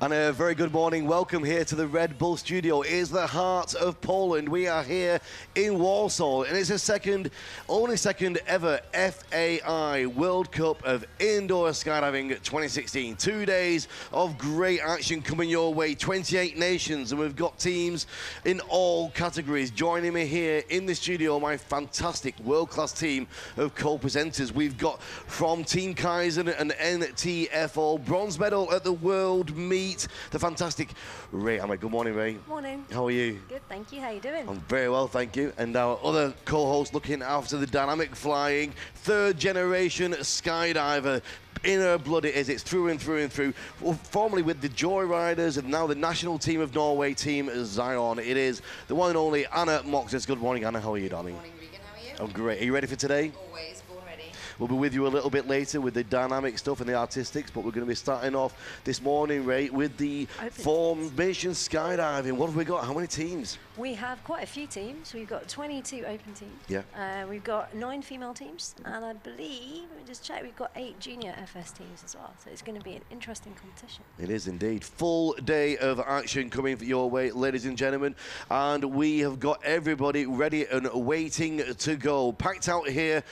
And a very good morning. Welcome here to the Red Bull Studio. It is the heart of Poland. We are here in Warsaw, and it's a only second ever FAI World Cup of Indoor Skydiving 2016. 2 days of great action coming your way. 28 nations, and we've got teams in all categories. Joining me here in the studio, my fantastic world-class team of co-presenters. We've got from Team Kaizen and NTFO, bronze medal at the World Meet, the fantastic Ray. Good morning, Ray. Morning. How are you? Good, thank you. How you doing? I'm very well, thank you. And our other co-host looking after the dynamic flying, third generation skydiver. In her blood it is, it's through and through and through. Well, formerly with the Joyriders and now the national team of Norway, Team Zion. It is the one and only Anna Moxes. Good morning, Anna. How are you, darling? Good morning, Regan. How are you? I'm great. Are you ready for today? Always, born ready. We'll be with you a little bit later with the dynamic stuff and the artistics, but we're going to be starting off this morning, Ray, with the formation skydiving. What have we got? How many teams? We have quite a few teams. We've got 22 open teams. Yeah. We've got 9 female teams, and I believe, let me just check, we've got 8 junior FS teams as well. So it's going to be an interesting competition. It is indeed. Full day of action coming your way, ladies and gentlemen. And we have got everybody ready and waiting to go. Packed out here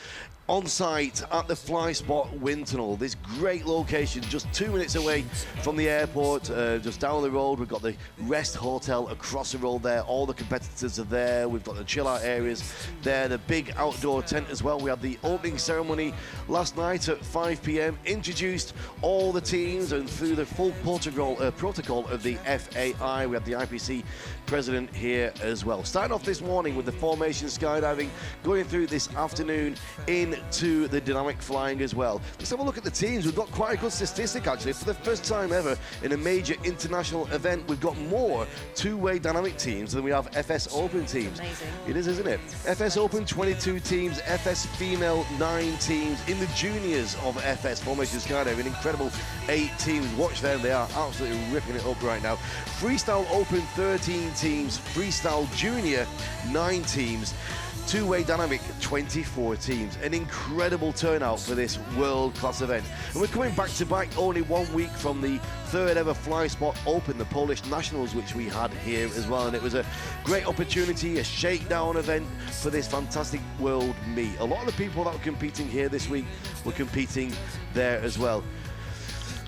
on site at the Fly Spot Wind Tunnel. This great location, just 2 minutes away from the airport, just down the road. We've got the Rest Hotel across the road there. All the competitors are there. We've got the chill out areas there, the big outdoor tent as well. We had the opening ceremony last night at 5 p.m. Introduced all the teams and through the full protocol of the FAI. We had the IPC president here as well. Starting off this morning with the formation skydiving, going through this afternoon into the dynamic flying as well. Let's have a look at the teams. We've got quite a good statistic actually. For the first time ever in a major international event, we've got more two-way dynamic teams than we have FS Open teams. Amazing. It is, isn't it? FS Open 22 teams, FS Female 9 teams. In the juniors of FS formation skydiving, an incredible 8 teams. Watch them, they are absolutely ripping it up right now. Freestyle Open 13 teams, Freestyle Junior 9 teams. Two-way dynamic, 24 teams. An incredible turnout for this world-class event. And we're coming back to back only 1 week from the third ever Fly Spot Open, the Polish Nationals, which we had here as well. And it was a great opportunity, a shakedown event for this fantastic world meet. A lot of the people that were competing here this week were competing there as well.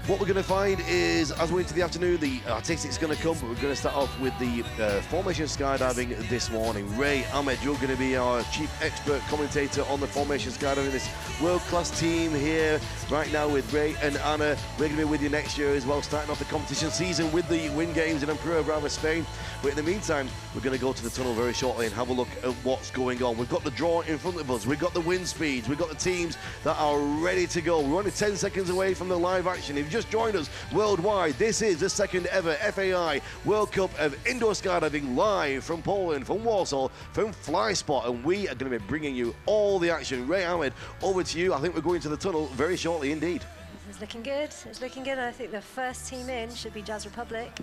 What we're going to find is, as we're into the afternoon, the artistics going to come, but we're going to start off with the formation skydiving this morning. Ray Ahmed, you're going to be our chief expert commentator on the formation skydiving, this world-class team here right now with Ray and Anna. We're going to be with you next year as well, starting off the competition season with the Wind Games in Ampura Brava, Spain. But in the meantime, we're going to go to the tunnel very shortly and have a look at what's going on. We've got the draw in front of us, we've got the wind speeds, we've got the teams that are ready to go. We're only 10 seconds away from the live action. If you just joined us worldwide, this is the second ever FAI World Cup of Indoor Skydiving live from Poland, from Warsaw, from Fly Spot, and we are going to be bringing you all the action. Ray Ahmed, over to you. I think we're going to the tunnel very shortly indeed. It's looking good. It's looking good. I think the first team in should be Jazz Republic.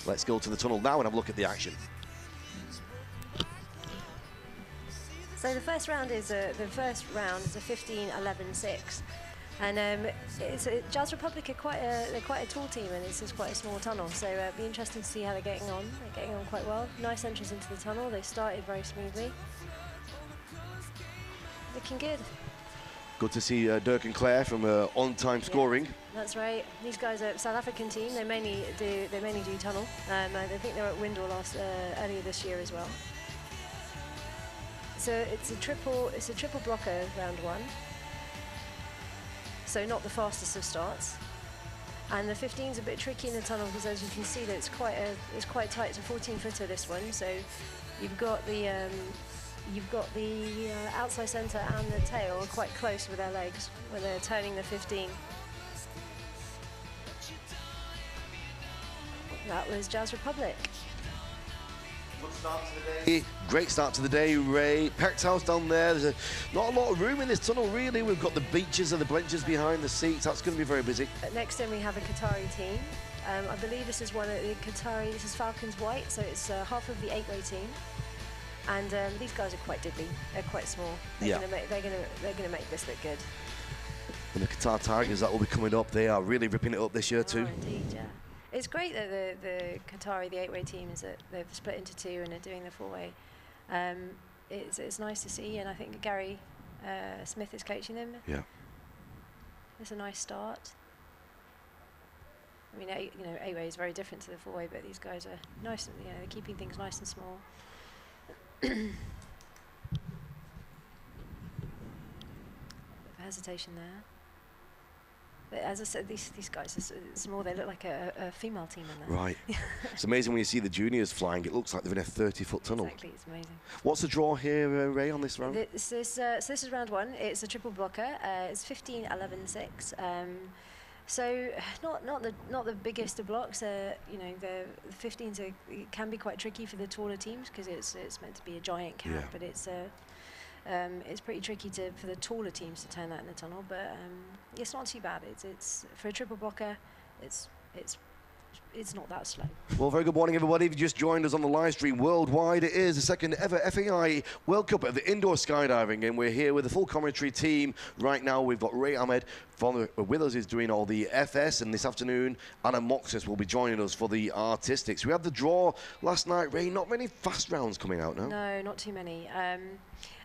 Let's go to the tunnel now and have a look at the action. So the first round is a 15-11-6. And Jazz Republic are they're quite a tall team, and it's just quite a small tunnel. So it'll be interesting to see how they're getting on. They're getting on quite well. Nice entrance into the tunnel. They started very smoothly. Looking good. Good to see Dirk and Claire from on-time scoring. That's right. These guys are a South African team. They mainly do tunnel. I think they were at Windle earlier this year as well. So it's a triple blocker round 1. So not the fastest of starts. And the 15's a bit tricky in the tunnel because, as you can see, that it's quite tight. It's a 14-footer this one. So you've got the outside centre and the tail are quite close with their legs when they're turning the 15. That was Jazz Republic. Good start to the day. Great start to the day, Ray. Packed house down there. There's not a lot of room in this tunnel, really. We've got the beaches and the benches behind the seats. That's going to be very busy. Next in, we have a Qatari team. I believe this is one of the Qatari. This is Falcons White, so it's half of the 8-way team. And these guys are quite diddly. They're quite small. They're going to make this look good. And the Qatar Tigers that will be coming up. They are really ripping it up this year too. Indeed, yeah. It's great that the Qatari, the 8-way teams, that they've split into 2 and are doing the 4-way. It's nice to see, and I think Gary Smith is coaching them. Yeah. It's a nice start. I mean, 8-way is very different to the 4-way, but these guys are nice. And, they're keeping things nice and small. Hesitation there. But as I said, these guys are small. They look like a female team in there. Right. It's amazing when you see the juniors flying. It looks like they're in a 30-foot tunnel. Exactly, it's amazing. What's the draw here, Ray, on this round? So this is round 1. It's a triple blocker. It's 15, 11, 6. So not the biggest of blocks. The 15s can be quite tricky for the taller teams because it's meant to be a giant cap, but it's pretty tricky for the taller teams to turn that in the tunnel. But it's not too bad. It's for a triple blocker. It's not that slow. Well, very good morning, everybody. If you just joined us on the live stream worldwide, it is the second ever FAI World Cup of the indoor skydiving, and we're here with the full commentary team. Right now, we've got Ray Ahmed with us, who's doing all the FS, and this afternoon, Anna Moxis will be joining us for the artistics. We had the draw last night, Ray. Not many fast rounds coming out now. No, not too many.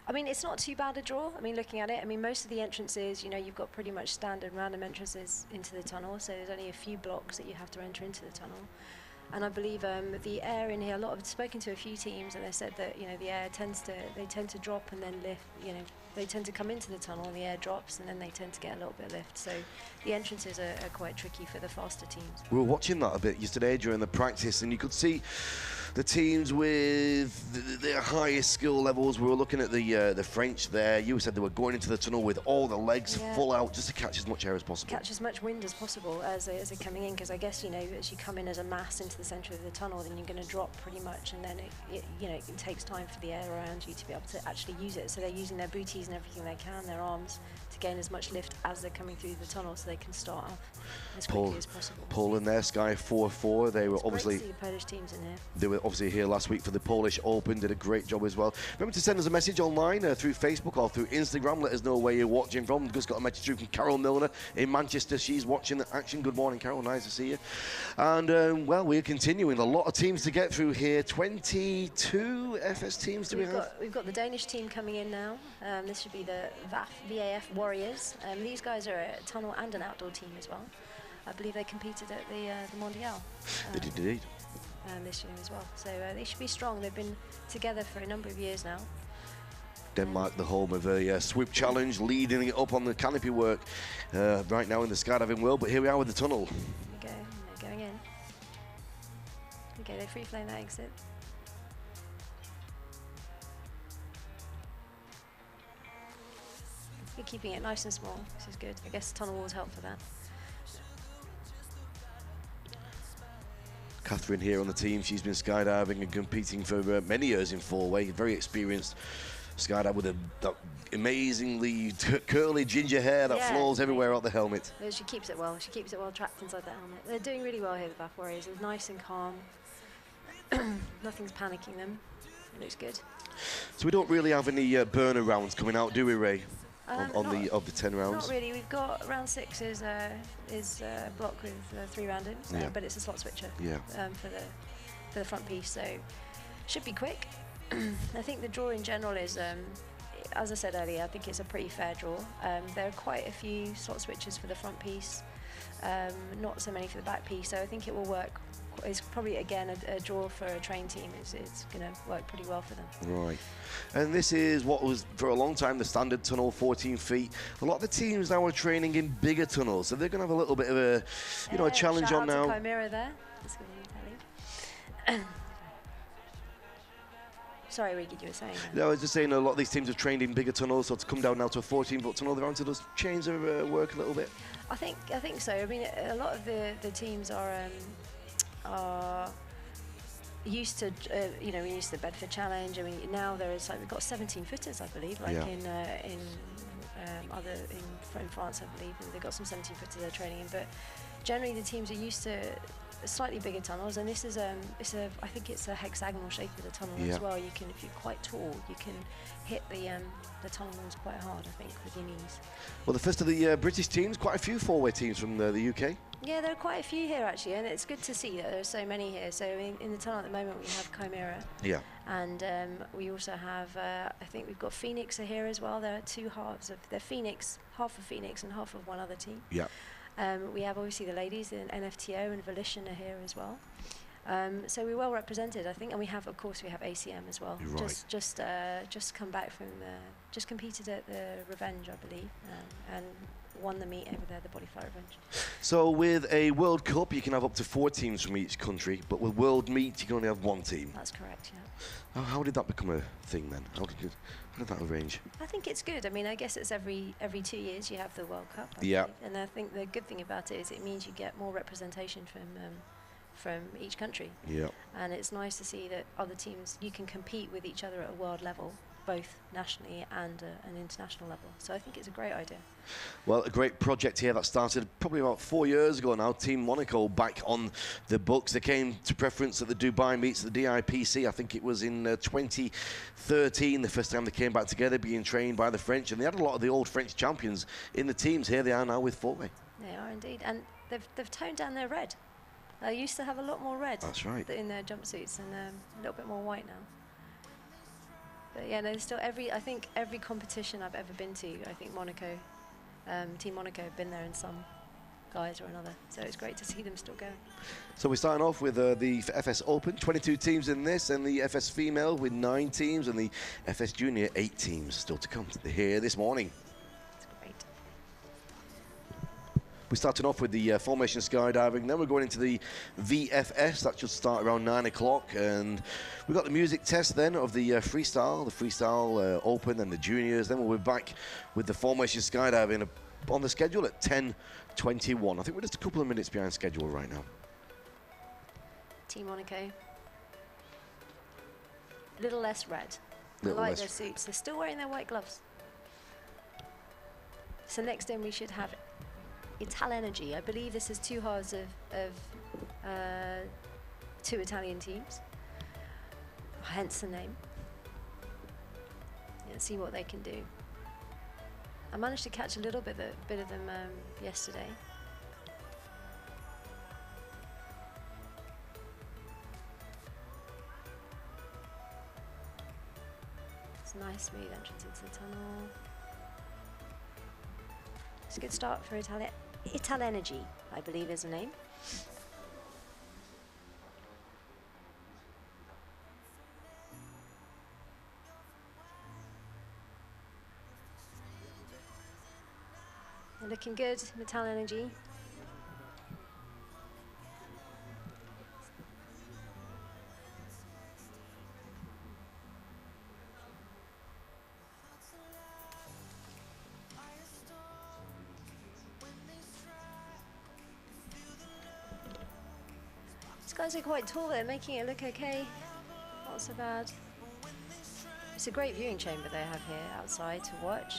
I mean, it's not too bad a draw. I mean, looking at it, I mean, most of the entrances, you've got pretty much standard random entrances into the tunnel, so there's only a few blocks that you have to enter into the tunnel. And I believe the air in here, I've spoken to a few teams, and they said that, the air tend to drop and then lift, they tend to come into the tunnel and the air drops, and then they tend to get a little bit of lift. So the entrances are quite tricky for the faster teams. We were watching that a bit yesterday during the practice, and you could see the teams with their highest skill levels. We were looking at the French there. You said they were going into the tunnel with all the legs full out just to catch as much air as possible. Catch as much wind as possible as they're coming in, because I guess, as you come in as a mass into the centre of the tunnel, then you're going to drop pretty much, and then it takes time for the air around you to be able to actually use it. So they're using their booties and everything they can, their arms, to gain as much lift as they're coming through the tunnel, so they can start off as quickly as possible. Poland there, Sky 4-4. They were obviously great to see the Polish teams in here. They were obviously here last week for the Polish Open, did a great job as well. Remember to send us a message online through Facebook or through Instagram. Let us know where you're watching from. Just got a message through from Carol Milner in Manchester. She's watching the action. Good morning, Carol. Nice to see you. And well, we're continuing. A lot of teams to get through here. 22 FS teams do we have? We've got the Danish team coming in now. This should be the VAF Warriors. These guys are a tunnel and an outdoor team as well. I believe they competed at the Mondial. They did indeed. This year as well. So they should be strong. They've been together for a number of years now. Denmark, the home of a swoop challenge, leading it up on the canopy work right now in the skydiving world. But here we are with the tunnel. Here we go. They're going in. Okay, they free flame that exit. You're keeping it nice and small. This is good. I guess tunnel walls help for that. Catherine here on the team. She's been skydiving and competing for many years in 4-way. Very experienced skydiver with that amazingly curly ginger hair that flows everywhere out the helmet. She keeps it well. She keeps it well trapped inside the helmet. They're doing really well here, the VAF Warriors. They're nice and calm. Nothing's panicking them. It looks good. So we don't really have any burner rounds coming out, do we, Ray? Of the 10 rounds? Not really. We've got round 6 is a block with 3 randoms, but it's a slot switcher for the front piece, so should be quick. I think the draw in general is, as I said earlier, I think it's a pretty fair draw. There are quite a few slot switches for the front piece, not so many for the back piece, so I think it will work. It's probably, again, a draw for a trained team. It's going to work pretty well for them. Right. And this is what was, for a long time, the standard tunnel, 14 feet. A lot of the teams now are training in bigger tunnels, so they're going to have a little bit of a, a challenge on now. Shout out to Chimera there. Let's give him a tally. Sorry, Ricky, you were saying. No, I was just saying a lot of these teams have trained in bigger tunnels, so to come down now to a 14-foot tunnel, they're having to just change their work a little bit. I think so. I mean, a lot of the teams are used to, we're used to the Bedford Challenge. I mean, now there is we've got 17-footers, I believe, in France, I believe, and they've got some 17-footers they're training in. But generally, the teams are used to slightly bigger tunnels, and this is I think it's a hexagonal shape of the tunnel as well. You can, if you're quite tall, you can hit the tunnel walls quite hard, I think, with your knees. Well, the first of the British teams, quite a few four-way teams from the UK. Yeah, there are quite a few here actually, and it's good to see that there are so many here. So in the tunnel at the moment we have Chimera. Yeah. And we also have, I think we've got Phoenix are here as well. There are two halves of, they're Phoenix, half of Phoenix and half of one other team. Yeah. We have obviously the ladies, in NFTO and Volition are here as well. So we're well represented, I think, and we have, of course, we have ACM as well. Right. Just come back from, just competed at the Revenge, I believe, and won the meet over there, the Bodyfly Revenge. So with a World Cup, you can have up to 4 teams from each country, but with World Meet, you can only have 1 team. That's correct, yeah. How did that become a thing then? How did that arrange? I think it's good. I mean, I guess it's every 2 years you have the World Cup. I Yeah. believe. And I think the good thing about it is it means you get more representation from each country. Yeah. And it's nice to see that other teams, you can compete with each other at a world level, both nationally and an international level. So I think it's a great idea. Well, a great project here that started probably about 4 years ago now. Team Monaco back on the books. They came to preference at the Dubai meets, the DIPC. I think it was in 2013, the first time they came back together, being trained by the French. And they had a lot of the old French champions in the teams. Here they are now with four-way. They are indeed. And they've toned down their red. They used to have a lot more red. That's right. In their jumpsuits, and a little bit more white now. But yeah, no, still I think every competition I've ever been to, I think Monaco, Team Monaco have been there in some guise or another. So it's great to see them still going. So we're starting off with the FS Open, 22 teams in this, and the FS Female with 9 teams, and the FS Junior 8 teams still to come. They're here this morning. It's great. We're starting off with the formation skydiving, then we're going into the VFS. That should start around 9 o'clock, and we've got the music test then of the freestyle open and the juniors. Then we'll be back with the formation skydiving on the schedule at 10:21. I think we're just a couple of minutes behind schedule right now. Team Monaco. A little less red. I Little like less their suits. They're still wearing their white gloves. So next in we should have Ital Energy. I believe this is 2 halves of 2 Italian teams, hence the name. Let's see what they can do. I managed to catch a little bit of them yesterday. It's a nice smooth entrance into the tunnel. It's a good start for Ital Energy, I believe is the name. They're looking good, Ital Energy. These guys are quite tall, they're making it look okay. Not so bad. It's a great viewing chamber they have here outside to watch.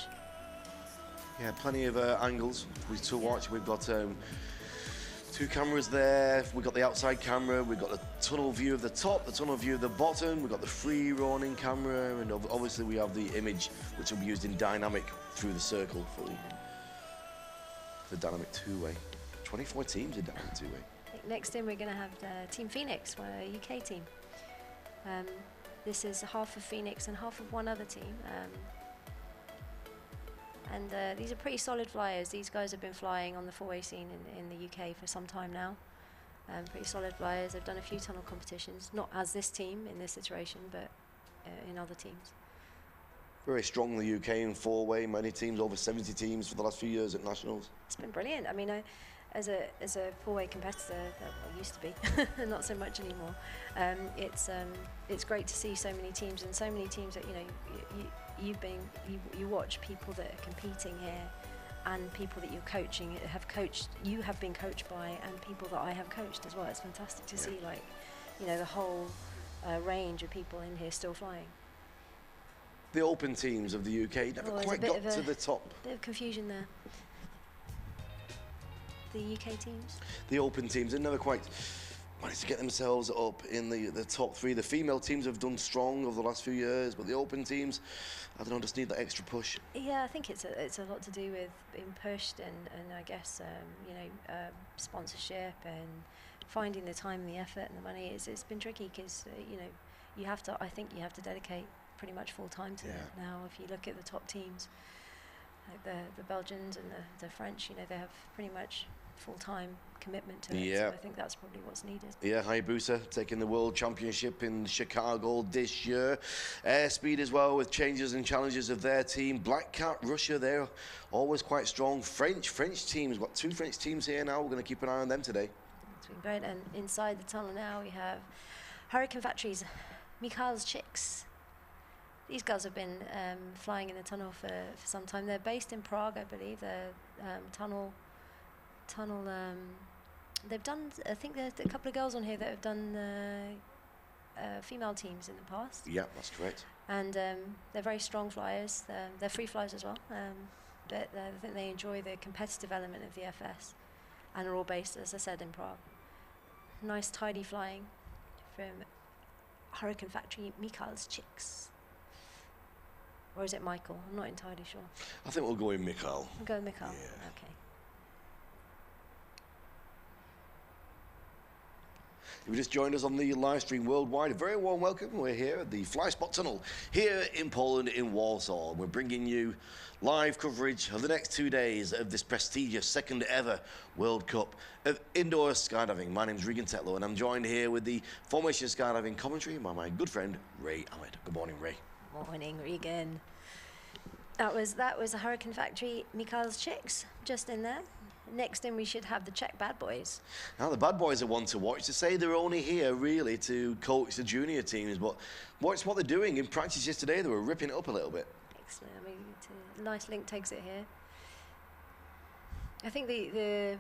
Yeah, plenty of angles to watch. We've got 2 cameras there. We've got the outside camera. We've got the tunnel view of the top, the tunnel view of the bottom. We've got the free rolling camera, and obviously we have the image, which will be used in dynamic through the circle for the dynamic 2-way. 24 teams in dynamic 2-way. Next in we're going to have Team Phoenix, a UK team. This is half of Phoenix and half of one other team. And these are pretty solid flyers. These guys have been flying on the 4-way scene in the UK for some time now. Pretty solid flyers. They've done a few tunnel competitions, not as this team in this situation, but in other teams. Very strong in the UK in 4-way. Many teams, over 70 teams for the last few years at nationals. It's been brilliant. I mean, as a 4-way competitor, I used to be, not so much anymore. It's great to see so many teams, and so many teams that you watch people that are competing here, and people that you're coaching you have been coached by, and people that I have coached as well. It's fantastic to see, like, the whole range of people in here still flying. The open teams of the UK never quite got to the top. Bit of confusion there. The UK teams? The open teams, they never quite managed to get themselves up in the top 3. The female teams have done strong over the last few years, but the open teams, I don't know, just need that extra push. Yeah, I think it's a lot to do with being pushed and I guess sponsorship and finding the time and the effort and the money. It's been tricky because I think you have to dedicate pretty much full time to it now. If you look at the top teams, like the Belgians and the French, they have pretty much full-time commitment to it. So I think that's probably what's needed. Yeah, Hayabusa taking the World Championship in Chicago this year. Airspeed as well, with changes and challenges of their team. Black Cat, Russia, they're always quite strong. French teams, got 2 French teams here now. We're going to keep an eye on them today. It's been great. And inside the tunnel now we have Hurricane Factory's Mikhail's Chicks. These guys have been flying in the tunnel for some time. They're based in Prague, I believe. They're tunnel. They've done. I think there's a couple of girls on here that have done female teams in the past. Yeah, that's correct. And they're very strong flyers. They're free flyers as well. But I think they enjoy the competitive element of the FS, and are all based, as I said, in Prague. Nice, tidy flying from Hurricane Factory, Mikhail's Chicks. Or is it Michael? I'm not entirely sure. I think we'll go with Mikhail. We'll go with Mikhail. Yeah. Okay. If you just joined us on the live stream worldwide, a very warm welcome. We're here at the Fly Spot Tunnel here in Poland, in Warsaw. We're bringing you live coverage of the next 2 days of this prestigious second ever World Cup of indoor skydiving. My name's Regan Tetlow, and I'm joined here with the Formation Skydiving commentary by my good friend Ray Ahmed. Good morning, Ray. Morning, Regan. That was a Hurricane Factory, Mikhail's Chicks, just in there. Next in, we should have the Czech Bad Boys. Now, the Bad Boys are one to watch. To say they're only here, really, to coach the junior teams, but watch what they're doing. In practice yesterday, they were ripping it up a little bit. Excellent. I mean, nice link takes it here. I think the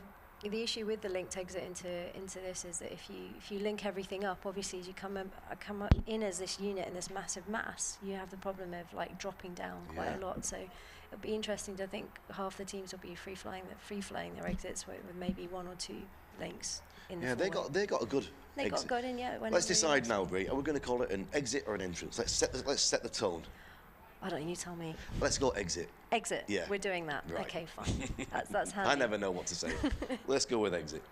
issue with the link takes it into this is that if you link everything up, obviously as you come up in as this unit in this massive mass, you have the problem of like dropping down quite a lot. So it'll be interesting to think half the teams will be free flying their exits with maybe 1 or 2 links in the forward. they got a good They exit. got good in, yeah. Let's decide now, Ray. Are we going to call it an exit or an entrance? Let's set the tone. Why don't you tell me? Let's go exit. Exit. Yeah. We're doing that. Right. Okay, fine. That's handy. I never know what to say. Let's go with exit.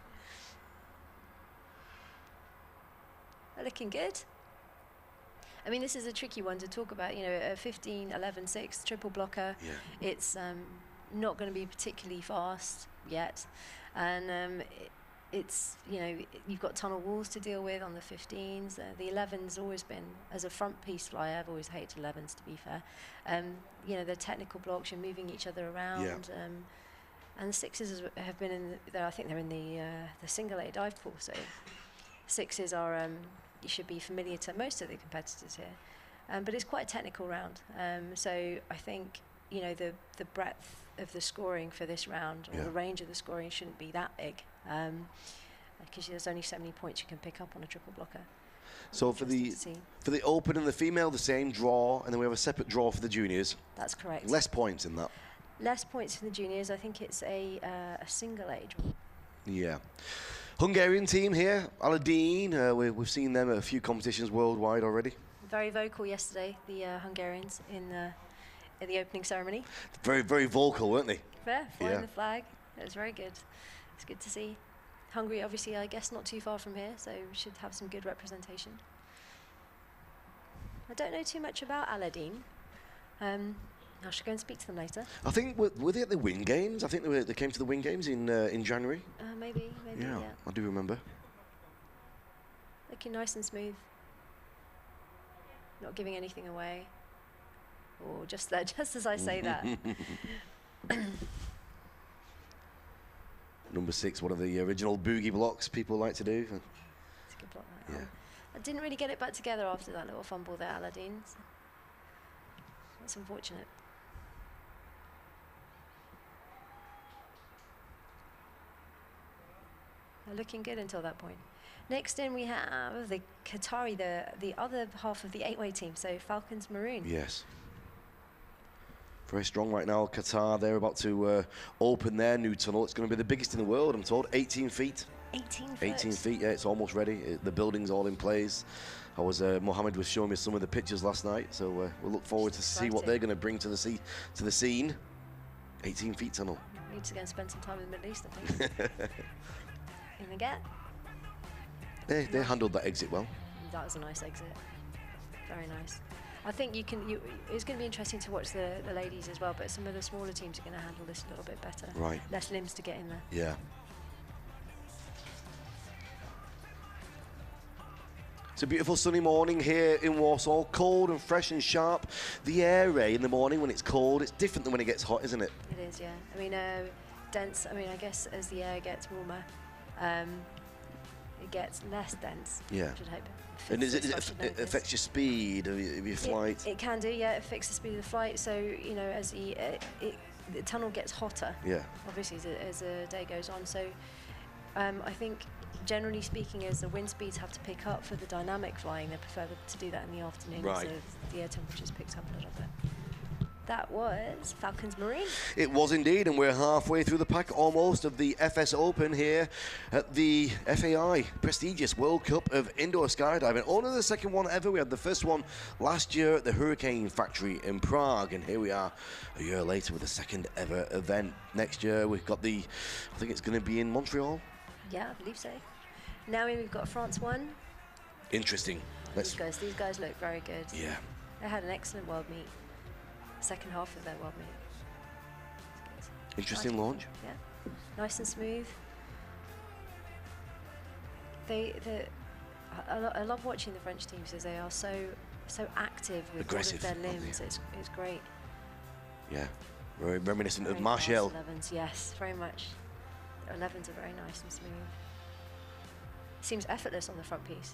They're looking good. I mean, this is a tricky one to talk about. A 15-11-6 triple blocker. Yeah. It's not going to be particularly fast yet, and it's you've got tunnel walls to deal with on the 15s. The 11's always been, as a front piece flyer, I've always hated 11s to be fair. The technical blocks, you're moving each other around. And the 6s have been I think they're in the single A dive pool. So 6s are you should be familiar to most of the competitors here, but it's quite a technical round. So I think the breadth of the scoring for this round, or the range of the scoring, shouldn't be that big, because there's only so many points you can pick up on a triple blocker. So for the open and the female, the same draw, and then we have a separate draw for the juniors. That's correct. Less points in that. Less points for the juniors. I think it's a single A draw. Yeah. Hungarian team here, Aladdin. We've seen them at a few competitions worldwide already. Very vocal yesterday, the Hungarians in the opening ceremony. Very, very vocal, weren't they? Yeah, flying the flag. It was very good. It's good to see. Hungary, obviously, I guess not too far from here, so we should have some good representation. I don't know too much about Aladdin. I should go and speak to them later. I think were they at the Wing Games? I think they came to the Wing Games in January. Maybe. Yeah, I do remember. Looking nice and smooth. Not giving anything away. Or just there, just as I say that. Number 6, one of the original boogie blocks people like to do. It's a good block. I didn't really get it back together after that little fumble there, Aladdin. So that's unfortunate. They're looking good until that point. Next in we have the Qatari, the other half of the 8-way team, so Falcons Maroon. Yes. Very strong right now, Qatar. They're about to open their new tunnel. It's going to be the biggest in the world, I'm told, 18 feet. 18 foot. 18 feet, yeah, it's almost ready. The building's all in place. Mohammed was showing me some of the pictures last night, so we'll look forward to see what they're going to bring to the scene. 18 feet tunnel. Need to go and spend some time in the Middle East, I think. In the gap. They handled that exit well. That was a nice exit. Very nice. I think it's going to be interesting to watch the ladies as well, but some of the smaller teams are going to handle this a little bit better. Right. Less limbs to get in there. Yeah. It's a beautiful sunny morning here in Warsaw, cold and fresh and sharp. The air ray in the morning when it's cold, it's different than when it gets hot, isn't it? It is, yeah. I mean, dense, I guess as the air gets warmer, it gets less dense. Yeah. I should hope. And it affects your speed of your flight? It can do, yeah. It affects the speed of the flight. So, you know, as the tunnel gets hotter, yeah, obviously as the day goes on. So I think, generally speaking, as the wind speeds have to pick up for the dynamic flying, they prefer to do that in the afternoon, right, so the air temperature's picked up a little bit. That was Falcons Marine. It was indeed, and we're halfway through the pack almost of the FS Open here at the FAI prestigious World Cup of Indoor Skydiving. Only the second one ever. We had the first one last year at the Hurricane Factory in Prague, and here we are a year later with the second ever event. Next year we've got I think it's going to be in Montreal. Yeah, I believe so. Now we've got France 1. Interesting. These guys look very good. Yeah. They had an excellent world meet. Second half of their world meet. Interesting launch. Yeah, nice and smooth. I love watching the French teams because they are so active with aggressive, all of their limbs. It's great. Yeah, very reminiscent of Very Marshall. nice 11s, yes, very much. Their 11s are very nice and smooth. Seems effortless on the front piece.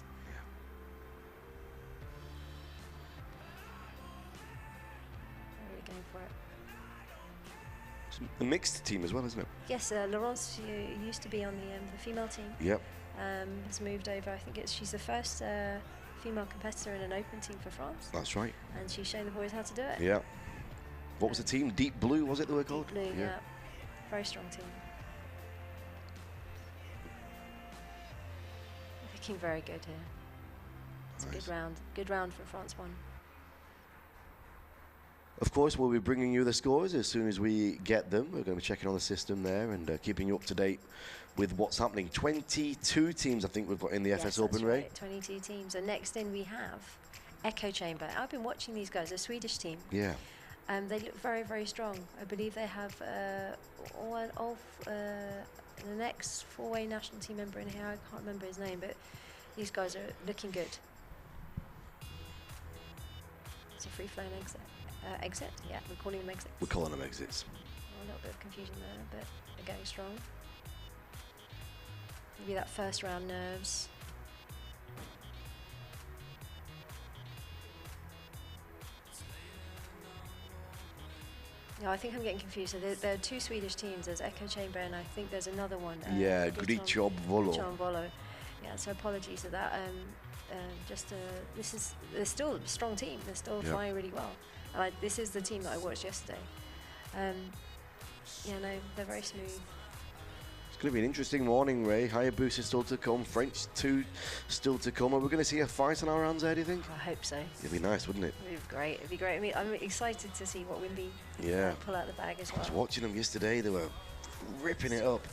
Going for it. It's a mixed team as well, isn't it? Yes, Laurence used to be on the female team. Yep. Has moved over. I think she's the first female competitor in an open team for France. That's right. And she's showing the boys how to do it. Yeah. What was the team? Deep Blue, was it they were called? Deep Blue, yeah. Very strong team. Looking very good here. It's nice. A good round for France 1. Of course, we'll be bringing you the scores as soon as we get them. We're going to be checking on the system there and keeping you up to date with what's happening. 22 teams, I think, we've got in the FS Open, Ray. Right, 22 teams. And next in we have Echo Chamber. I've been watching these guys, a Swedish team. Yeah. They look very, very strong. I believe they have the next four-way national team member in here. I can't remember his name, but these guys are looking good. It's a free-flowing exit. Exit? Yeah, we're calling them exits. We're calling them exits. A little bit of confusion there, but they're going strong. Maybe that first round nerves. No, I think I'm getting confused. So there are two Swedish teams. There's Echo Chamber, and I think there's another one. Yeah, Grichov Volo. Yeah, so apologies for that. They're still a strong team. They're still flying really well. This is the team that I watched yesterday. Yeah, no, they're very smooth. It's going to be an interesting morning, Ray. Hayabusa still to come, French 2 still to come. Are we going to see a fight on our hands there, do you think? I hope so. It'd be nice, wouldn't it? It'd be great. It'd be great. I mean, I'm excited to see what Wimby pull out the bag as well. I was watching them yesterday. They were ripping it up.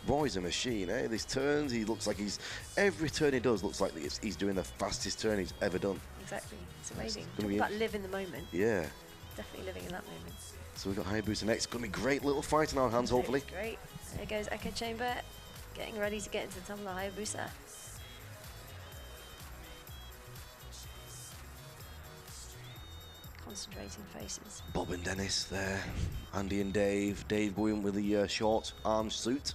Roy's a machine, eh? These turns, he looks like every turn he does looks like he's doing the fastest turn he's ever done. Exactly. It's amazing. Talk about live in the moment. Yeah. Definitely living in that moment. So we've got Hayabusa next. It's going to be a great little fight in our hands, hopefully. Great. There goes Echo Chamber, getting ready to get into the tunnel of Hayabusa. Concentrating faces. Bob and Dennis there. Andy and Dave. Dave going with the short arm suit.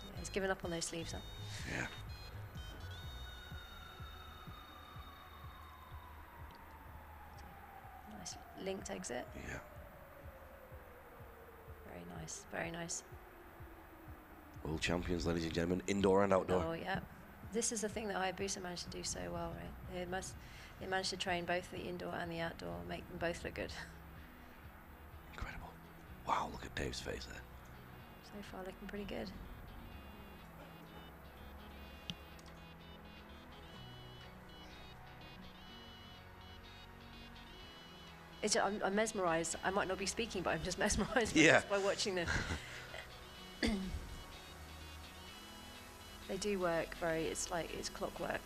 Yeah, he's given up on those sleeves, huh? Yeah. Nice linked exit. Yeah. Very nice, very nice. World champions, ladies and gentlemen, indoor and outdoor. Oh, yeah. This is the thing that Hayabusa managed to do so well, right? They managed to train both the indoor and the outdoor, make them both look good. Incredible. Wow, look at Dave's face there. So far looking pretty good. I'm mesmerised. I might not be speaking, but I'm just mesmerised Yeah. by watching them. They do work it's clockwork.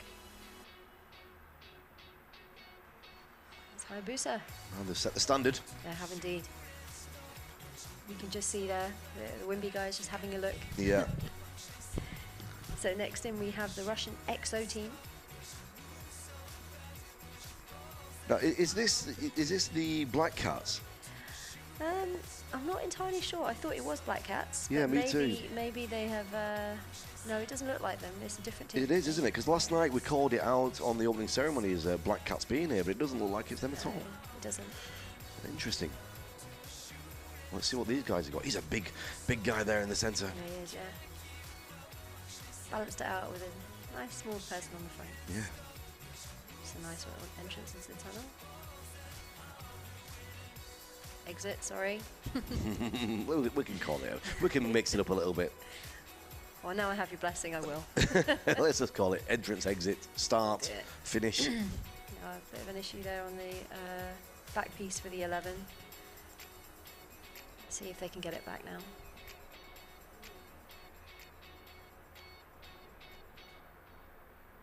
It's Hayabusa. Well, they've set the standard. They have indeed. You can just see there, the Wimby guys just having a look. Yeah. So next in we have the Russian EXO team. Now, is this the Black Cats? I'm not entirely sure. I thought it was Black Cats. Yeah, me too. Maybe they have. No, it doesn't look like them. It's a different team. It is, isn't it? Because last night we called it out on the opening ceremony as Black Cats being here, but it doesn't look like it's them at all. It doesn't. Interesting. Let's see what these guys have got. He's a big guy there in the centre. Yeah, he is, yeah. Balanced it out with a nice small person on the front. Yeah. It's a nice little entrance into the tunnel. Exit, sorry. Well, we can call it out. We can mix it up a little bit. Well, now I have your blessing, I will. Let's just call it entrance, exit, start, finish. A bit of an issue there on the back piece for the 11. See if they can get it back now.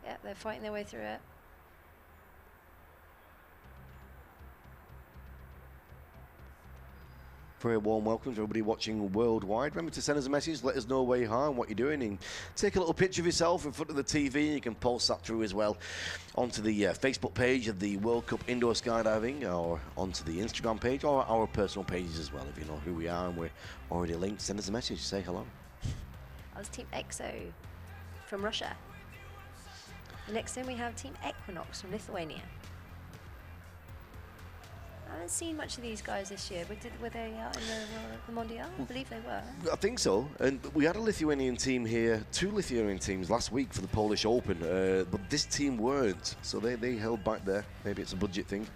Yeah, they're fighting their way through it. Very warm welcome to everybody watching worldwide. Remember to send us a message, let us know where you are and what you're doing, and take a little picture of yourself in front of the TV, and you can post that through as well onto the Facebook page of the World Cup Indoor Skydiving, or onto the Instagram page, or our personal pages as well. If you know who we are and we're already linked, send us a message, say hello. That was Team EXO from Russia. Next in we have Team Equinox from Lithuania. I haven't seen much of these guys this year, but were they out in the Mondial? I believe they were. I think so, and we had a Lithuanian team here, 2 Lithuanian teams last week for the Polish Open, but this team weren't, so they held back there. Maybe it's a budget thing.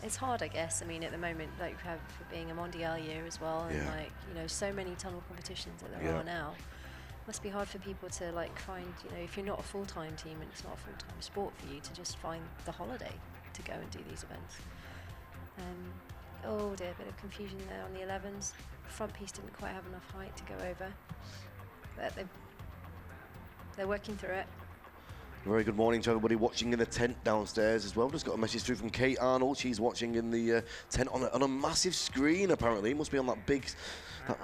It's hard, I guess. I mean, at the moment, like for being a Mondial year as well, and like, you know, so many tunnel competitions that there are now. Must be hard for people to like find, you know, if you're not a full-time team and it's not a full-time sport for you, to just find the holiday to go and do these events. Oh dear, a bit of confusion there on the 11s. Front piece didn't quite have enough height to go over, but they're working through it. Very good morning to everybody watching in the tent downstairs as well. Just got a message through from Kate Arnold. She's watching in the tent on a massive screen, apparently. It must be on that big...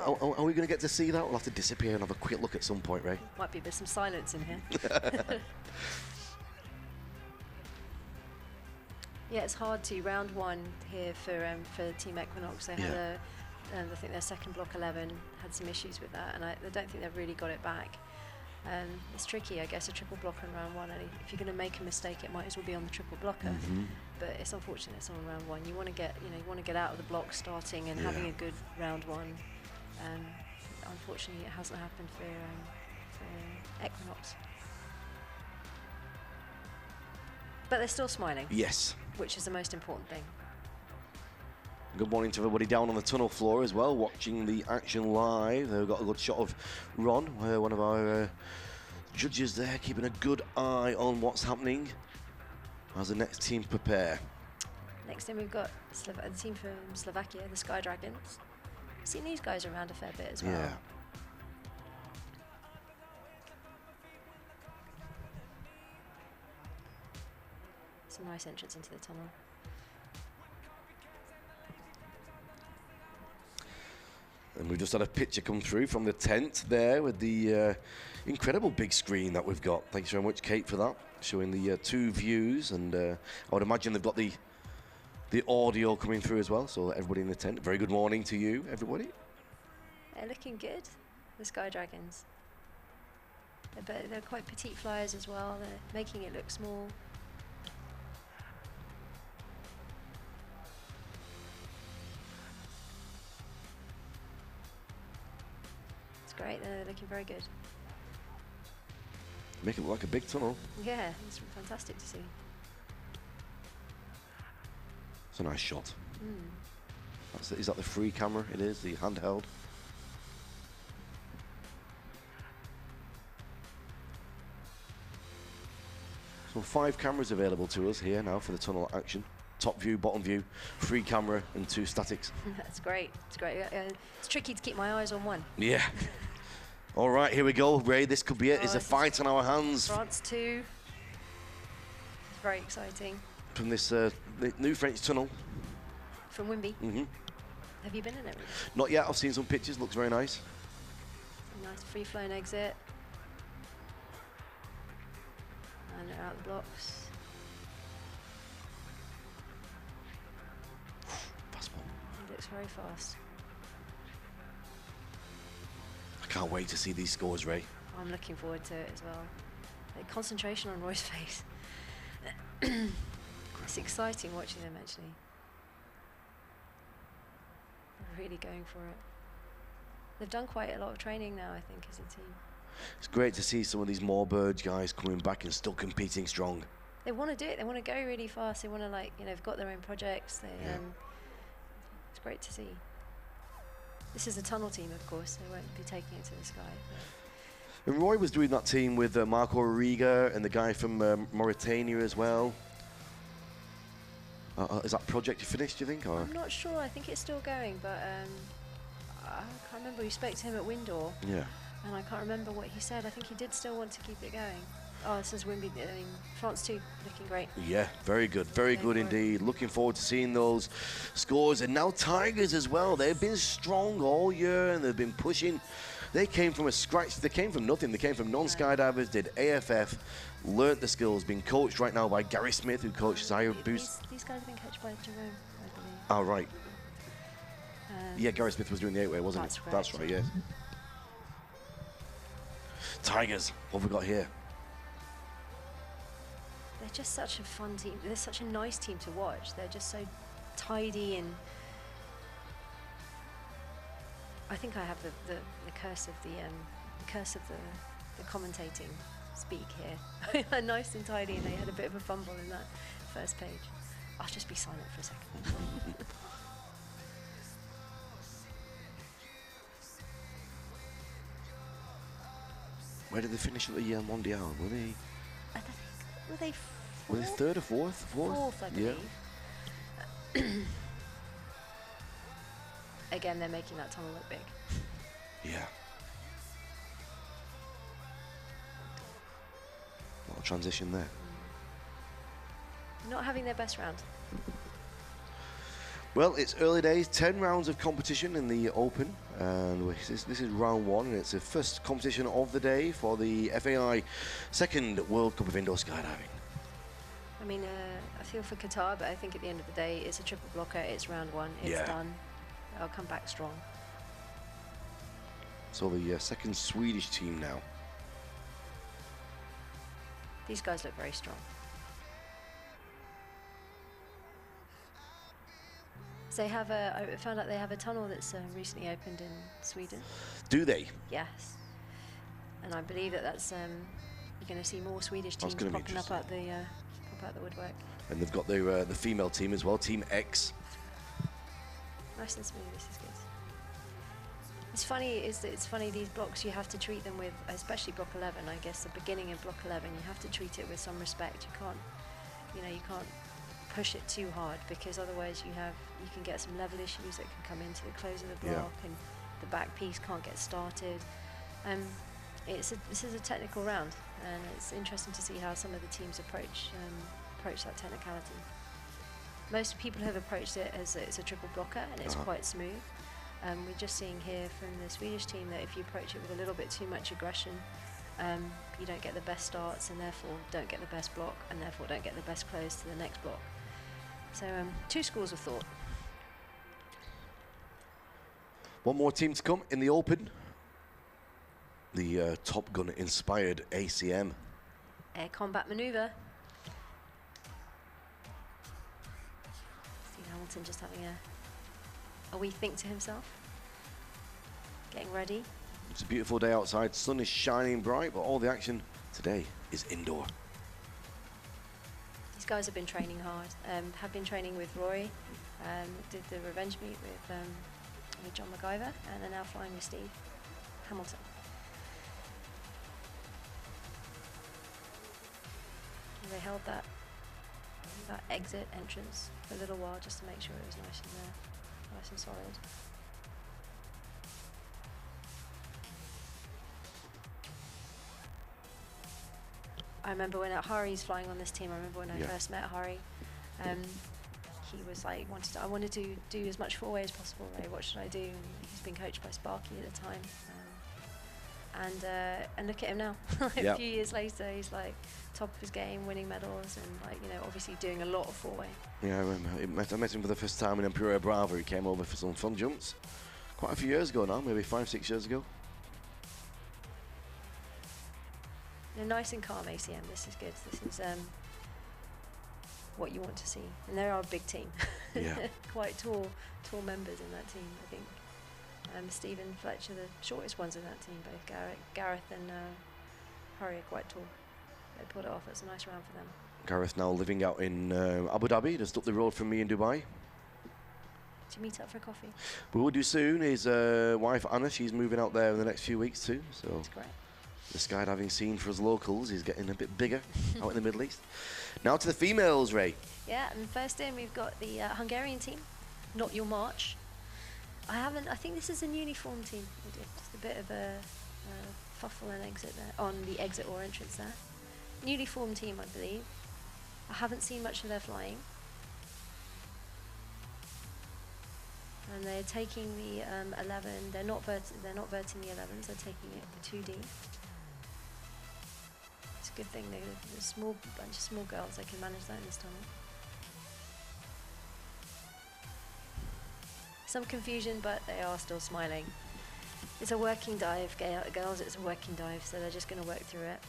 Are we going to get to see that? We'll have to disappear and have a quick look at some point, Ray. Might be a bit some silence in here. Yeah, it's hard to round one here for Team Equinox. They had I think their second block 11 had some issues with that, and I don't think they've really got it back. It's tricky, I guess, a triple blocker in round one. And if you're going to make a mistake, it might as well be on the triple blocker. But it's unfortunate it's on round one. You want to get, you want to get out of the block starting and having a good round one. Unfortunately, it hasn't happened for Equinox. But they're still smiling. Yes. Which is the most important thing. Good morning to everybody down on the tunnel floor as well, watching the action live. We've got a good shot of Ron, one of our judges there, keeping a good eye on what's happening as the next team prepare. Next in we've got the team from Slovakia, the Sky Dragons. I've seen these guys around a fair bit as well. Yeah. It's a nice entrance into the tunnel. And we've just had a picture come through from the tent there with the incredible big screen that we've got. Thanks very much, Kate, for that. Showing the 2 views, and I would imagine they've got the audio coming through as well. So everybody in the tent, very good morning to you, everybody. They're looking good, the Sky Dragons. They're quite petite flyers as well. They're making it look small. Great, they're looking very good. Make it look like a big tunnel. Yeah, it's fantastic to see. It's a nice shot. Is that the free camera? It is, the handheld. So 5 cameras available to us here now for the tunnel action. top view, bottom view, 3 camera and 2 statics. That's great. It's great. It's tricky to keep my eyes on one. Yeah. All right, here we go, Ray. This could be it. It's a fight on our hands. France 2. It's very exciting. From this new French tunnel. From Wimby. Mm-hmm. Have you been in it? Not yet. I've seen some pictures. Looks very nice. Nice free-flowing exit. And they're out the blocks. Fastball. It looks very fast. I can't wait to see these scores, Ray. I'm looking forward to it as well. Like, concentration on Roy's face. It's exciting watching them, actually. They're really going for it. They've done quite a lot of training now, I think, as a team. It's great to see some of these Moorbird guys coming back and still competing strong. They want to do it. They want to go really fast. They want to, like, you know, they've got their own projects. They, it's great to see. This is a tunnel team, of course. They won't be taking it to the sky. And Roy was doing that team with Marco Riga and the guy from Mauritania as well. Is that project finished, do you think? Or? I'm not sure. I think it's still going, but I can't remember. We spoke to him at Windor. Yeah. And I can't remember what he said. I think he did still want to keep it going. Oh, this is Wimby. I mean, France 2 looking great. Yeah, very good. Very good indeed. Looking forward to seeing those scores. And now Tigers as well. They've been strong all year and they've been pushing. They came from a scratch. They came from nothing. They came from non-skydivers, did AFF, learnt the skills, being coached right now by Gary Smith, who coaches Higher Boost. These guys have been coached by Jerome, I believe. Oh, right. Yeah, Gary Smith was doing the 8-way, wasn't he? That's right, yes. Tigers, what have we got here? They're just such a fun team. They're such a nice team to watch. They're just so tidy, and I think I have the curse of the commentating speak here. Nice and tidy, and they had a bit of a fumble in that first page. I'll just be silent for a second. Where did they finish at the Mondial? Were they? Were they fourth? Were they third or fourth? Fourth, I believe. Yeah. Again, they're making that tunnel look big. Yeah. A lot of transition there. Not having their best round. Well, it's early days, 10 rounds of competition in the Open, and this is round 1, and it's the first competition of the day for the FAI second World Cup of Indoor Skydiving. I mean, I feel for Qatar, but I think at the end of the day, it's a triple blocker, it's round 1, it's done. I'll come back strong. So the second Swedish team now. These guys look very strong. So they have I found out they have a tunnel that's recently opened in Sweden. Do they? Yes. And I believe that's you're going to see more Swedish teams popping up out the woodwork. And they've got the female team as well, Team X. Nice and smooth. This is good. It's funny. It's funny these blocks you have to treat them with, especially block 11. I guess the beginning of block 11, you have to treat it with some respect. You can't push it too hard, because otherwise you can get some level issues that can come into the close of the block, and the back piece can't get started. This is a technical round, and it's interesting to see how some of the teams approach that technicality. Most people have approached it as it's a triple blocker, and it's quite smooth. We're just seeing here from the Swedish team that if you approach it with a little bit too much aggression, you don't get the best starts, and therefore don't get the best block, and therefore don't get the best close to the next block. So 2 schools of thought. One more team to come in the Open. The Top Gun inspired ACM. Air combat maneuver. Steve Hamilton just having a wee think to himself. Getting ready. It's a beautiful day outside. Sun is shining bright, but all the action today is indoor. These guys have been training hard. Have been training with Roy. Did the revenge meet with John MacGyver, and are now flying with Steve Hamilton. They held that that exit entrance for a little while just to make sure it was nice and solid. I remember when Hari's flying on this team. I remember when I first met Hari. He was like, I wanted to do as much four-way as possible. Right? What should I do? And he's been coached by Sparky at the time. And look at him now. A few years later, he's like top of his game, winning medals, and like, you know, obviously doing a lot of four-way. Yeah, I remember. I met him for the first time in Imperial Bravo. He came over for some fun jumps quite a few years ago now, maybe 5-6 years ago. They're nice and calm, ACM. This is good. This is what you want to see. And they are a big team. Yeah. Quite tall members in that team, I think. Stephen, Fletcher, the shortest ones in that team. Both Gareth and Hari are quite tall. They pulled it off. It's a nice round for them. Gareth now living out in Abu Dhabi, just up the road from me in Dubai. Do you meet up for a coffee? We will do soon. His wife Anna, she's moving out there in the next few weeks too. So that's great. The skydiving scene for us locals is getting a bit bigger out in the Middle East. Now to the females, Ray. Yeah, and first in we've got the Hungarian team, Not Your March. I think this is a newly formed team. We did just a bit of a fuffle and exit there, on the exit or entrance there. Newly formed team, I believe. I haven't seen much of their flying. And they're taking the 11. They're not verting the 11s. They're taking it for 2D. It's a good thing. They're a small bunch of small girls. They can manage that in this tunnel. Some confusion, but they are still smiling. It's a working dive, girls. It's a working dive, so they're just going to work through it.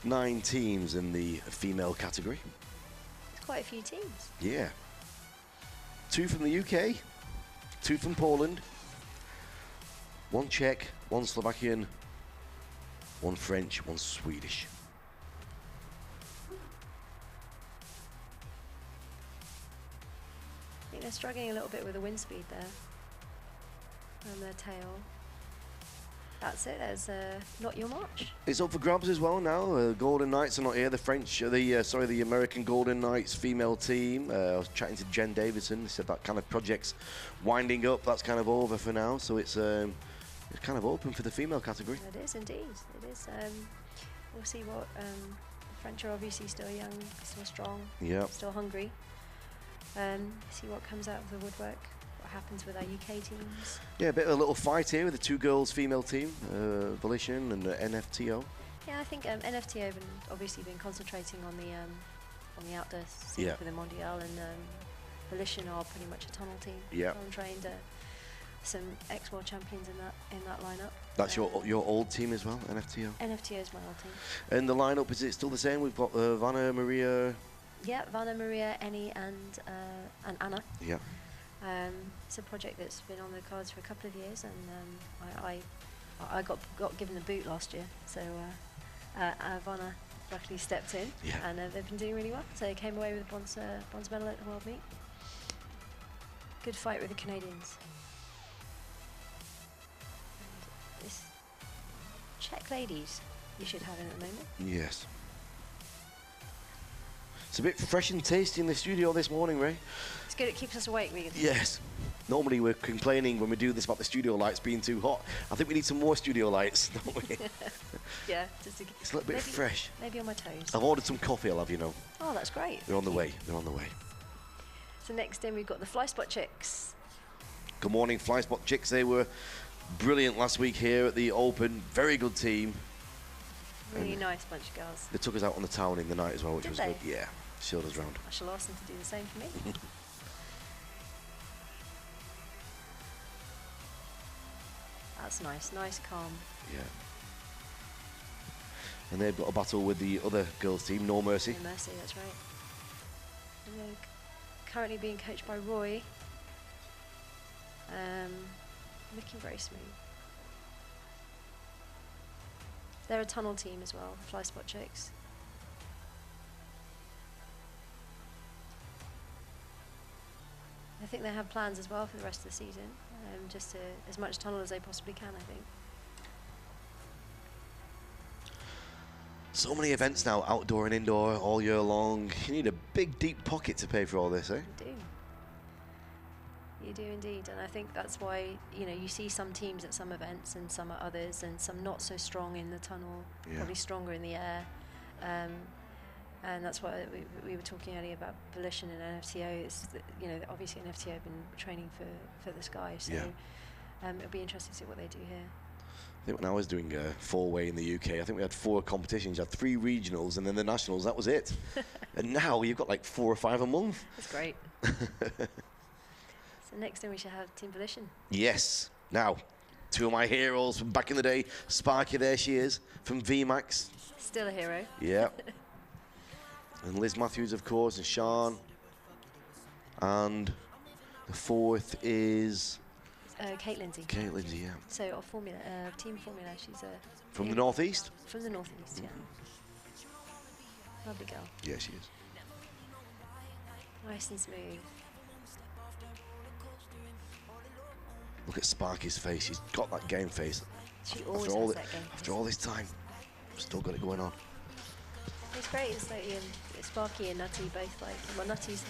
9 teams in the female category. It's quite a few teams. Yeah. 2 from the UK, 2 from Poland, 1 Czech, 1 Slovakian, 1 French, 1 Swedish. I think they're struggling a little bit with the wind speed there on their tail. That's it. There's Not Your March. It's up for grabs as well now. Golden Knights are not here. The French, the American Golden Knights female team. I was chatting to Jen Davidson. He said that kind of project's winding up. That's kind of over for now. So it's kind of open for the female category. It is indeed. It is. We'll see what the French are obviously still young, still strong, still hungry. See what comes out of the woodwork. What happens with our UK teams. Yeah, a bit of a little fight here with the 2 girls female team, Volition and NFTO. Yeah, I think NFTO have obviously been concentrating on the outdoor scene for the Mondial, and Volition are pretty much a tunnel team. Yeah. I'm trained some ex-world champions in that lineup. That's your old team as well, NFTO? NFTO is my old team. And the lineup, is it still the same? We've got Vanna, Maria... Yeah, Vanna, Maria, Annie, and Anna. Yeah. It's a project that's been on the cards for a couple of years, and I got given the boot last year, so Vanna luckily stepped in, and they've been doing really well. So they came away with a bronze medal at the World Meet. Good fight with the Canadians. And this Czech ladies you should have in at the moment. Yes. It's a bit fresh and tasty in the studio this morning, Ray. It's good, it keeps us awake. Yes. Normally we're complaining when we do this about the studio lights being too hot. I think we need some more studio lights, don't we? Yeah. It's a little bit fresh. Maybe on my toes. I've ordered some coffee, I'll have you know. Oh, that's great. They're on the way. They're on the way. So next in we've got the Fly Spot Chicks. Good morning, Fly Spot Chicks. They were brilliant last week here at the Open. Very good team. Really nice bunch of girls. They took us out on the town in the night as well, which was good. Yeah, showed us round. I shall ask them to do the same for me. That's nice, calm. Yeah. And they've got a battle with the other girls' team, No Mercy. No Mercy, that's right. And they're currently being coached by Roy. Looking very smooth. They're a tunnel team as well, Fly Spot Chicks. I think they have plans as well for the rest of the season, just to as much tunnel as they possibly can, I think. So many events now, outdoor and indoor, all year long. You need a big, deep pocket to pay for all this, eh? You do. You do indeed, and I think that's why, you know, you see some teams at some events and some at others, and some not so strong in the tunnel, probably stronger in the air. And that's why we were talking earlier about Volition and NFTO. Is that, you know, obviously NFTO have been training for the Sky, so it'll be interesting to see what they do here. I think when I was doing a four-way in the UK, I think we had 4 competitions. You had 3 regionals and then the nationals. That was it. And now you've got like 4 or 5 a month. That's great. So next time we should have Team Volition. Yes. Now, 2 of my heroes from back in the day. Sparky, there she is, from VMAX. Still a hero. Yeah. And Liz Matthews, of course, and Sean. And the 4th is... Kate Lindsay. Kate Lindsay, yeah. So our formula, Team Formula, she's from the northeast? From the northeast, yeah. Lovely girl. Yeah, she is. Nice and smooth. Look at Sparky's face. She's got that game face. She always has that game face. After all this time, still got it going on. It's great. It's like Sparky and Nutty both like. Well, Nutty's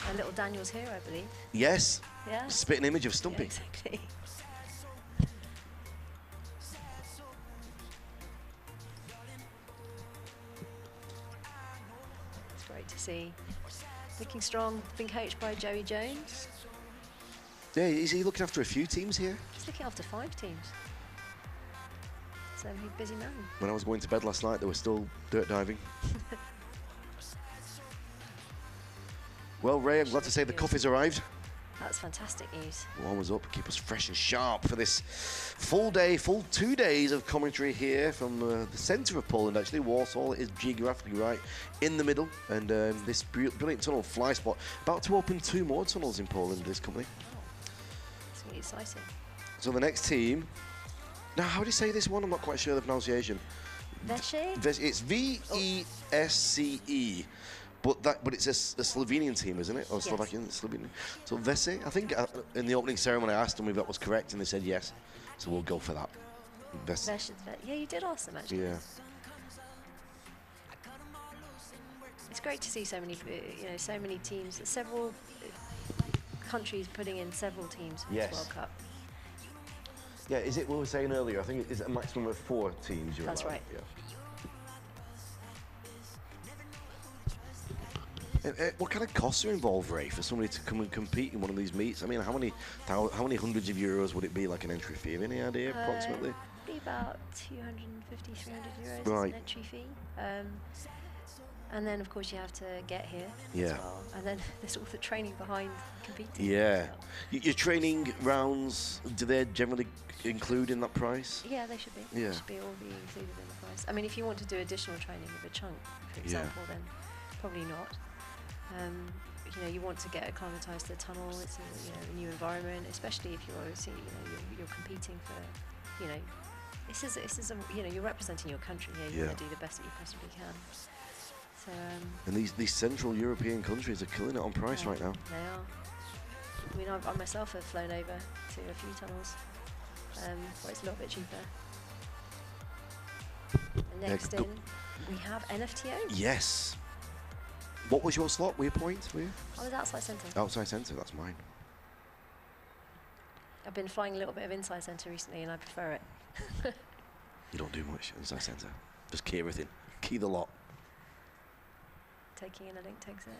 a little Daniel's hero, I believe. Yes. Yeah. Spitting image of Stumpy. Yeah, exactly. It's great to see. Looking strong. Been coached by Joey Jones. Yeah, is he looking after a few teams here? He's looking after 5 teams. So he's a busy man. When I was going to bed last night, they were still dirt diving. Well, Ray, I'm glad to say the coffee's arrived. That's fantastic news. Warm us up, keep us fresh and sharp for this full 2 days of commentary here from the centre of Poland, actually. Warsaw is geographically right in the middle, and this brilliant tunnel fly spot. About to open 2 more tunnels in Poland, this company. It's really exciting. So the next team, now how do you say this one? I'm not quite sure the pronunciation. Vesce? It's V-E-S-C-E. But it's a Slovenian team, isn't it? Or Slovakian, Slovenian. So Vesce, I think in the opening ceremony I asked them if that was correct, and they said yes. So we'll go for that. Vesce. Yeah, you did ask them actually. Yeah. It's great to see so many, so many teams, several countries putting in several teams for this World Cup. Yeah, is it what we were saying earlier? I think it's a maximum of 4 teams. That's right. Yeah. What kind of costs are involved, Ray, for somebody to come and compete in one of these meets? I mean, how many hundreds of euros would it be, like an entry fee? Any idea, approximately? Be about 250, 300 euros as an entry fee. And then, of course, you have to get here as well. And then there's all the training behind competing. Yeah. Your training rounds, do they generally include in that price? Yeah, they should be. Yeah. They should all be included in the price. I mean, if you want to do additional training of a chunk, for example, then probably not. You want to get acclimatized to the tunnel. It's a new environment, especially if you're competing for, this is you're representing your country here. You want to do the best that you possibly can. So. And these Central European countries are killing it on price right now. They are. I mean, I myself have flown over to a few tunnels, where it's a little bit cheaper. And next in, we have NFTO. Yes. What was your slot? Were you points? Were you? I was outside centre. Outside centre, that's mine. I've been flying a little bit of inside centre recently, and I prefer it. You don't do much inside centre. Just key everything. Key the lot. Taking in a link takes it.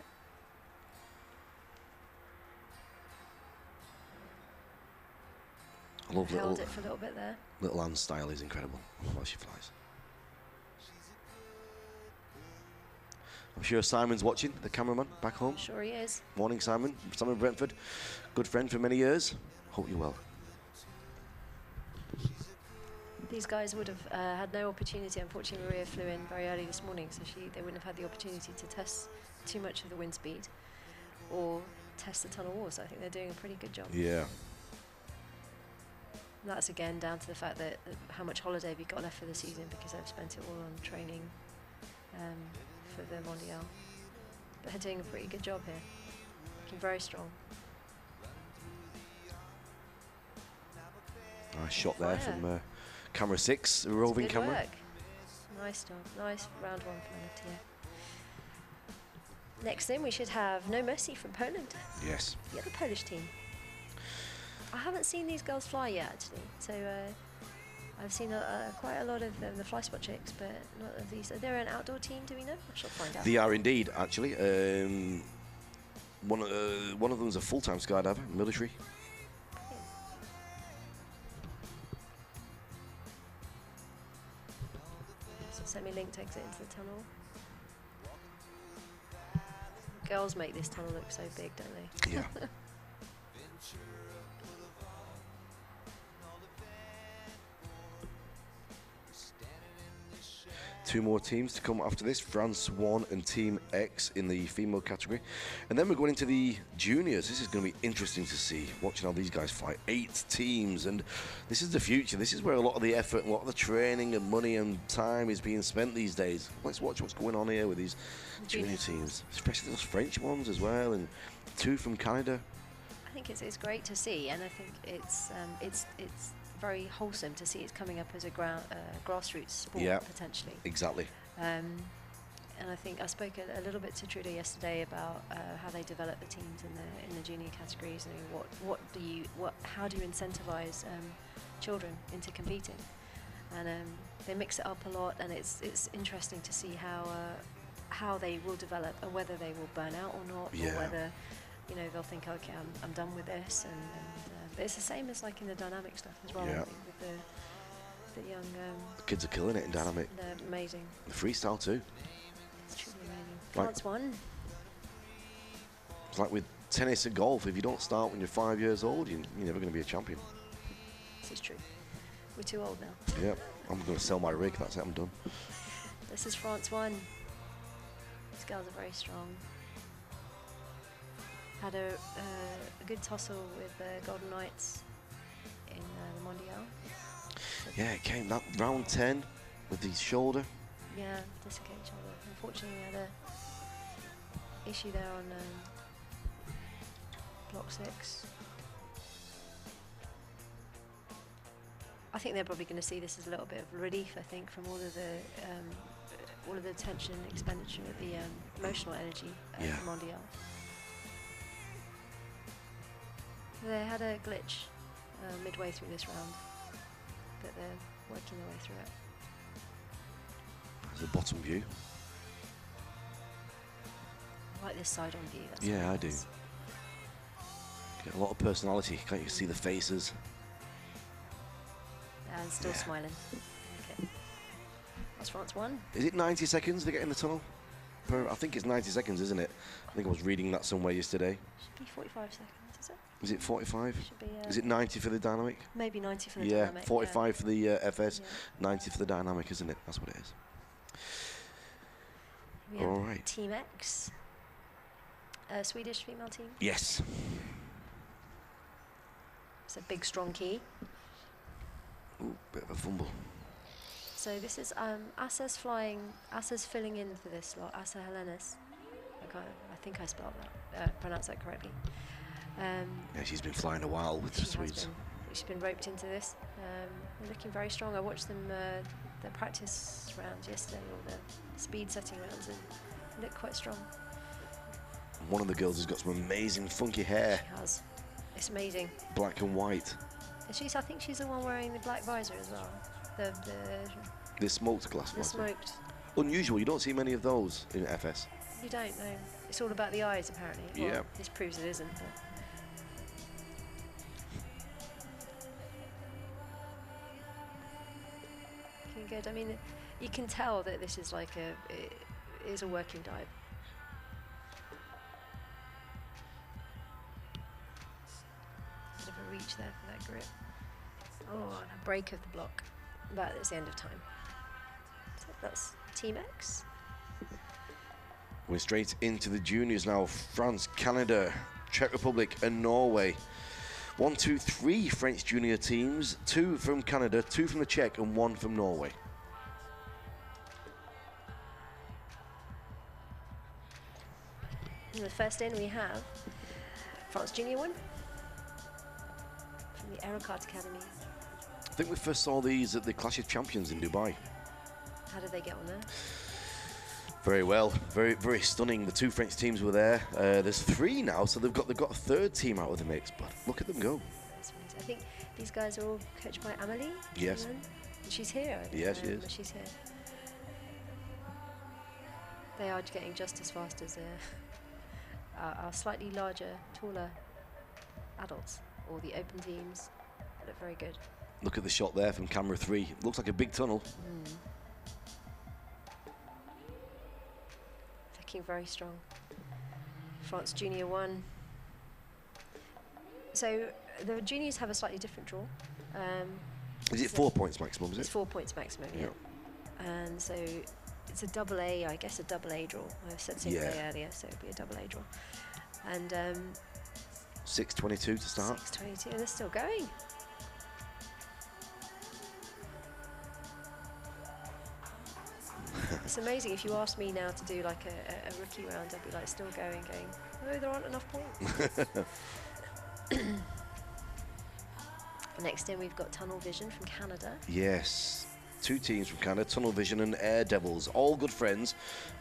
I love held it for a little bit there. Little Anne's style is incredible. I love how she flies. I'm sure Simon's watching, the cameraman back home. Sure he is. Morning, Simon. Simon Brentford, good friend for many years. Hope you're well. These guys would have had no opportunity. Unfortunately, Maria flew in very early this morning, so they wouldn't have had the opportunity to test too much of the wind speed or test the tunnel walls. So I think they're doing a pretty good job. Yeah. And that's again down to the fact that how much holiday have you got left for the season, because they've spent it all on training for the Mondial. But they're doing a pretty good job here. Looking very strong. Nice shot there from camera 6, a roving camera. Work. Nice start. Nice round one from Anna. Next in, we should have No Mercy from Poland. Yes. The other Polish team. I haven't seen these girls fly yet, actually. So I've seen quite a lot of the fly spot chicks, but not of these. They're an outdoor team, do we know? I shall find out. They are indeed, actually. One of them is a full-time skydiver, military. So semi-linked exit into the tunnel. Girls make this tunnel look so big, don't they? Yeah. Two more teams to come after this, France 1 and Team X in the female category. And then we're going into the juniors. This is going to be interesting to see, watching how these guys fight. 8 teams, and this is the future. This is where a lot of the effort, a lot of the training and money and time is being spent these days. Let's watch what's going on here with these junior teams, especially those French ones as well, and 2 from Canada. I think it's great to see, and I think it's very wholesome to see it's coming up as a grassroots sport, potentially. Exactly. And I think I spoke a little bit to Trudeau yesterday about how they develop the teams in the junior categories, and how do you incentivize children into competing, and they mix it up a lot, and it's interesting to see how they will develop, and whether they will burn out or not, or whether they'll think, okay, I'm done with this, but it's the same as like in the dynamic stuff as well. I think with the young the kids are killing it in dynamic. They're amazing. The freestyle too. It's truly amazing. France won. It's like with tennis and golf. If you don't start when you're 5 years old, you're never going to be a champion. This is true. We're too old now. Yeah, I'm going to sell my rig. That's it. I'm done. This is France 1. These girls are very strong. Had a good tussle with the Golden Knights in the Mondial. Yeah, it came that round 10 with the shoulder. Yeah, dislocated shoulder. Unfortunately, we had a issue there on block 6. I think they're probably going to see this as a little bit of relief. I think from all of the tension, expenditure, the emotional energy of the Mondial. They had a glitch midway through this round, but they're working their way through it. There's a bottom view. I like this side-on view. That's I do. Get a lot of personality. Can't you see the faces? And still smiling. Okay. That's France 1. Is it 90 seconds to get in the tunnel? I think it's 90 seconds, isn't it? I think I was reading that somewhere yesterday. Should be 45 seconds, is it? Is it 45? Should be, is it 90 for the dynamic? Maybe 90 for the dynamic. 45 for the FS, 90 for the dynamic, isn't it? That's what it is. We All right. Team X, a Swedish female team. Yes. It's a big, strong key. Ooh, bit of a fumble. So this is Asa's filling in for this lot. Asa Helenis. I think I spelled that, pronounced that correctly. Yeah, she's been flying a while with the Swedes. She's been roped into this. They're looking very strong. I watched them the practice rounds yesterday, or the speed setting rounds, and they look quite strong. One of the girls has got some amazing funky hair. She has. It's amazing. Black and white. And I think she's the one wearing the black visor as well. The smoked glass. The smoked. Unusual. You don't see many of those in FS. You don't know. It's all about the eyes, apparently. Well, yeah. This proves it isn't. But. Good. I mean, you can tell that this is like it is a working dive. Bit of a reach there for that grip. Oh, and a break of the block. But it's the end of time. So that's Team X. We're straight into the juniors now. France, Canada, Czech Republic, and Norway. 1, 2, 3 French junior teams, 2 from Canada, 2 from the Czech, and 1 from Norway. And the first in we have France Junior 1 from the Aerocart Academy. I think we first saw these at the Clash of Champions in Dubai. How did they get on there? Very well, very, very stunning. The 2 French teams were there. There's 3 now, so they've got a third team out of the mix. But look at them go. That's amazing. I think these guys are all coached by Amelie. Yes. She's here. Yeah, she is. She's here. They are getting just as fast as our slightly larger, taller adults, or the open teams. They look very good. Look at the shot there from camera 3. Looks like a big tunnel. Looking very strong. France Junior 1. So the juniors have a slightly different draw. Is it 4 points maximum, is It's it? 4 points maximum, yeah. And so it's a double A, I guess a double A draw. I said single A earlier, so it'll be a double A draw. And 6:22 to start. 6:22, and they're still going. It's amazing. If you ask me now to do like a rookie round, I'd be like, still going. Oh, there aren't enough points. Next in, we've got Tunnel Vision from Canada. Yes. 2 teams from Canada, Tunnel Vision and Air Devils, all good friends.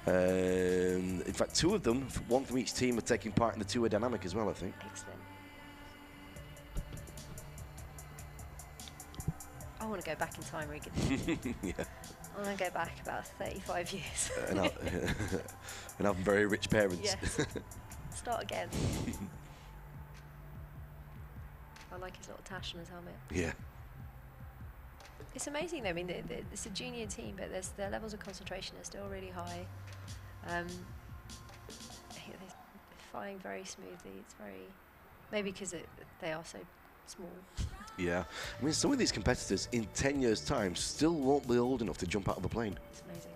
In fact, 2 of them, 1 from each team, are taking part in the tour dynamic as well, I think. Excellent. I want to go back in time, Regan. Yeah. I want to go back about 35 years. And have very rich parents. Yes. Start again. I like his little tash on his helmet. Yeah. It's amazing though. I mean, it's a junior team, but their levels of concentration are still really high. They're flying very smoothly. It's very, maybe because they are so small. Yeah. I mean, some of these competitors in 10 years' time still won't be old enough to jump out of a plane. It's amazing.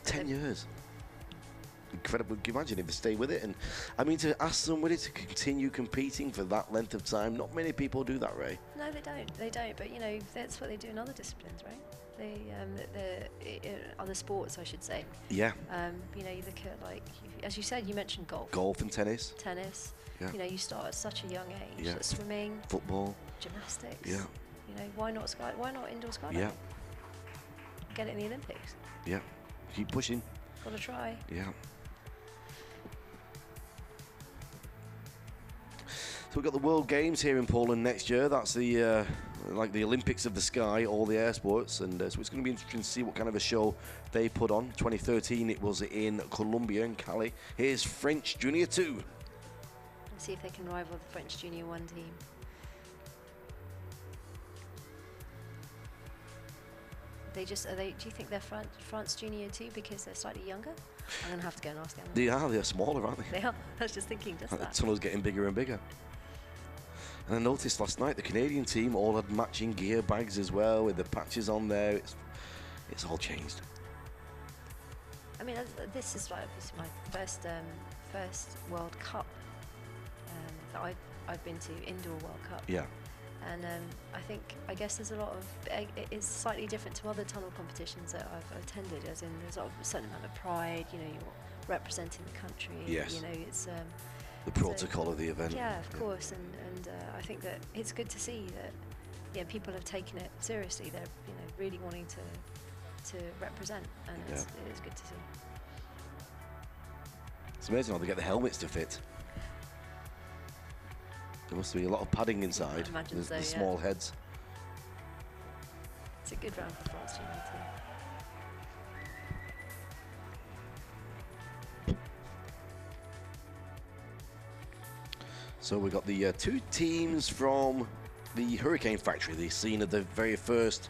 10 years. Incredible. Can you imagine if they stay with it? And I mean, to ask somebody to continue competing for that length of time, not many people do that, Ray. No, they don't. They don't. But you know, that's what they do in other disciplines, right? Other sports, I should say. Yeah. You know, you look at like, as you said, you mentioned golf. Golf and tennis. Tennis. Yeah. You know, you start at such a young age. Yeah. Swimming. Football. Gymnastics. Yeah. You know, why not indoor skydiving? Yeah. Get it in the Olympics. Yeah. Keep pushing. Gotta try. Yeah. So we've got the World Games here in Poland next year. That's the like the Olympics of the sky, all the air sports, and so it's going to be interesting to see what kind of a show they put on. 2013, it was in Colombia, in Cali. Here's French Junior 2. Let's see if they can rival the French Junior 1 team. Do you think they're France Junior 2 because they're slightly younger? I'm going to have to go and ask them. They're smaller, aren't they? They are. I was just thinking just The that. tunnel's getting bigger and bigger. And I noticed last night the Canadian team all had matching gear bags as well with the patches on there. It's all changed. I mean, this is my first World Cup that I've been to, indoor World Cup. Yeah. And I guess there's a lot of, it's slightly different to other tunnel competitions that I've attended, as in there's a certain amount of pride, you know, you're representing the country. Yes. You know, it's The protocol of the event. Yeah, of course, and I think that it's good to see that people have taken it seriously. They're really wanting to represent, and it is good to see. It's amazing how they get the helmets to fit. There must be a lot of padding inside. I imagine There's so, the yeah. small heads. It's a good round for France Junior team. So we've got the 2 teams from the Hurricane Factory, the scene of the very first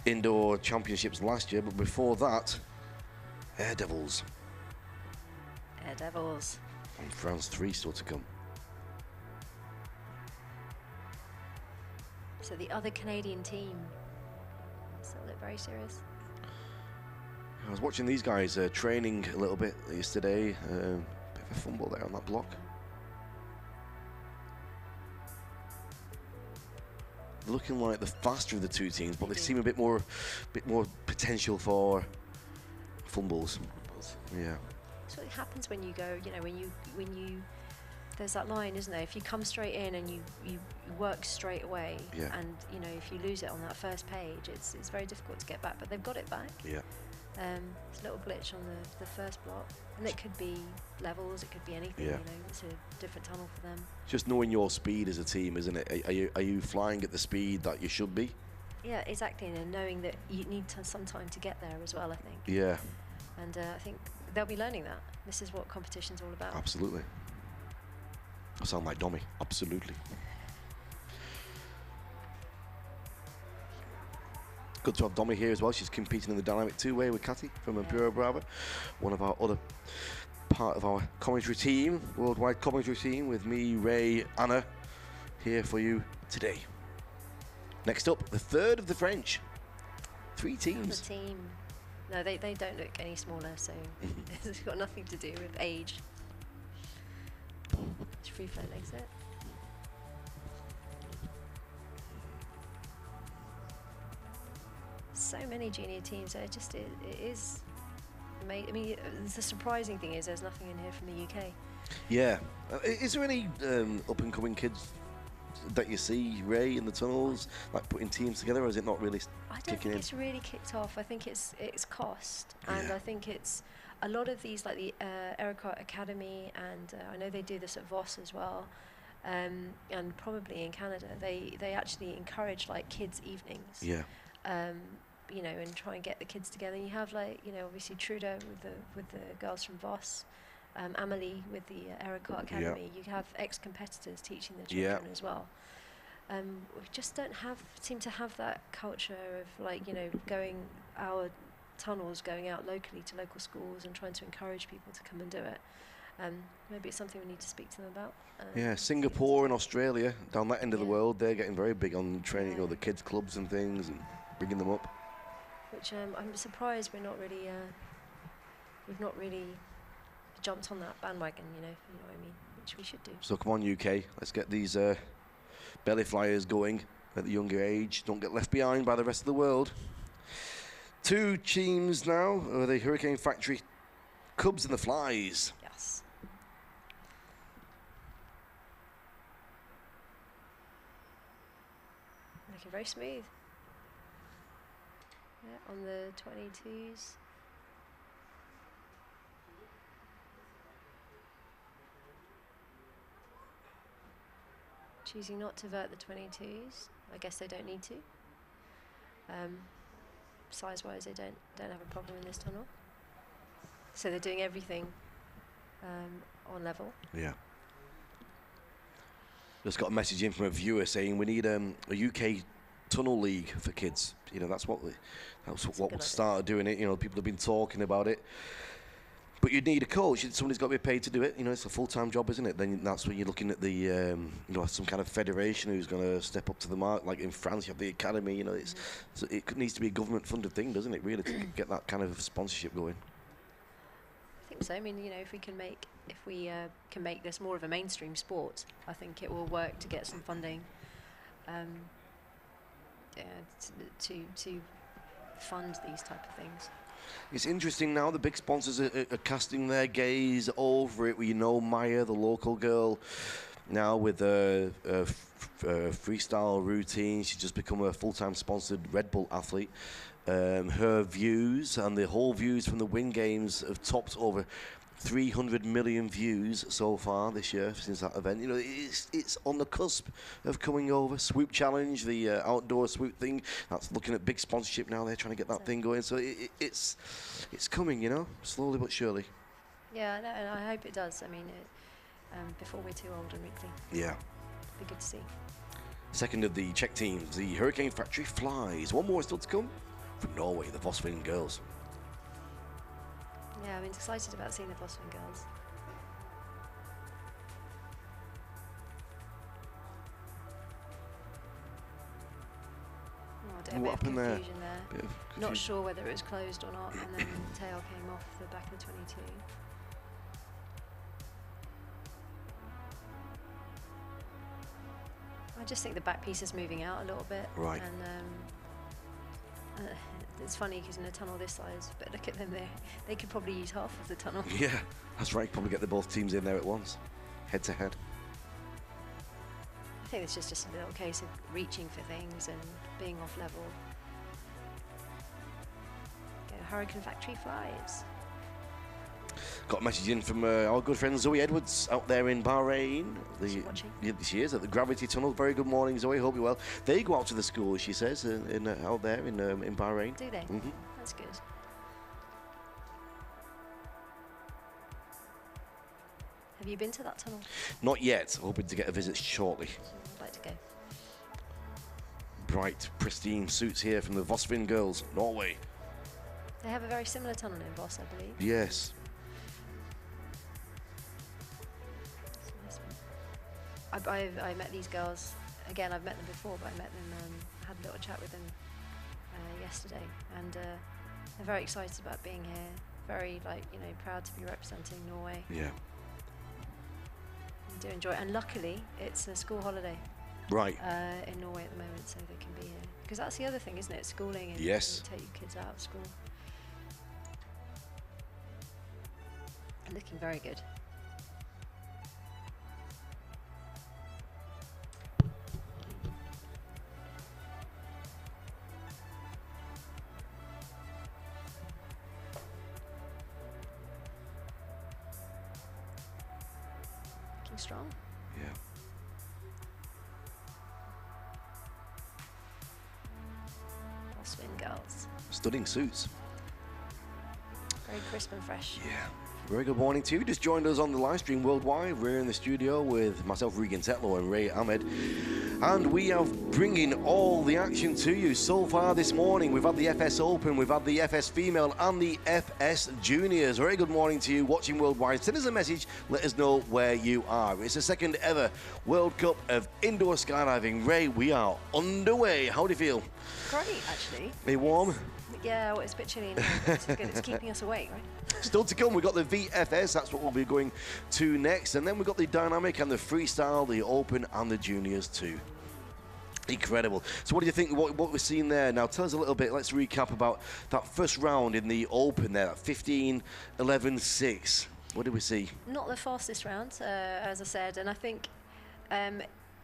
indoor championships last year, but before that, Air Devils. Air Devils. And France 3 still to come. So the other Canadian team still look very serious. I was watching these guys training a little bit yesterday. Bit of a fumble there on that block. They're looking like the faster of the 2 teams, but they seem a bit more potential for fumbles. Yeah. So it happens when you go, when you there's that line, isn't there? If you come straight in and you work straight away, and you know, if you lose it on that first page, it's very difficult to get back. But they've got it back. Yeah. It's a little glitch on the first block, and it could be levels, it could be anything. You know, it's a different tunnel for them. Just knowing your speed as a team, isn't it? Are you flying at the speed that you should be? Yeah, exactly, and knowing that you need some time to get there as well, I think. Yeah. And I think they'll be learning that. This is what competition's all about. Absolutely. I sound like Dommy. Absolutely. Good to have Dommy here as well. She's competing in the dynamic two-way with Cathy from Imperial Brava, one of our other part of our commentary team, worldwide commentary team, with me, Ray, Anna, here for you today. Next up, the third of the French. 3 teams. The team. No, they don't look any smaller, so it's got nothing to do with age. It's free flow exit. So many junior teams. It is amazing. I mean, the surprising thing is there's nothing in here from the UK. Yeah. Is there any up-and-coming kids that you see, Ray, in the tunnels, like putting teams together, or is it not really I don't think it's really kicked off. I think it's cost, and I think it's a lot of these, like the Ericot Academy, and I know they do this at Voss as well, and probably in Canada. They actually encourage like kids' evenings. Yeah. You know, and try and get the kids together. And you have, like, you know, obviously Trudeau with the girls from Voss, Amelie with the Ericot Academy. You have ex-competitors teaching the children as well. We just don't seem to have that culture of, like, you know, our tunnels going out locally to local schools and trying to encourage people to come and do it. Maybe it's something we need to speak to them about. Singapore and Australia, down that end of the world, they're getting very big on training all the kids clubs and things and bringing them up. Which I'm surprised we've not really jumped on that bandwagon, you know what I mean, which we should do. So come on, UK, let's get these belly flyers going at the younger age. Don't get left behind by the rest of the world. 2 teams now, the Hurricane Factory Cubs and the Flies. Yes. Looking very smooth. Yeah, on the 22s. Choosing not to vert the 22s. I guess they don't need to. Size-wise, they don't have a problem in this tunnel. So they're doing everything on level. Yeah. Just got a message in from a viewer saying we need a UK tunnel league for kids. You know, that's what started doing it. You know, people have been talking about it. But you'd need a coach. Somebody's got to be paid to do it. You know, it's a full-time job, isn't it? Then that's when you're looking at the, you know, some kind of federation who's going to step up to the mark. Like in France, you have the academy. You know, so it needs to be a government-funded thing, doesn't it? Really, to get that kind of sponsorship going. I think so. I mean, you know, if we can make this more of a mainstream sport, I think it will work to get some funding. To fund these type of things. It's interesting now, the big sponsors are casting their gaze over it. We know Maya, the local girl, now with a freestyle routine. She's just become a full-time sponsored Red Bull athlete. Her views and the whole views from the Win Games have topped over 300 million views so far this year since that event. You know, it's on the cusp of coming over. Swoop Challenge, the outdoor swoop thing, that's looking at big sponsorship now. They're trying to get that thing going. So it's coming, you know, slowly but surely. Yeah, and I hope it does. I mean, before we're too old and wrinkly. Yeah. Be good to see. Second of the Czech teams, the Hurricane Factory Flies. One more still to come from Norway, the Vossvin girls. Yeah, I'm excited about seeing the Vossvin girls. A bit of confusion there. Not sure whether it was closed or not, and then the tail came off the back of the 22. I just think the back piece is moving out a little bit. Right. And it's funny because in a tunnel this size, but look at them there. They could probably use half of the tunnel. Yeah, that's right. Probably get the both teams in there at once, head to head. think it's just a little case of reaching for things and being off level. Go Hurricane Factory flies. Got a message in from our good friend Zoe Edwards out there in Bahrain. She is at the Gravity Tunnel. Very good morning, Zoe. Hope you're well. They go out to the school, she says, out there in Bahrain. Do they? Mm-hmm. That's good. Have you been to that tunnel? Not yet. Hoping to get a visit shortly. I'd like to go. Bright, pristine suits here from the Vosvin girls, Norway. They have a very similar tunnel in Voss, I believe. Yes. I met these girls, again, I've met them before, but I met them, had a little chat with them yesterday, and they're very excited about being here, very, proud to be representing Norway. Yeah. And do enjoy it, and luckily, it's a school holiday. Right. In Norway at the moment, so they can be here. Because that's the other thing, isn't it? Schooling, and yes. You take your kids out of school. Looking very good. Strong. Yeah. Swing girls. Stunning suits. Very crisp and fresh. Yeah. Very good morning to you. Just joined us on the live stream worldwide. We're in the studio with myself, Regan Tetlow, and Ray Ahmed. And we are bringing all the action to you. So far this morning, we've had the FS Open, we've had the FS Female and the FS Juniors. Very good morning to you watching worldwide. Send us a message, let us know where you are. It's the second ever World Cup of Indoor Skydiving. Ray, we are underway. How do you feel? Great, actually. Are you warm? Yeah, well, it's a bit chilly in here. It's good. It's keeping us awake, right? Still to come, we've got the VFS, that's what we'll be going to next. And then we've got the Dynamic and the Freestyle, the Open and the Juniors too. Incredible. So what do you think, what we're seeing there? Now tell us a little bit, let's recap about that first round in the Open there, that 15-11-6. What did we see? Not the fastest round, as I said, and I think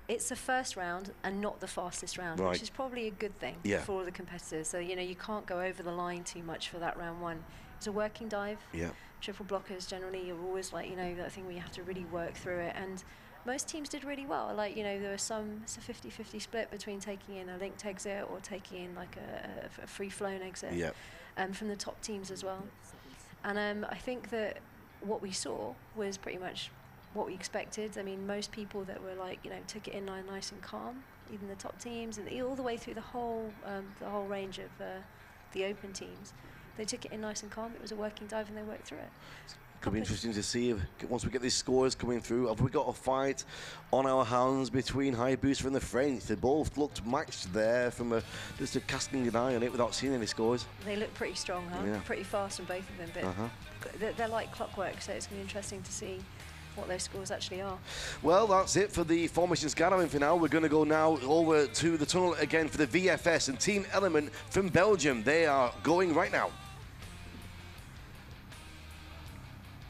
it's the first round and not the fastest round, right. Which is probably a good thing for all the competitors. So, you can't go over the line too much for that round one. It's a working dive. Yeah. Triple blockers, generally, you're always that thing where you have to really work through it. And most teams did really well. There was it's a 50-50 split between taking in a linked exit or taking in a free-flown exit from the top teams as well. And I think that what we saw was pretty much what we expected. I mean, most people that were took it in nice and calm, even the top teams, and all the way through the whole range of the open teams, they took it in nice and calm. It was a working dive, and they worked through it. Could be interesting to see if, once we get these scores coming through, have we got a fight on our hands between Hayabusa and the French? They both looked matched there from just casting an eye on it without seeing any scores. They look pretty strong, huh? Yeah. Pretty fast from both of them, but they're like clockwork, so it's going to be interesting to see what those scores actually are. Well, that's it for the Formation Skydiving for now. We're going to go now over to the tunnel again for the VFS and Team Element from Belgium. They are going right now.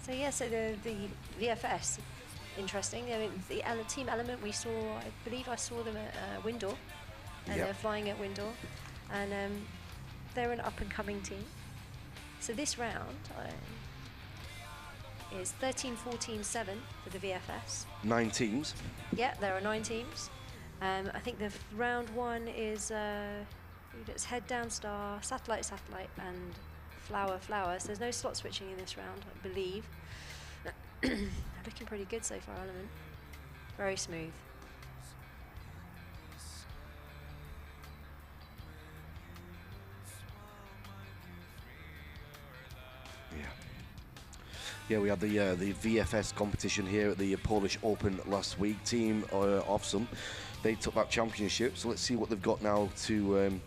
So yeah, so the VFS, interesting. I mean, the Team Element, we saw, I believe I saw them at Windor, and they're flying at Windor, and they're an up-and-coming team. So this round is 13-14-7 for the VFS. 9 teams. Yeah, there are 9 teams. I think the round one is it's head down star, satellite, and flower. So there's no slot switching in this round, I believe. Looking pretty good so far, Element. Very smooth. Yeah, we had the VFS competition here at the Polish Open last week. Team Ovsum, they took that championship. So let's see what they've got now to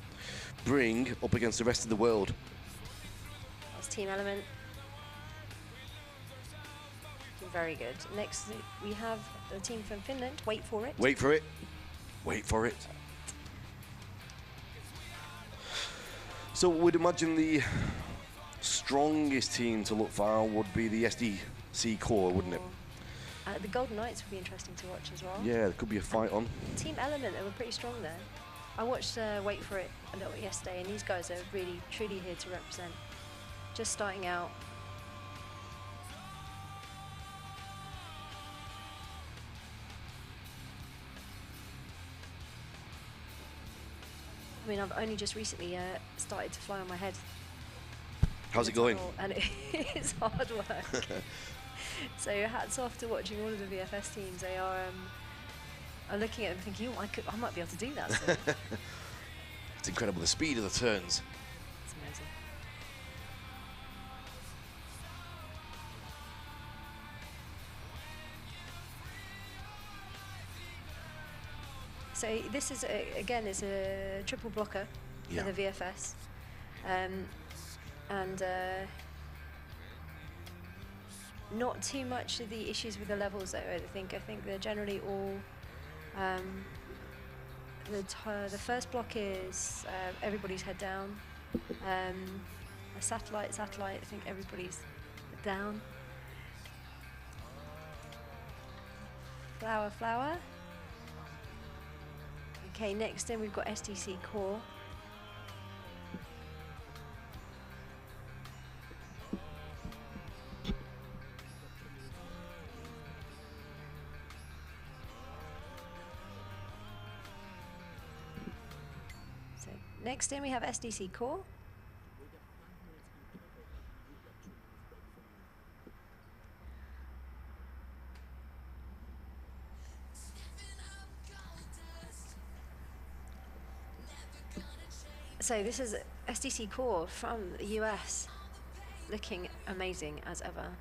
bring up against the rest of the world. That's Team Element. Very good. Next, we have the team from Finland. Wait for it. Wait for it. Wait for it. So we'd imagine the strongest team to look for would be the SDC core, wouldn't it? The Golden Knights would be interesting to watch as well. Yeah, there could be a fight on. Team Element, they were pretty strong there. I watched Wait For It a little yesterday, and these guys are really, truly here to represent. Just starting out. I mean, I've only just recently started to fly on my head. How's it going? And it's hard work. So hats off to watching all of the VFS teams. They are looking at them thinking, oh, I might be able to do that soon. It's incredible, the speed of the turns. It's amazing. So this is, again, it's a triple blocker for the VFS. Not too much of the issues with the levels, though. I think they're generally all. The first block is everybody's head down. A satellite. I think everybody's down. Flower. Okay, next in we've got STC core. So next in we have SDC core. So this is SDC core from the US, looking amazing as ever.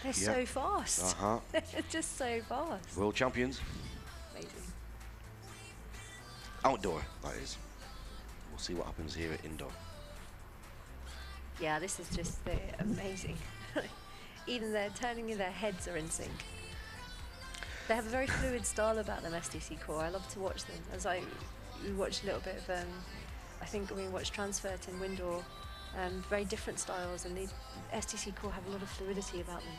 They're so fast. They're just so fast. World champions. Amazing. Outdoor, that is. We'll see what happens here at indoor. Yeah, this is just amazing. Even they're turning in their heads are in sync. They have a very fluid style about them, SDC core. I love to watch them. As we watched a little bit of, I think we watched Transfert in Windor, very different styles, and the SDC core have a lot of fluidity about them.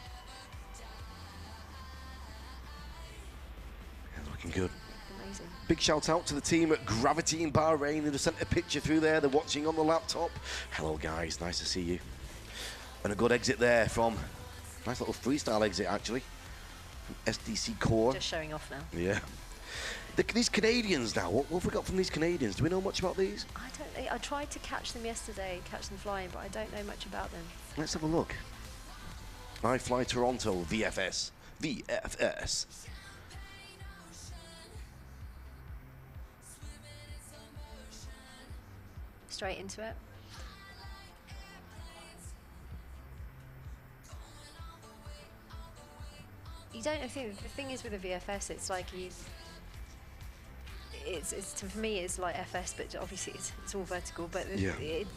Yeah, looking good. Amazing. Big shout out to the team at Gravity in Bahrain who just sent a picture through there. They're watching on the laptop. Hello guys, nice to see you. And a good exit there from, nice little freestyle exit actually. SDC core. Just showing off now. Yeah. These Canadians now, what have we got from these Canadians? Do we know much about these? I don't know. I tried to catch them yesterday, catch them flying, but I don't know much about them. Let's have a look. I Fly Toronto, VFS. VFS. Straight into it. You don't. I think the thing is with the VFS, it's like for me it's like FS, but obviously it's all vertical. But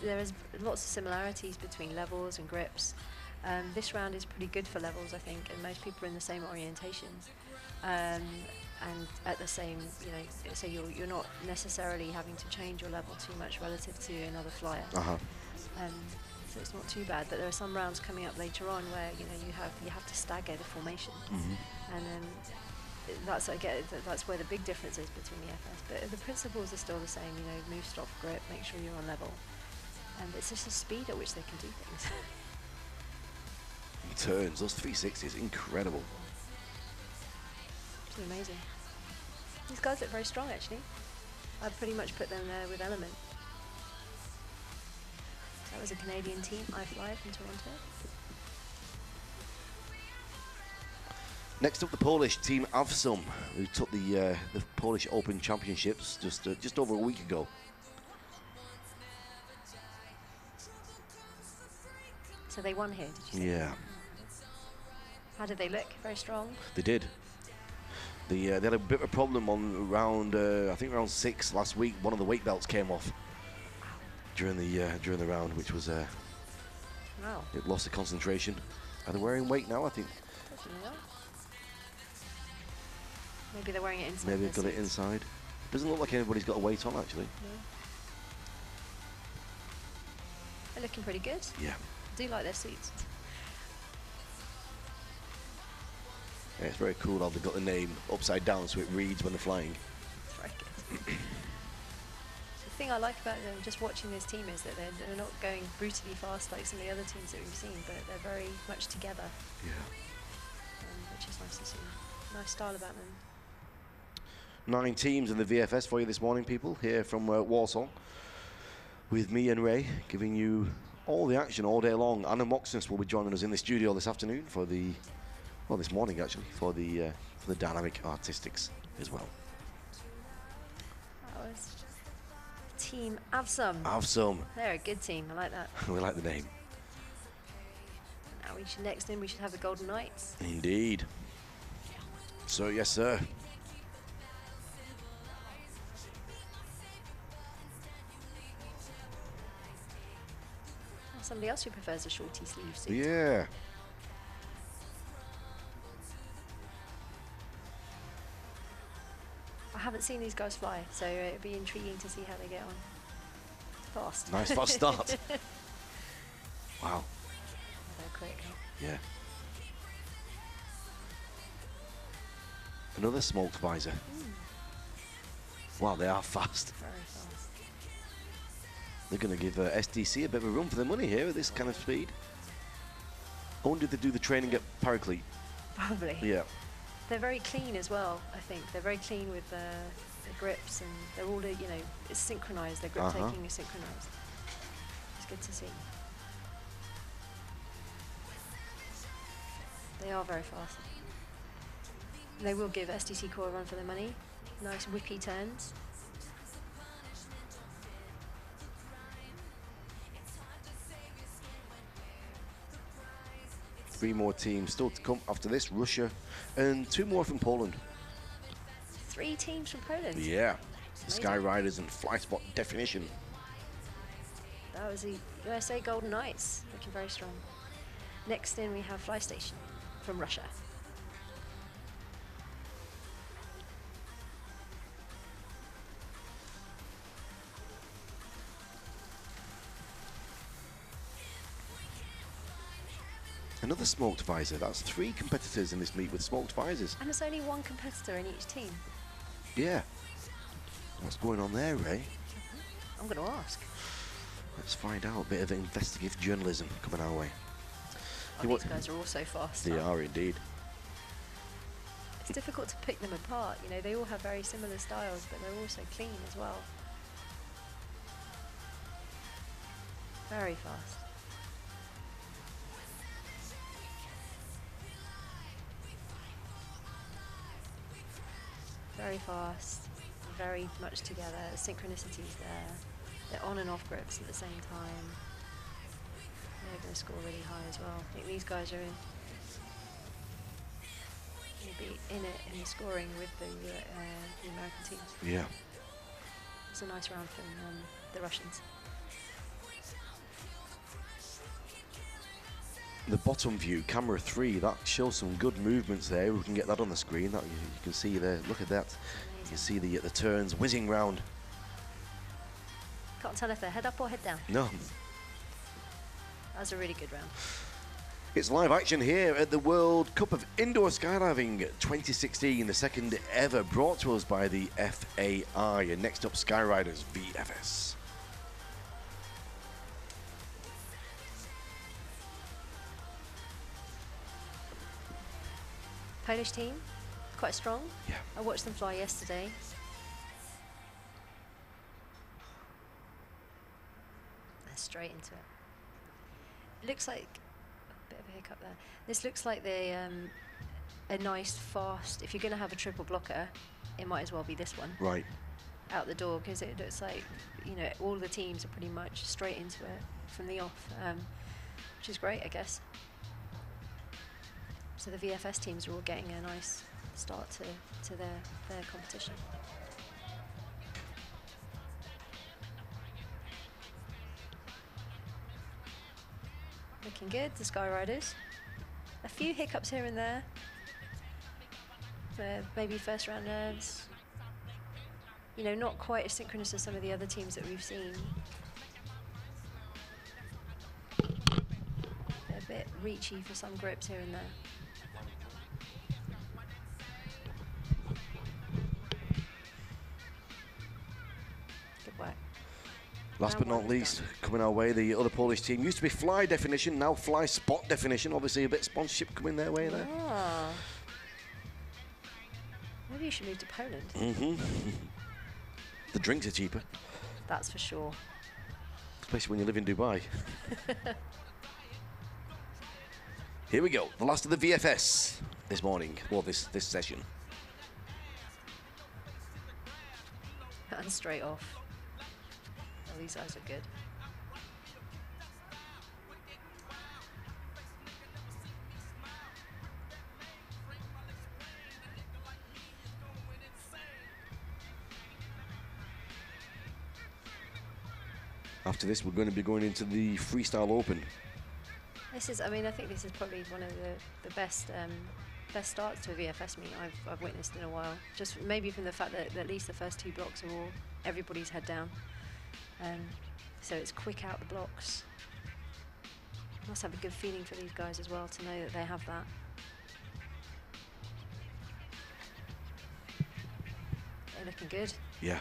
there is lots of similarities between levels and grips. This round is pretty good for levels, I think, and most people are in the same orientation, and at the same, so you're not necessarily having to change your level too much relative to another flyer. So it's not too bad, but there are some rounds coming up later on where you have to stagger the formation, and that's where the big difference is between the FS. But the principles are still the same. Move, stop, grip, make sure you're on level, and it's just the speed at which they can do things. Turns, those 360s, incredible. It's amazing. These guys look very strong actually. I'd pretty much put them there with Element. That was a Canadian team, I Fly from Toronto. Next up, the Polish team Avsum, who took the Polish Open Championships just over a week ago. So they won here, did you say? Yeah. How did they look? Very strong? They did. They had a bit of a problem on round, I think round 6 last week. One of the weight belts came off during the round, which was wow. It lost the concentration. Are they wearing weight now? I think. Maybe they're wearing it inside. Maybe they've got it inside. Doesn't look like anybody's got a weight on actually. No. They're looking pretty good. Yeah. I do like their suits. Yeah, it's very cool how they've got the name upside down so it reads when they're flying. It's very good. The thing I like about them, just watching this team, is that they're not going brutally fast like some of the other teams that we've seen, but they're very much together. Yeah. Which is nice to see. Nice style about them. 9 teams in the VFS for you this morning, people, here from Warsaw, with me and Ray, giving you all the action all day long. Anna Moxness will be joining us in the studio this afternoon for the, well, this morning actually, for the dynamic artistics as well. That was Team Avsum. Avsum. They're a good team. I like that. We like the name. Now next in we should have the Golden Knights. Indeed. So yes, sir. Somebody else who prefers a shorty sleeve suit. Yeah. I haven't seen these guys fly, so it'd be intriguing to see how they get on. Fast. Nice fast start. Wow. They're quick. Yeah. Another smoked visor. Wow, they are fast. Very fast. They're going to give SDC a bit of a run for their money here at this kind of speed. I wonder if they do the training at Paraclete. Probably. Yeah. They're very clean as well, I think. They're very clean with the grips, and they're all, you know, it's synchronized. Their grip taking is synchronized. It's good to see. They are very fast. They will give SDC Core a run for their money. Nice whippy turns. Three more teams still to come after this, Russia, and 2 more from Poland. 3 teams from Poland? Yeah. Sky Riders and Fly Spot Definition. That was the USA Golden Knights, looking very strong. Next in we have Fly Station from Russia. Another smoked visor. That's 3 competitors in this meet with smoked visors. And there's only 1 competitor in each team. Yeah. What's going on there, Ray? I'm going to ask. Let's find out. A bit of investigative journalism coming our way. Oh, these guys are all so fast. They are indeed. It's difficult to pick them apart. You know, they all have very similar styles, but they're also clean as well. Very fast. Very fast, very much together, synchronicity's there. They're on and off grips at the same time. They're going to score really high as well. I think these guys are going to be in it in the scoring with the American team. Yeah. It's a nice round from the Russians. The bottom view, camera 3, that shows some good movements there. We can get that on the screen. That you can see there. Look at that. You can see the turns whizzing round. Can't tell if they're head up or head down. No. That was a really good round. It's live action here at the World Cup of Indoor Skydiving 2016, the second ever, brought to us by the FAI. And next up, Skyriders VFS. Polish team, quite strong. Yeah. I watched them fly yesterday. They're straight into it. Looks like a bit of a hiccup there. This looks like they a nice fast. If you're going to have a triple blocker, it might as well be this one. Right. Out the door, because it looks like, you know, all the teams are pretty much straight into it from the off, which is great, I guess. So the VFS teams are all getting a nice start to their competition. Looking good, the Skyriders. A few hiccups here and there. Maybe first round nerves. You know, not quite as synchronous as some of the other teams that we've seen. They're a bit reachy for some grips here and there. Last but not least, coming our way, the other Polish team used to be Fly Definition, now Fly Spot Definition. Obviously, a bit of sponsorship coming their way there. Ah. Maybe you should move to Poland. The drinks are cheaper. That's for sure. Especially when you live in Dubai. Here we go, the last of the VFS this morning, or this session. And straight off. Oh, these guys are good. After this, we're going to be going into the Freestyle Open. This is, I mean, I think this is probably one of the best best starts to a VFS meet I've witnessed in a while. Just maybe from the fact that at least the first 2 blocks are all everybody's head down. So it's quick out the blocks. Must have a good feeling for these guys as well to know that they have that. They're looking good. Yeah.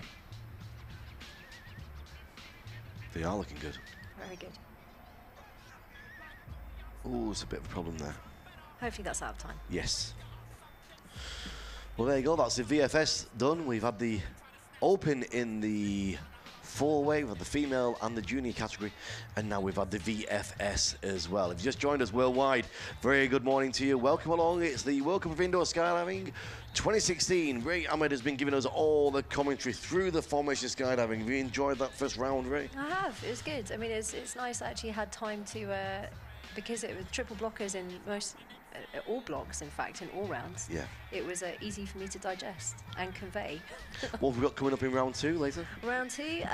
They are looking good. Very good. Oh, it's a bit of a problem there. Hopefully that's out of time. Yes. Well, there you go. That's the VFS done. We've had the Open in the 4-way, we've had the female and the junior category, and now we've had the VFS as well. If you just joined us worldwide, very good morning to you. Welcome along. It's the World Cup of Indoor Skydiving 2016. Ray Ahmed has been giving us all the commentary through the formation skydiving. Have you enjoyed that first round, Ray? I have. It was good. I mean, it's nice I actually had time to, because it was triple blockers in most, all blocks, in fact, in all rounds. Yeah. It was easy for me to digest and convey. What have we got coming up in round 2 later? Round 2,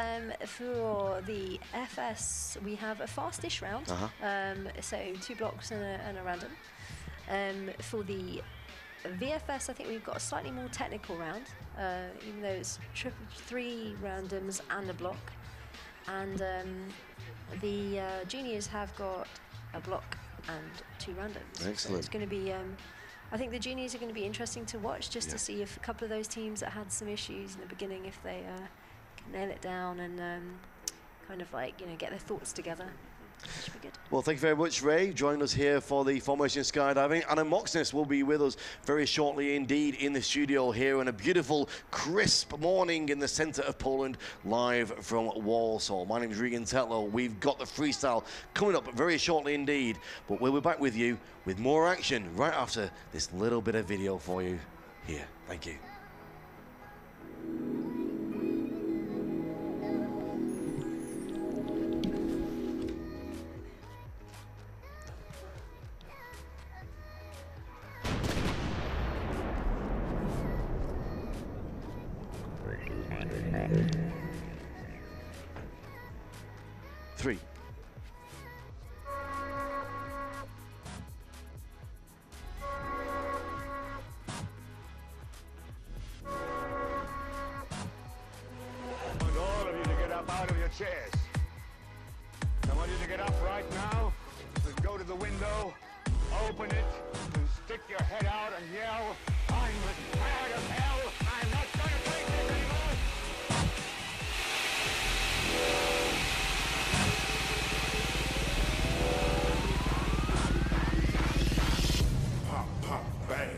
for the FS, we have a fast-ish round. So 2 blocks and a random. For the VFS, I think we've got a slightly more technical round, even though it's 3 randoms and a block. And the juniors have got a block and 2 randoms. Excellent. So it's going to be, I think the juniors are going to be interesting to watch, just to see if a couple of those teams that had some issues in the beginning, if they can nail it down and kind of like, you know, get their thoughts together. Should be good. Well, thank you very much, Ray. Join us here for the formation skydiving. Anna Moxness will be with us very shortly indeed in the studio here on a beautiful, crisp morning in the centre of Poland, live from Warsaw. My name is Regan Tetlow. We've got the freestyle coming up very shortly indeed, but we'll be back with you with more action right after this little bit of video for you here. Thank you. Three. I want all of you to get up out of your chairs. I want you to get up right now, and go to the window, open it, and stick your head out and yell, "I'm as tired as hell, I'm not gonna take this anymore!" Pop, pop, bang.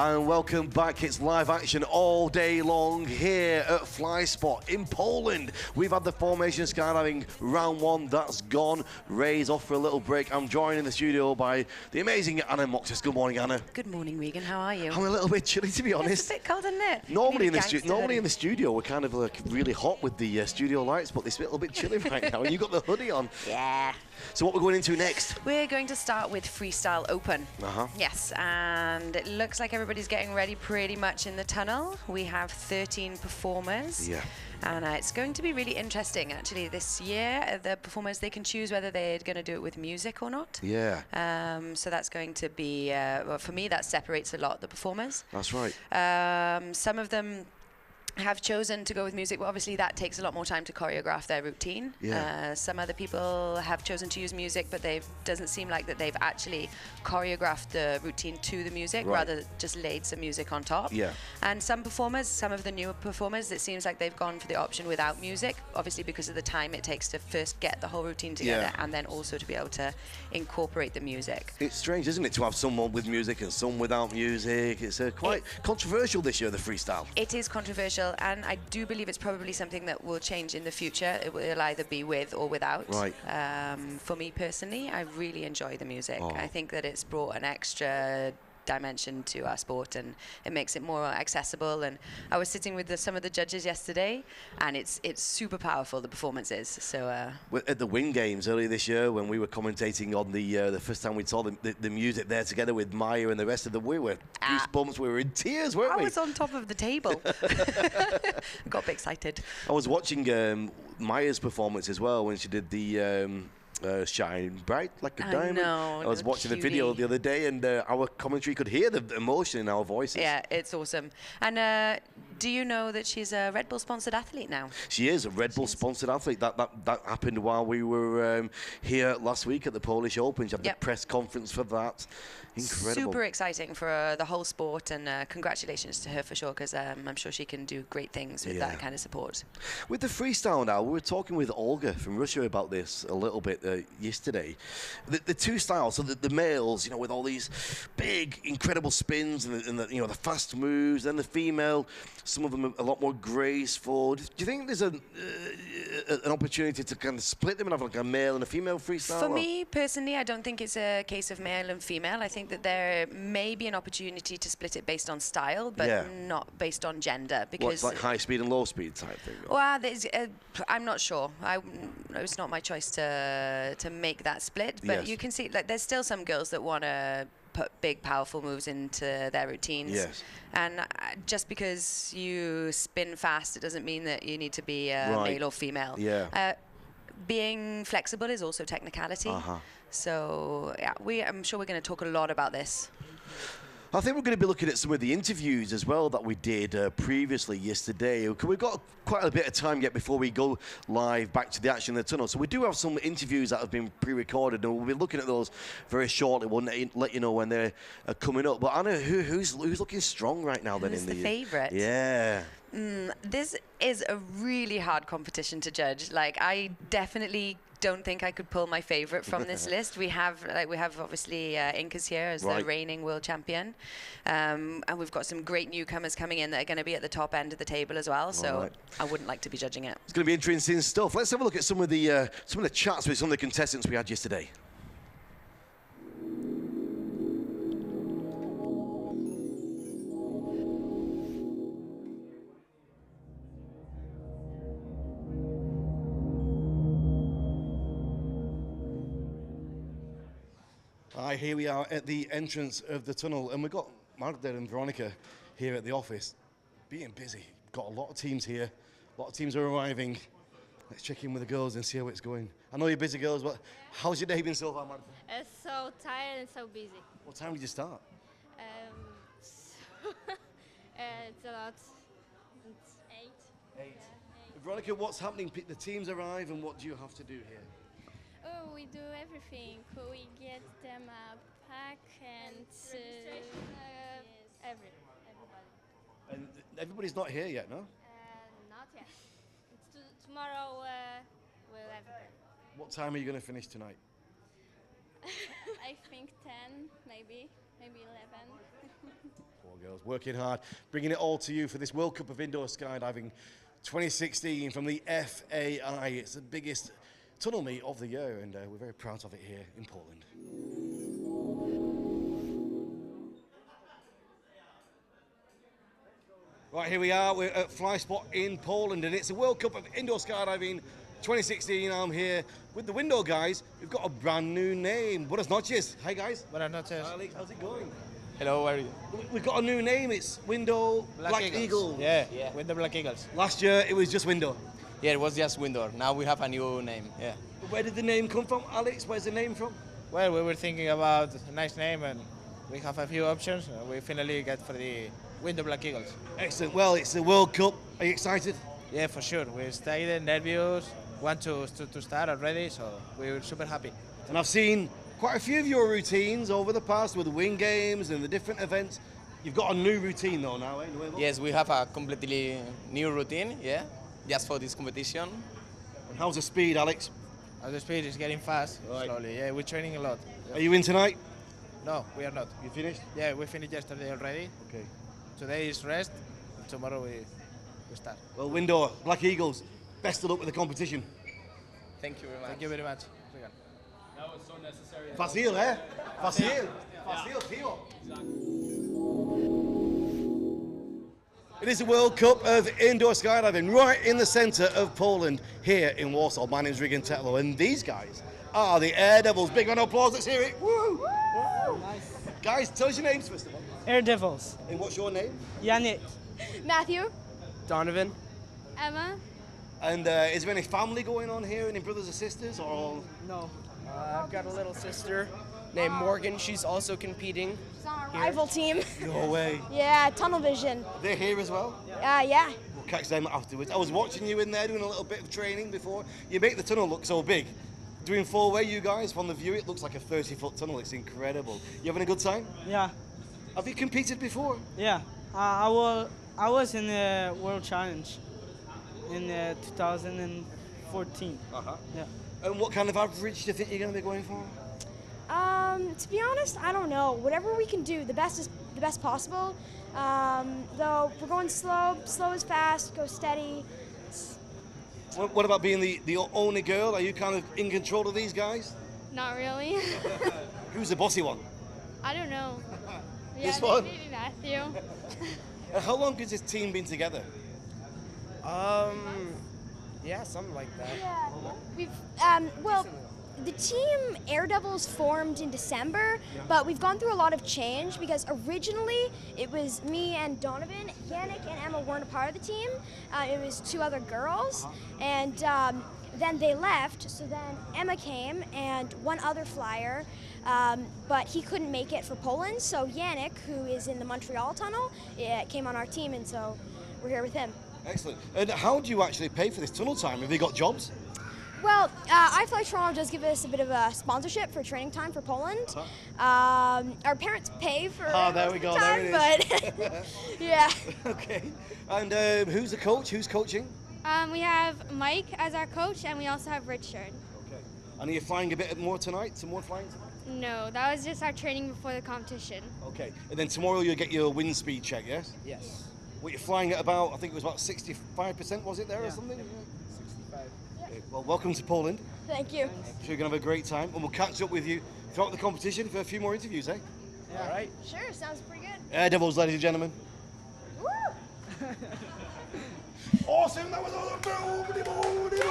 And welcome back. It's live action all day long here at Fly Spot in Poland. We've had the formation skydiving round 1. That's gone. Ray's off for a little break. I'm joined in the studio by the amazing Anna Moxis. Good morning, Anna. Good morning, Regan. How are you? I'm a little bit chilly, to be honest. It's a bit cold, isn't it? Normally in the studio we're kind of like really hot with the studio lights, but it's a little bit chilly right now. And you got the hoodie on. Yeah. So what we're going into next? We're going to start with Freestyle Open. Uh-huh. Yes, and it looks like everybody's getting ready pretty much in the tunnel. We have 13 performers. Yeah. And it's going to be really interesting, actually, this year. The performers, they can choose whether they're going to do it with music or not. Yeah. So that's going to be, well, for me, that separates a lot the performers. That's right. Some of them have chosen to go with music, but obviously that takes a lot more time to choreograph their routine. Yeah. Some other people have chosen to use music, but doesn't seem like that they've actually choreographed the routine to the music, Right. rather just laid some music on top. Yeah. And some performers, some of the newer performers, it seems like they've gone for the option without music, obviously because of the time it takes to first get the whole routine together, Yeah. and then also to be able to incorporate the music. It's strange, isn't it, to have someone with music and some without music? It's quite controversial this year, the freestyle. It is controversial, and I do believe it's probably something that will change in the future. It will either be with or without. Right. For me personally, I really enjoy the music. Oh. I think that it's brought an extra dimension to our sport, and it makes it more accessible. And I was sitting with some of the judges yesterday, and it's super powerful, the performances. So At the Wing Games earlier this year, when we were commentating on the first time we saw the music there together with Maya and the rest of them, we were goosebumps. We were in tears, weren't we? I was on top of the table. Got a bit excited. I was watching Maya's performance as well when she did the Shine Bright Like a Diamond. know, I was watching the video the other day, and our commentary could hear the emotion in our voices. Yeah, it's awesome. And do you know that she's a Red Bull sponsored athlete now? She is a Red Bull sponsored athlete. That happened while we were here last week at the Polish Open. She had the press conference for that. Incredible. Super exciting for the whole sport, and congratulations to her for sure, because I'm sure she can do great things with that kind of support. With the freestyle now, we were talking with Olga from Russia about this a little bit yesterday. The two styles, so the males, you know, with all these big, incredible spins and the fast moves, and the female, some of them are a lot more graceful. Do you think there's an opportunity to kind of split them and have like a male and a female freestyle? For me personally, I don't think it's a case of male and female. I think that there may be an opportunity to split it based on style, but not based on gender. Because it's like high speed and low speed type thing? Well, I'm not sure. It's not my choice to make that split, but you can see like there's still some girls that want to put big, powerful moves into their routines. Yes. And just because you spin fast, it doesn't mean that you need to be male or female. Yeah. Being flexible is also technicality. So yeah, I'm sure we're going to talk a lot about this. I think we're going to be looking at some of the interviews as well that we did previously yesterday. We've got quite a bit of time yet before we go live back to the action in the tunnel. So we do have some interviews that have been pre-recorded, and we'll be looking at those very shortly. We'll let you know when they're coming up. But Anna, who's looking strong right now? Who's the favourite? Yeah. This is a really hard competition to judge. Like, I definitely don't think I could pull my favorite from this list. We have obviously Inka's here as the reigning world champion, and we've got some great newcomers coming in that are going to be at the top end of the table as well. So I wouldn't like to be judging it. It's going to be interesting stuff. Let's have a look at some of the chats with some of the contestants we had yesterday. Here we are at the entrance of the tunnel, and we've got Magda and Veronica here at the office, being busy. Got a lot of teams here, a lot of teams are arriving. Let's check in with the girls and see how it's going. I know you're busy, girls, but how's your day been so far, Magda? It's so tired and so busy. What time did you start? It's a lot. It's 8. 8. Yeah, Veronica, what's happening? The teams arrive, and what do you have to do here? Oh, we do everything. We get them a pack and everybody. And everybody's not here yet, no? Not yet. It's tomorrow. We'll everybody. What time are you going to finish tonight? I think 10, maybe 11. Poor girls, working hard, bringing it all to you for this World Cup of Indoor Skydiving 2016 from the FAI. It's the biggest tunnel meet of the year, and we're very proud of it here in Poland. Right, here we are, we're at Fly Spot in Poland, and it's the World Cup of Indoor Skydiving 2016. I'm here with the window guys. We've got a brand new name. Buenas noches. Hi guys. Buenas noches. Alex, how's it going? Hello, how are you? We've got a new name. It's Window Black Eagles. Yeah, Window Black Eagles. Last year it was just Window. Yeah, it was just Window. Now we have a new name, yeah. Where did the name come from, Alex? Where's the name from? Well, we were thinking about a nice name and we have a few options. We finally get for the Window Black Eagles. Excellent. Well, it's the World Cup. Are you excited? Yeah, for sure. We're excited, nervous, want to start already, so we're super happy. And I've seen quite a few of your routines over the past with the wing games and the different events. You've got a new routine though now, eh? Yes, we have a completely new routine, yeah, just for this competition. And how's the speed, Alex? As the speed is getting fast, slowly. Yeah, we're training a lot. Are you in tonight? No, we are not. You finished? Yeah, we finished yesterday already. Okay. Today is rest, and tomorrow we start. Well, Window Black Eagles, best of luck with the competition. Thank you very much. Thank you very much. That was so necessary. Fácil, eh? Fácil. Fácil, tío. It is the World Cup of Indoor Skydiving right in the centre of Poland here in Warsaw. My name's Regan Tetlow, and these guys are the Air Devils. Big round of applause, let's hear it. Woo! Woo! Nice. Guys, tell us your names first of all. Air Devils. And what's your name? Yannick. Matthew. Donovan. Emma. And is there any family going on here? Any brothers or sisters? Or No. I've got a little sister named Morgan. She's also competing. She's on our rival team. no way. Yeah, Tunnel Vision. They're here as well? Yeah. We'll catch them afterwards. I was watching you in there doing a little bit of training before. You make the tunnel look so big. Doing four-way, you guys, from the view, it looks like a 30-foot tunnel. It's incredible. You having a good time? Yeah. Have you competed before? Yeah. I was in the World Challenge in 2014. Uh-huh. Yeah. And what kind of average do you think you're going to be going for? To be honest, I don't know. Whatever we can do, the best is the best possible. Though we're going slow is fast, go steady. What about being the only girl? Are you kind of in control of these guys? Not really. Who's the bossy one? I don't know. This one? Maybe Matthew. And how long has this team been together? Yeah, something like that. Yeah. We've well, the team Air Devils formed in December, but we've gone through a lot of change because originally it was me and Donovan. Yannick and Emma weren't a part of the team. It was two other girls, and then they left. So then Emma came and one other flyer, but he couldn't make it for Poland. So Yannick, who is in the Montreal tunnel, came on our team, and so we're here with him. Excellent. And how do you actually pay for this tunnel time? Have you got jobs? Well, iFly Toronto does give us a bit of a sponsorship for training time for Poland. Our parents pay for there we go, time, there it but yeah. Okay. And who's the coach? Who's coaching? We have Mike as our coach, and we also have Richard. Okay. And are you flying a bit more tonight? Some more flying tonight? No, that was just our training before the competition. Okay. And then tomorrow you'll get your wind speed check, yes? Yes. Well, you're flying at about, I think it was about 65%, was it there or something? 65. Okay. Well, welcome to Poland. Thank you. Sure you're going to have a great time, and we'll catch up with you throughout the competition for a few more interviews, eh? Yeah. All right. Sure, sounds pretty good. Air Devils, ladies and gentlemen. Woo! Awesome, that was all the Ladies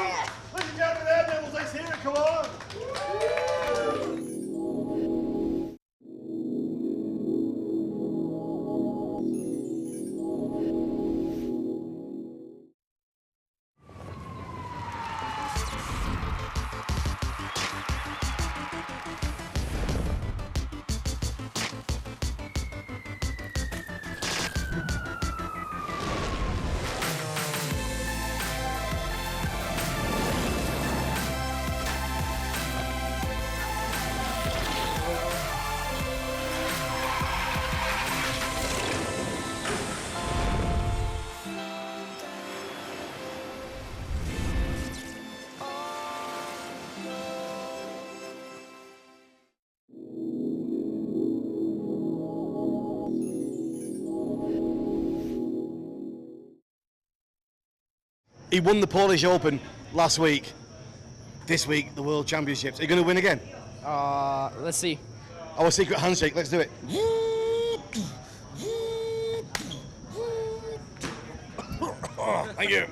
and gentlemen, Air Devils, let's hear it, come on! He won the Polish Open last week. This week, the World Championships. Are you going to win again? Let's see. Our secret handshake. Let's do it. Thank you.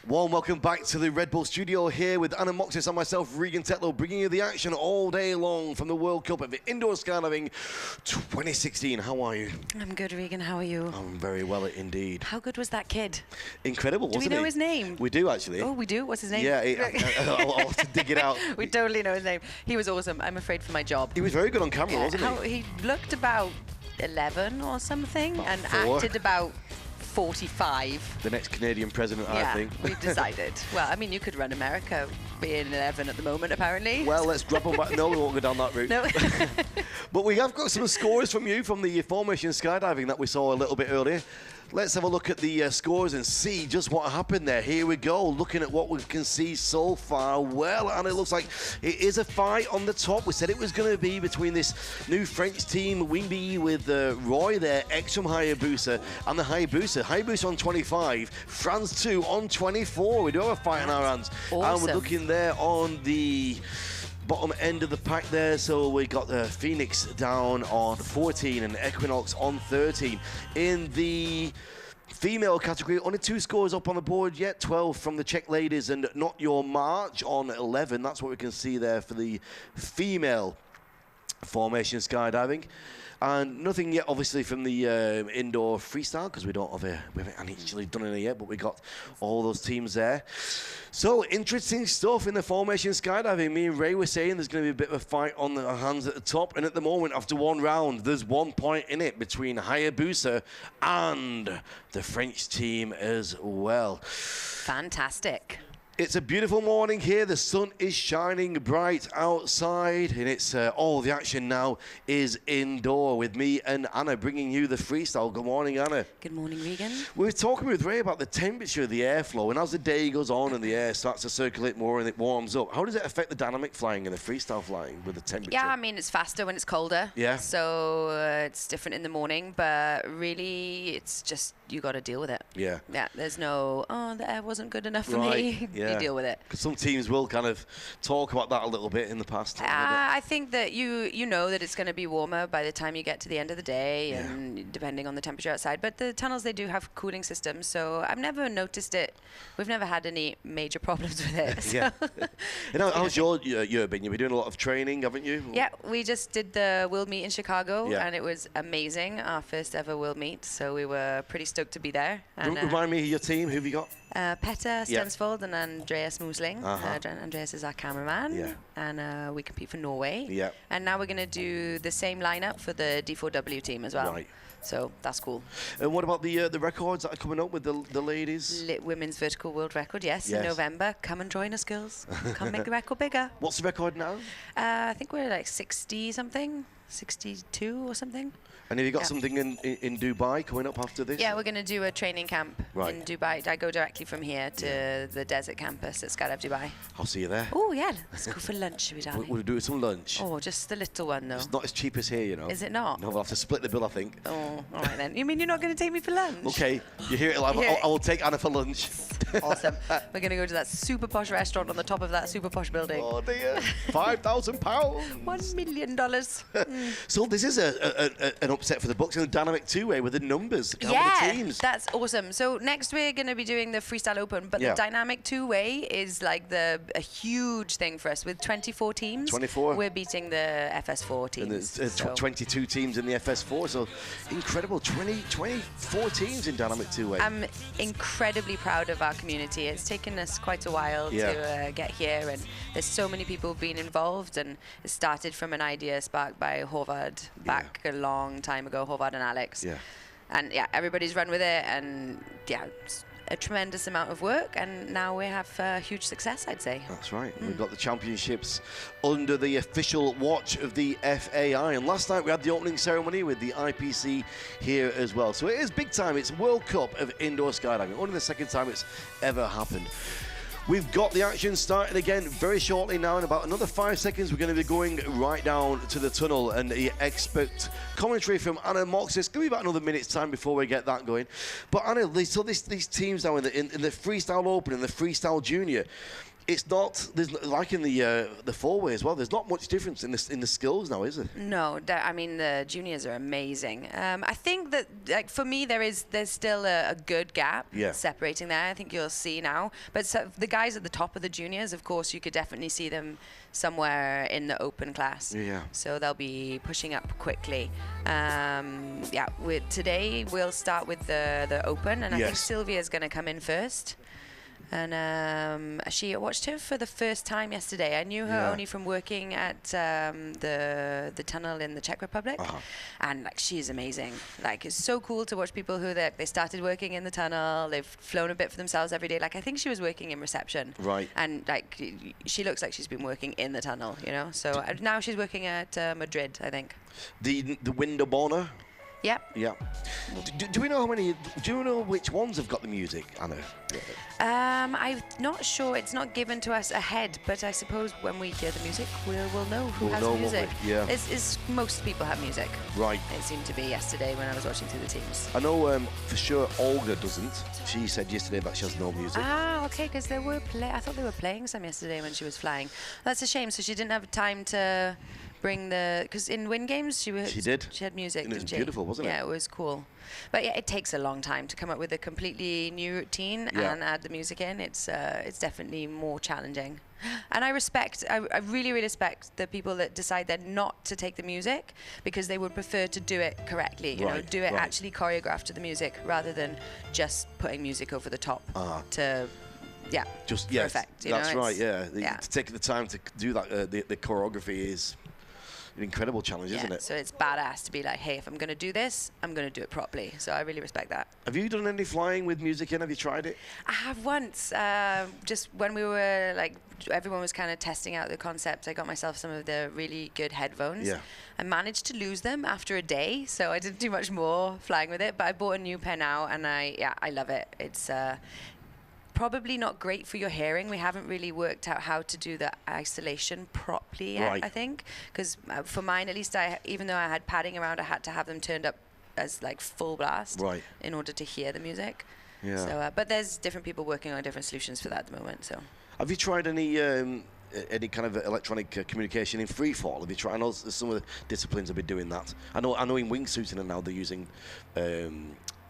Warm welcome back to the Red Bull studio here with Anna Moxis and myself, Regan Tetlow, bringing you the action all day long from the World Cup of the Indoor Skydiving 2016. How are you? I'm good, Regan. How are you? I'm very well indeed. How good was that kid? Incredible, wasn't he? Do we know his name? We do, actually. Oh, we do? What's his name? Yeah, I'll have to dig it out. We totally know his name. He was awesome. I'm afraid for my job. He was very good on camera, wasn't he? He looked about 11 or something and acted about 45. The next Canadian president, I think. We've decided. Well, I mean, you could run America being 11 at the moment, apparently. Well, let's drop them back. No, we won't go down that route. No. But we have got some scores from you from the formation skydiving that we saw a little bit earlier. Let's have a look at the scores and see just what happened there. Here we go, looking at what we can see so far. Well, and it looks like it is a fight on the top. We said it was going to be between this new French team, Wingby with Roy there, Extreme Hayabusa, and the Hayabusa. Hayabusa on 25, France 2 on 24. We do have a fight in our hands. Awesome. And we're looking there on the bottom end of the pack there. So we got Phoenix down on 14 and Equinox on 13. In the female category, only 2 scores up on the board yet. 12 from the Czech ladies and Not Your March on 11. That's what we can see there for the female formation skydiving. And nothing yet, obviously, from the indoor freestyle, because we haven't actually done any yet, but we got all those teams there. So, interesting stuff in the formation skydiving. Me and Ray were saying there's going to be a bit of a fight on the hands at the top, and at the moment, after one round, there's 1 point in it between Hayabusa and the French team as well. Fantastic. It's a beautiful morning here. The sun is shining bright outside, and it's all the action now is indoor with me and Anna bringing you the freestyle. Good morning, Anna. Good morning, Regan. We were talking with Ray about the temperature of the airflow, and as the day goes on and the air starts to circulate more and it warms up, how does it affect the dynamic flying and the freestyle flying with the temperature? Yeah, I mean, it's faster when it's colder. Yeah. So it's different in the morning, but really, it's just, you got to deal with it. Yeah. Yeah, there's no, oh, the air wasn't good enough for Right. me. Yeah. You deal with it. Because some teams will kind of talk about that a little bit in the past. I think that you know that it's going to be warmer by the time you get to the end of the day, and depending on the temperature outside. But the tunnels, they do have cooling systems, so I've never noticed it. We've never had any major problems with it. So. Yeah. You know, how's your year been? You've been doing a lot of training, haven't you? Yeah, we just did the World Meet in Chicago, Yeah. and it was amazing. Our first ever World Meet, so we were pretty stoked to be there. And, Remind me of your team. Who have you got? Petter Stensvold and Andreas Musling. Andreas is our cameraman, and we compete for Norway. Yeah. And now we're going to do the same lineup for the D4W team as well. Right. So that's cool. And what about the records that are coming up with the ladies? Women's vertical world record, yes, in Yes. November. Come and join us, girls. Come make the record bigger. What's the record now? I think we're like 60 something, 62 or something. And have you got something in Dubai coming up after this? Yeah, we're going to do a training camp Right. in Dubai. I go directly from here to the desert campus at Skydive Dubai. I'll see you there. Oh, yeah. Let's go for lunch, shall we, darling? We'll do some lunch. Oh, just the little one, though. It's not as cheap as here, you know. Is it not? No, we'll have to split the bill, I think. Oh, all right then. You mean you're not going to take me for lunch? Okay, you hear it live. I will take Anna for lunch. Awesome. We're going to go to that super posh restaurant on the top of that super posh building. Oh, dear. £5,000. $1 million. So this is an upset for the Bucks in the dynamic two-way with the numbers. How many teams? That's awesome. So next we're going to be doing the Freestyle Open, but the dynamic two-way is like a huge thing for us. With 24 teams, 24. We're beating the FS4 teams. And there's 22 teams in the FS4, so incredible. 24 teams in dynamic two-way. I'm incredibly proud of our community. It's taken us quite a while to get here, and there's so many people being involved, and it started from an idea sparked by Håvard back a long time ago, Håvard and Alex. Yeah. And everybody's run with it, and it's a tremendous amount of work, and now we have huge success, I'd say. That's right. We've got the championships under the official watch of the FAI, and last night we had the opening ceremony with the IPC here as well. So it is big time. It's World Cup of indoor skydiving, only the second time it's ever happened. We've got the action starting again very shortly now. In about another 5 seconds, we're going to be going right down to the tunnel, and the expert commentary from Anna Mox. It's going to be about another minute's time before we get that going. But Anna, so these teams now in the Freestyle Open and the Freestyle Junior, it's not, there's like in the four-way as well, there's not much difference in the skills now, is there? No, I mean, the juniors are amazing. I think that, like, for me, there's still a good gap separating there. I think you'll see now. But the guys at the top of the juniors, of course, you could definitely see them somewhere in the open class. Yeah. So they'll be pushing up quickly. Today we'll start with the open, and I think Sylvia's going to come in first. And I watched her for the first time yesterday. I knew her only from working at the tunnel in the Czech Republic, and like, she is amazing. Like, it's so cool to watch people who they started working in the tunnel. They've flown a bit for themselves every day. Like, I think she was working in reception, right? And like, she looks like she's been working in the tunnel, you know. So now she's working at Madrid, I think. The Winterborner. Yep. Yeah. Do we know how many? Do you know which ones have got the music, Anna? I'm not sure. It's not given to us ahead, but I suppose when we hear the music, we'll know who has know music. yeah. Most people have music. Right. It seemed to be yesterday when I was watching through the teams. I know for sure Olga doesn't. She said yesterday that she has no music. Ah, okay, because I thought they were playing some yesterday when she was flying. That's a shame. So she didn't have time to bring because in Win Games she did. She had music. And it was didn't she? beautiful, wasn't it? Yeah, it was cool. But yeah, it takes a long time to come up with a completely new routine and add the music in. It's definitely more challenging. And I really, really respect the people that decide then not to take the music because they would prefer to do it correctly. You know, do it actually choreographed to the music rather than just putting music over the top to. Yeah, just perfect. That's right. Yeah, to take the time to do that. The choreography is an incredible challenge, isn't it? So it's badass to be like, hey, if I'm going to do this, I'm going to do it properly. So I really respect that. Have you done any flying with music in? Have you tried it? I have once. Just when we were like, everyone was kind of testing out the concept. I got myself some of the really good headphones. Yeah. I managed to lose them after a day, so I didn't do much more flying with it. But I bought a new pair now, and I love it. It's probably not great for your hearing. We haven't really worked out how to do the isolation properly yet, I think. Because for mine, at least, even though I had padding around, I had to have them turned up as like full blast in order to hear the music. Yeah. So, but there's different people working on different solutions for that at the moment. So. Have you tried any kind of electronic communication in free fall? Have you tried? I know some of the disciplines have been doing that. I know in wingsuiting and now they're using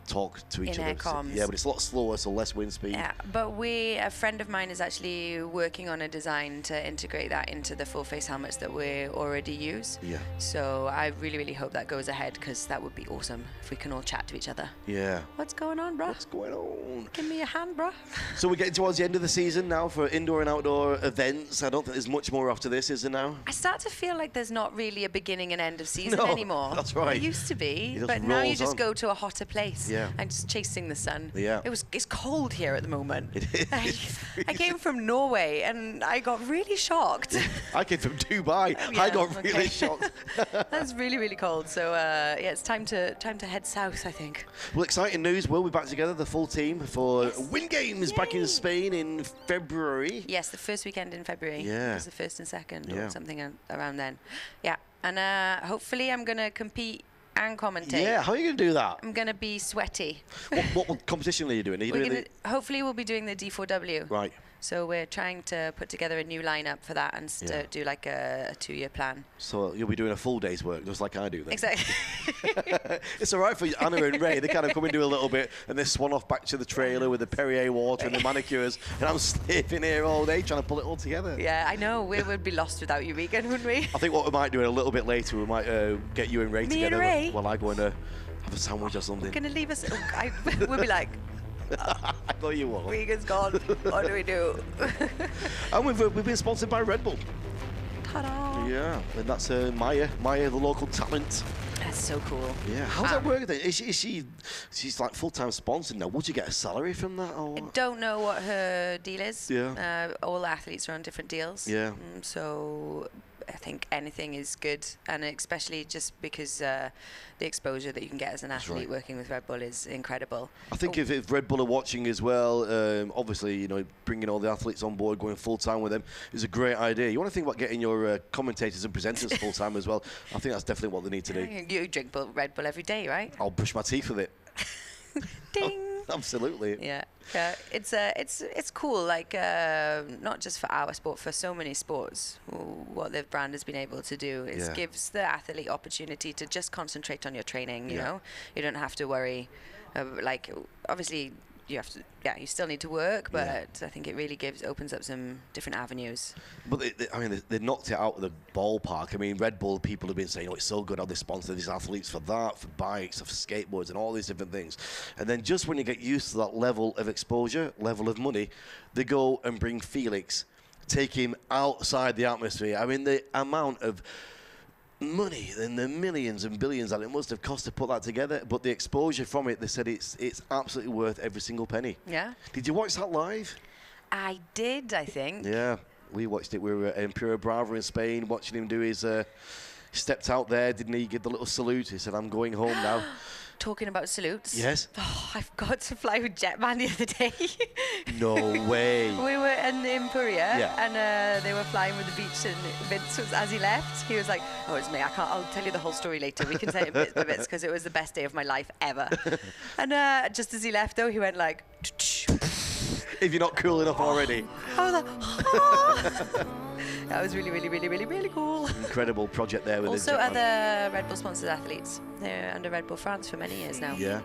talk to each other. Comms. Yeah, but it's a lot slower, so less wind speed. Yeah, but a friend of mine is actually working on a design to integrate that into the full face helmets that we already use. Yeah. So I really, really hope that goes ahead because that would be awesome if we can all chat to each other. Yeah. What's going on, bruh? What's going on? Give me a hand, bruh. So we're getting towards the end of the season now for indoor and outdoor events. I don't think there's much more after this, is there now? I start to feel like there's not really a beginning and end of season anymore. That's right. It used to be, but now you just go to a hotter place. Yeah. And just chasing the sun. Yeah. It's cold here at the moment. It is. I came from Norway and I got really shocked. I came from Dubai. I got really shocked. That's really, really cold. So yeah, it's time to head south, I think. Well, exciting news. We'll be back together, the full team, for Win Games back in Spain in February. Yes, the first weekend in February. Yeah. It was the first and second or something around then. Yeah. And hopefully I'm going to compete and commentate. Yeah, how are you going to do that? I'm going to be sweaty. What competition are you doing? Hopefully we'll be doing the D4W. Right. So we're trying to put together a new lineup for that and do like a 2-year plan. So you'll be doing a full day's work, just like I do then. Exactly. It's all right for Anna and Ray. They kind of come and do a little bit, and they swan off back to the trailer with the Perrier water and the manicures, and I'm slaving here all day trying to pull it all together. Yeah, I know. We would be lost without you, Regan, wouldn't we? I think what we might do a little bit later, we might get you and Ray together. Me and Ray? While I go and have a sandwich or something. Going to leave us? We'll be like... I know you will. Regan's gone. What do we do? And we've been sponsored by Red Bull. Ta-da! Yeah, and that's Maya, the local talent. That's so cool. Yeah, how's that work then? She's like full-time sponsored now. Would you get a salary from that? Or? I don't know what her deal is. Yeah. All athletes are on different deals. Yeah. So I think anything is good, and especially just because the exposure that you can get as an athlete working with Red Bull is incredible. I think if Red Bull are watching as well, obviously, you know, bringing all the athletes on board, going full-time with them is a great idea. You want to think about getting your commentators and presenters full-time as well. I think that's definitely what they need to do. You drink Red Bull every day, right? I'll brush my teeth with it. Ding! Absolutely. Yeah. It's cool, like not just for our sport, for so many sports. What the brand has been able to do is gives the athlete opportunity to just concentrate on your training. You know, you don't have to worry. Like obviously you have to, you still need to work, but I think it really opens up some different avenues. But they knocked it out of the ballpark. I mean, Red Bull people have been saying, oh, it's so good how they sponsor these athletes for that, for bikes, for skateboards, and all these different things. And then just when you get used to that level of exposure, level of money, they go and bring Felix, take him outside the atmosphere. I mean, the amount of money and the millions and billions that it must have cost to put that together, but the exposure from it, they said it's absolutely worth every single penny. Yeah. Did you watch that live? I did, I think. Yeah, we watched it. We were in Pura Brava in Spain, watching him do his stepped out there, didn't he? Give the little salute. He said, "I'm going home now." Talking about salutes. Yes. Oh, I've got to fly with Jetman the other day. No way. We were in Korea, Yeah. and they were flying with the beach, and Vince was, as he left, he was like, "Oh, it's me. I'll tell you the whole story later. We can say it bits by bits because it was the best day of my life ever." And just as he left, though, he went like, If you're not cool enough already. I was like, "Ah." That was really, really, really, really, really cool. Incredible project there with Also, the Jetman. other Red Bull sponsored athletes. They're under Red Bull France for many years now. Yeah.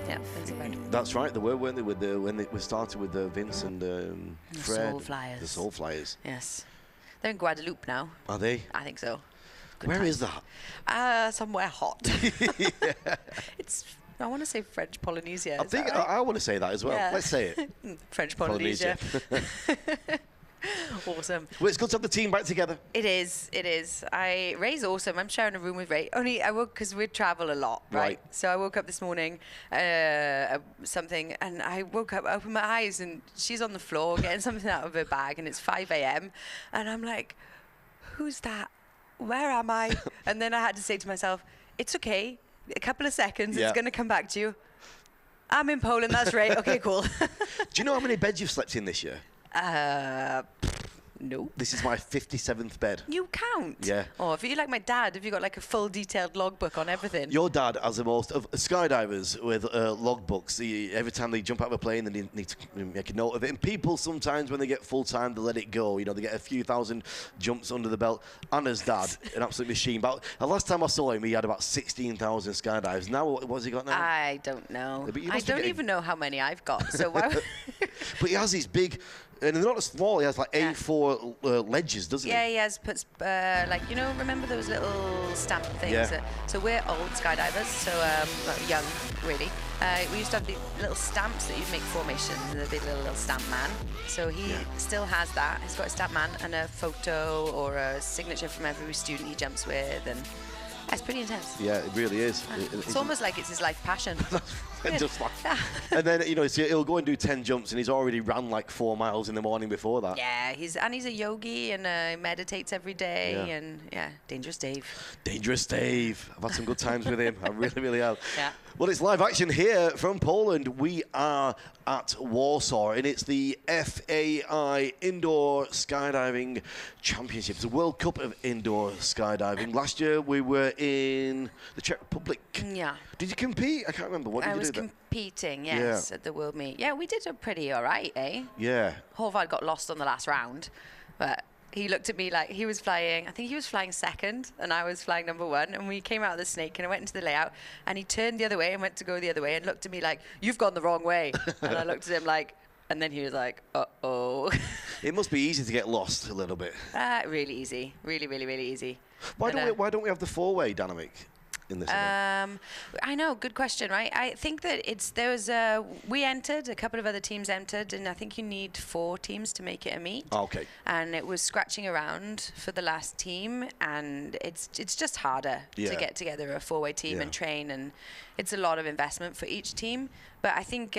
Yeah, Vince and Fred. That's right. They were, weren't they? With when we started with Vince and Fred. Soul Flyers. The Soul Flyers. Yes. They're in Guadeloupe now. Are they? I think so. Good Where times. is that? Somewhere hot. It's, I want to say French Polynesia. I Is think that right? I want to say that as well. Yeah. Let's say it. French Polynesia. Awesome. Well, it's good to have the team back together. It is. It is. Ray's awesome. I'm sharing a room with Ray. Only I woke because we travel a lot, right? So I woke up this morning, something, and I woke up, opened my eyes, and she's on the floor getting something out of her bag, and it's 5 a.m. and I'm like, "Who's that? Where am I?" And then I had to say to myself, "It's okay. A couple of seconds. Yeah. It's going to come back to you. I'm in Poland. That's right. Okay, cool." Do you know how many beds you've slept in this year? No. This is my 57th bed. You count? Yeah. Oh, if you're like my dad, have you got like a full detailed logbook on everything? Your dad has the most of skydivers with logbooks. Every time they jump out of a plane, they need to make a note of it. And people sometimes, when they get full time, they let it go. You know, they get a few thousand jumps under the belt. Anna's dad, an absolute machine. But the last time I saw him, he had about 16,000 skydives. Now, what's he got now? I don't know. Yeah, but you I must be don't getting- even know how many I've got. So why? But he has these big, and they're not small. He has like A4 ledges, doesn't Yeah, he? he has puts like, you know, remember those little stamp things? Yeah. So we're old skydivers, so well, young really. We used to have these little stamps that you'd make formations, and they'd be little stamp man. So he still has that. He's got a stamp man and a photo or a signature from every student he jumps with, and it's pretty intense. Yeah, it really is. It's almost like it's his life passion. Just like, and then, you know, so he'll go and do 10 jumps, and he's already ran like 4 miles in the morning before that. Yeah, he's a yogi and meditates every day, and Dangerous Dave. Dangerous Dave. I've had some good times with him. I really, really have. Yeah. Well, it's live action here from Poland. We are at Warsaw, and it's the FAI Indoor Skydiving Championships, the World Cup of Indoor Skydiving. Last year, we were in the Czech Republic. Yeah. Did you compete? I can't remember. What did I you was do there? competing, yes, at the World Meet. Yeah, we did a pretty all right, eh? Yeah. Horvath got lost on the last round, but he looked at me like he was flying, I think he was flying second, and I was flying number 1, and we came out of the snake, and I went into the layout, and he turned the other way and went to go the other way and looked at me like, "You've gone the wrong way." And I looked at him like, and then he was like, "Uh-oh." It must be easy to get lost a little bit. Really easy. Really, really, really easy. Why But, don't we have the 4-way dynamic in this event? I know, good question, right? I think that we entered, a couple of other teams entered, and I think you need 4 teams to make it a meet. Oh, okay. And it was scratching around for the last team, and it's just harder Yeah. to get together a 4-way team Yeah. and train, and it's a lot of investment for each team. But I think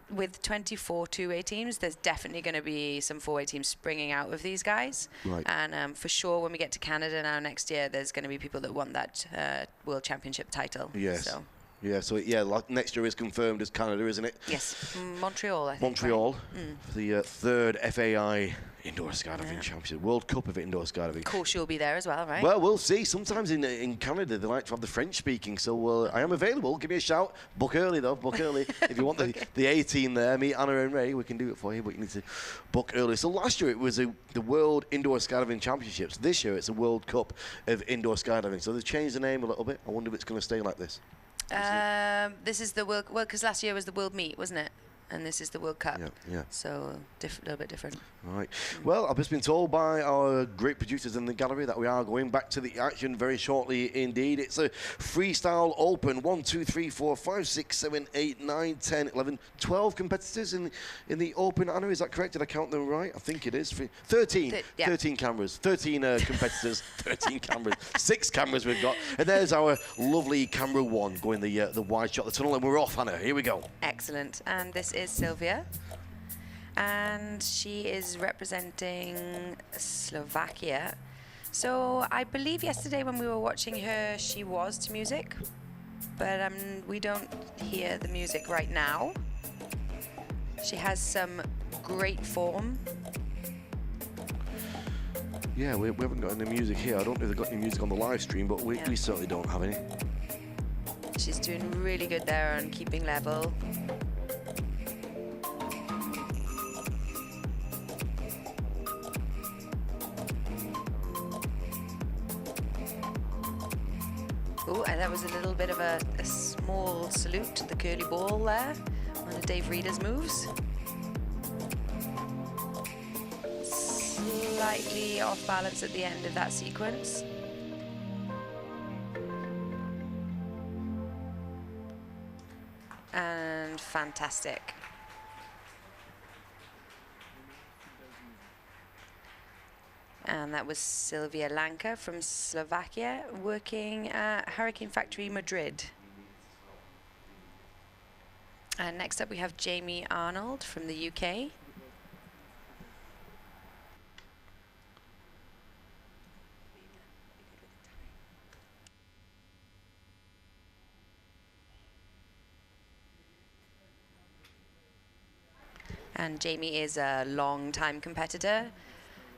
with 24 2-way teams, there's definitely going to be some 4-way teams springing out of these guys. Right. And for sure, when we get to Canada now next year, there's going to be people that want that World Championship title. Yes. So. Yeah, so like next year is confirmed as Canada, isn't it? Yes, Montreal, I think. Montreal, right? the third FAI Indoor Skydiving Championship, World Cup of Indoor Skydiving. Of course, you'll be there as well, right? Well, we'll see. Sometimes in Canada, they like to have the French speaking, so I am available. Give me a shout. Book early, though. Book early. If you want the A team there, meet Anna and Ray, we can do it for you, but you need to book early. So last year, it was the World Indoor Skydiving Championships. This year, it's a World Cup of Indoor Skydiving. So they've changed the name a little bit. I wonder if it's going to stay like this. This is the World, because last year was the World Meet, wasn't it? And this is the World Cup. Yeah. So a little bit different. All right. Well, I've just been told by our great producers in the gallery that we are going back to the action very shortly indeed. It's a freestyle open. 1, 2, 3, 4, 5, 6, 7, 8, 9, 10, 11, 12 competitors in the open. Anna, is that correct? Did I count them right? I think it is. 13. 13 cameras. 13 competitors. 13 cameras. 6 cameras we've got. And there's our lovely camera 1 going the wide shot of the tunnel. And we're off, Anna. Here we go. Excellent. And this is Sylvia. And she is representing Slovakia. So I believe yesterday when we were watching her, she was to music, but we don't hear the music right now. She has some great form. Yeah, we haven't got any music here. I don't know if they've got any music on the live stream, but we certainly don't have any. She's doing really good there on keeping level. Oh, and that was a little bit of a small salute to the curly ball there. One of Dave Reeder's moves. Slightly off balance at the end of that sequence. And fantastic. And that was Sylvia Lanka from Slovakia, working at Hurricane Factory Madrid. And next up we have Jamie Arnold from the UK. And Jamie is a long-time competitor,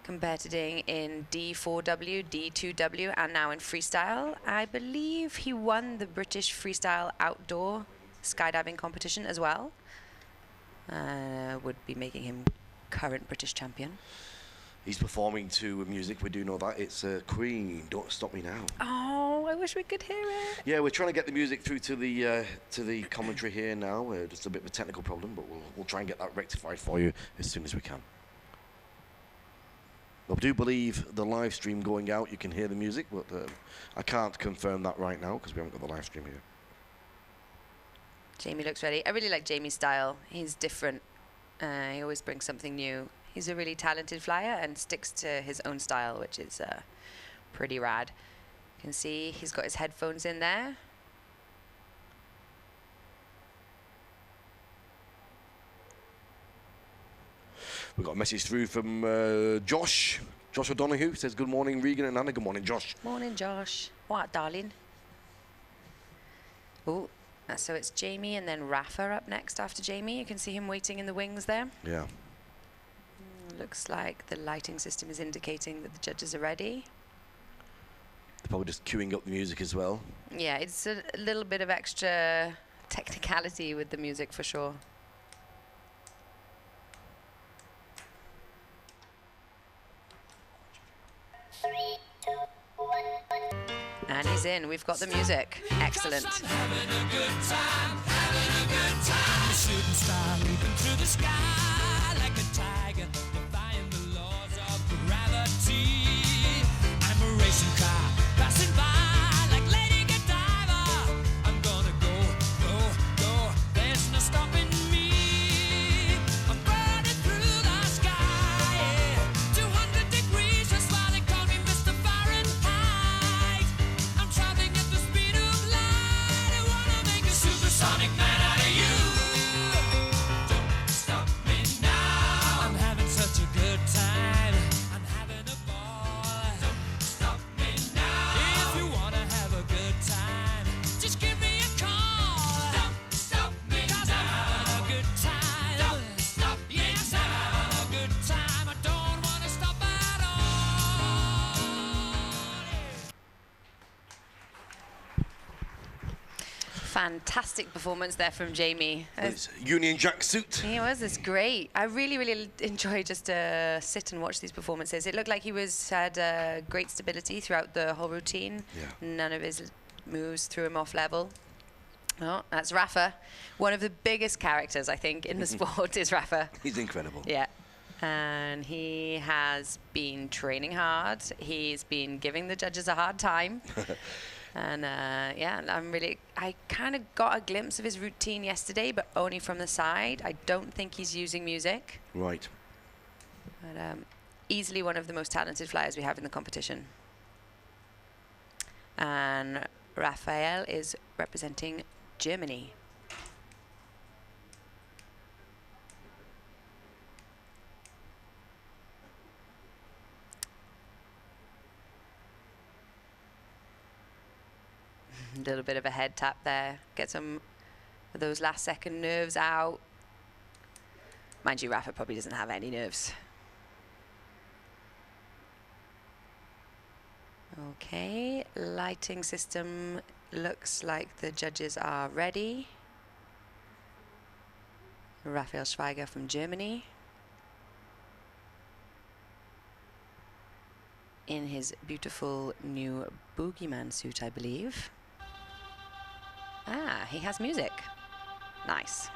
competing in D4W, D2W, and now in freestyle. I believe he won the British freestyle outdoor skydiving competition as well. Would be making him current British champion. He's performing to music, we do know that. It's Queen, Don't Stop Me Now. Oh, I wish we could hear it. Yeah, we're trying to get the music through to the commentary here now. Just a bit of a technical problem, but we'll try and get that rectified for you as soon as we can. I do believe the live stream going out, you can hear the music, but I can't confirm that right now because we haven't got the live stream here. Jamie looks ready. I really like Jamie's style. He's different. He always brings something new. He's a really talented flyer and sticks to his own style, which is pretty rad. You can see he's got his headphones in there. We've got a message through from Josh. Josh O'Donoghue says, good morning, Regan and Anna. Good morning, Josh. Morning, Josh. What, darling? Oh, so it's Jamie and then Rafa up next after Jamie. You can see him waiting in the wings there. Yeah. Looks like the lighting system is indicating that the judges are ready. They're probably just queuing up the music as well. Yeah, it's a little bit of extra technicality with the music for sure. And he's in. We've got the music. Excellent. Having a good time, having a good time. Shooting star leaping through the sky like a tiger, defying the laws of gravity. I'm a racing car passing by like Lady Godiva. I'm gonna go, go, go. There's no stopping me. I'm burning through the sky. Yeah. 200 degrees, that's why they call me Mr. Fahrenheit. I'm traveling at the speed of light. I wanna make a supersonic man out of you. Don't stop me now. I'm having such a good time. I'm having a ball. Don't stop me now. If you wanna have a good time, just give me a call. Don't stop me now. I'm having a good time. Don't stop me now. Yes, I'm having a good time. I don't wanna stop at all. Fantastic performance there from Jamie. It's Union Jack suit. He was. It's great. I really, really enjoy just to sit and watch these performances. It looked like he had great stability throughout the whole routine. Yeah. None of his moves threw him off level. Oh, that's Rafa. One of the biggest characters, I think, in the sport is Rafa. He's incredible. Yeah. And he has been training hard. He's been giving the judges a hard time. And yeah, I kind of got a glimpse of his routine yesterday, but only from the side. I don't think he's using music. Right. But easily one of the most talented flyers we have in the competition. And Raphael is representing Germany. A little bit of a head tap there. Get some of those last second nerves out. Mind you, Rafa probably doesn't have any nerves. Okay, lighting system looks like the judges are ready. Raphael Schweiger from Germany. In his beautiful new boogeyman suit, I believe. Ah, he has music. Nice.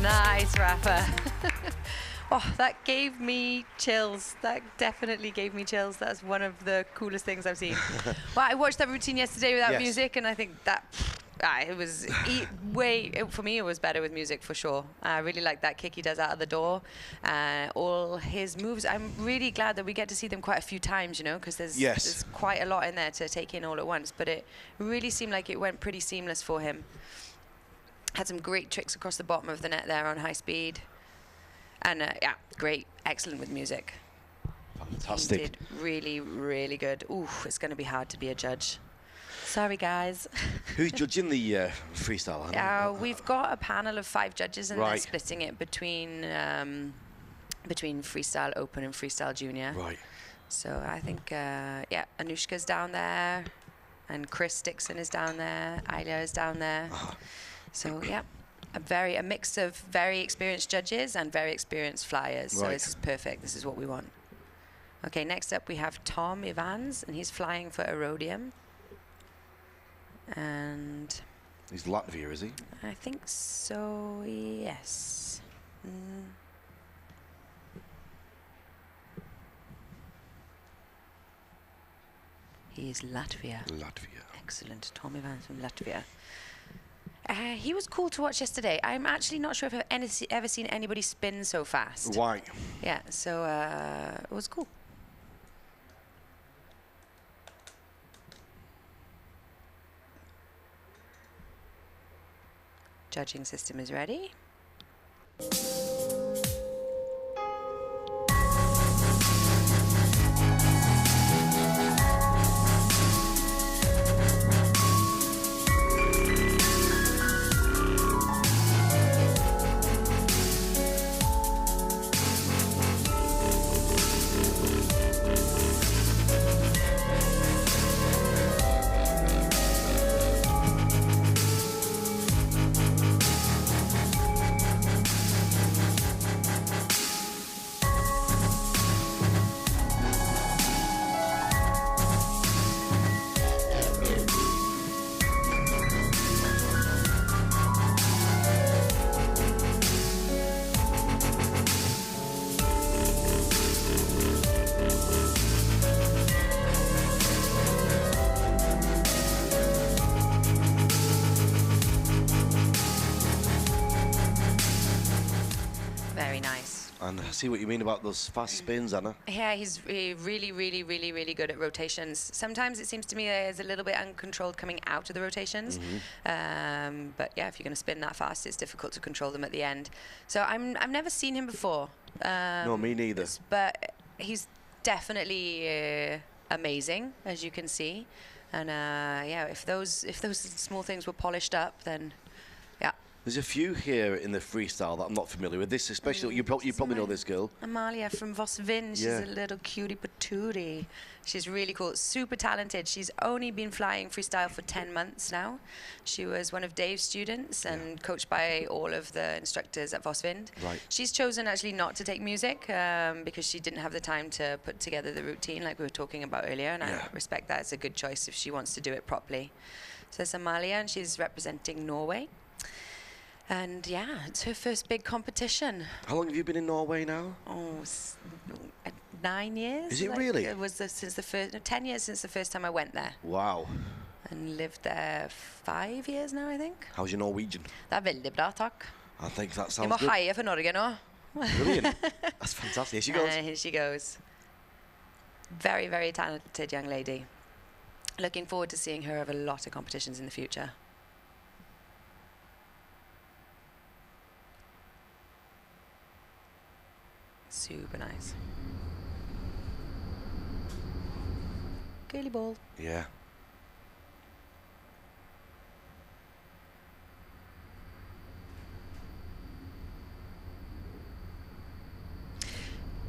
Nice, Rafa. Oh, that gave me chills. That definitely gave me chills. That's one of the coolest things I've seen. Well, I watched that routine yesterday without music, and I think that it was for me, it was better with music for sure. I really like that kick he does out of the door. All his moves, I'm really glad that we get to see them quite a few times, you know, because there's quite a lot in there to take in all at once. But it really seemed like it went pretty seamless for him. Had some great tricks across the bottom of the net there on high speed. And yeah, great, excellent with music. Fantastic. He did really, really good. Ooh, it's going to be hard to be a judge. Sorry, guys. Who's judging the freestyle? We've got a panel of 5 judges, and they're splitting it between freestyle open and freestyle junior. Right. So I think, yeah, Anushka's down there, and Chris Dixon is down there. Ayla is down there. So yeah, a mix of very experienced judges and very experienced flyers. So this is perfect. This is what we want. Okay, next up we have Tom Evans, and he's flying for Aerodium. And he's Latvia, is he? I think so, yes. He is Latvia. Latvia. Excellent. Tom Evans from Latvia. He was cool to watch yesterday. I'm actually not sure if I've ever seen anybody spin so fast. Right. Yeah, so it was cool. Judging system is ready. I see what you mean about those fast spins, Anna. Yeah, he's really, really, really, really good at rotations. Sometimes it seems to me that he's a little bit uncontrolled coming out of the rotations. But yeah, if you're going to spin that fast, it's difficult to control them at the end. So I've never seen him before. No, me neither. But he's definitely amazing, as you can see. And yeah, if those small things were polished up, then yeah, There's a few here in the freestyle that I'm not familiar with. This, especially, you probably know this girl. Amalia from Vosvin. She's a little cutie patootie. She's really cool, super talented. She's only been flying freestyle for 10 months now. She was one of Dave's students and coached by all of the instructors at Vosvin. Right. She's chosen actually not to take music because she didn't have the time to put together the routine like we were talking about earlier, and I respect that. It's a good choice if she wants to do it properly. So it's Amalia, and she's representing Norway. And yeah, it's her first big competition. How long have you been in Norway now? Oh, 9 years. Is it really? It was since the first 10 years since the first time I went there. Wow. And lived there 5 years now, I think. How's your Norwegian? Det veldig bra, takk. I think that Vi sounds må good. heie for Norge nå. Brilliant. That's fantastic. Here she goes. Here she goes. Very, very talented young lady. Looking forward to seeing her have a lot of competitions in the future. Super nice. Girly ball. Yeah.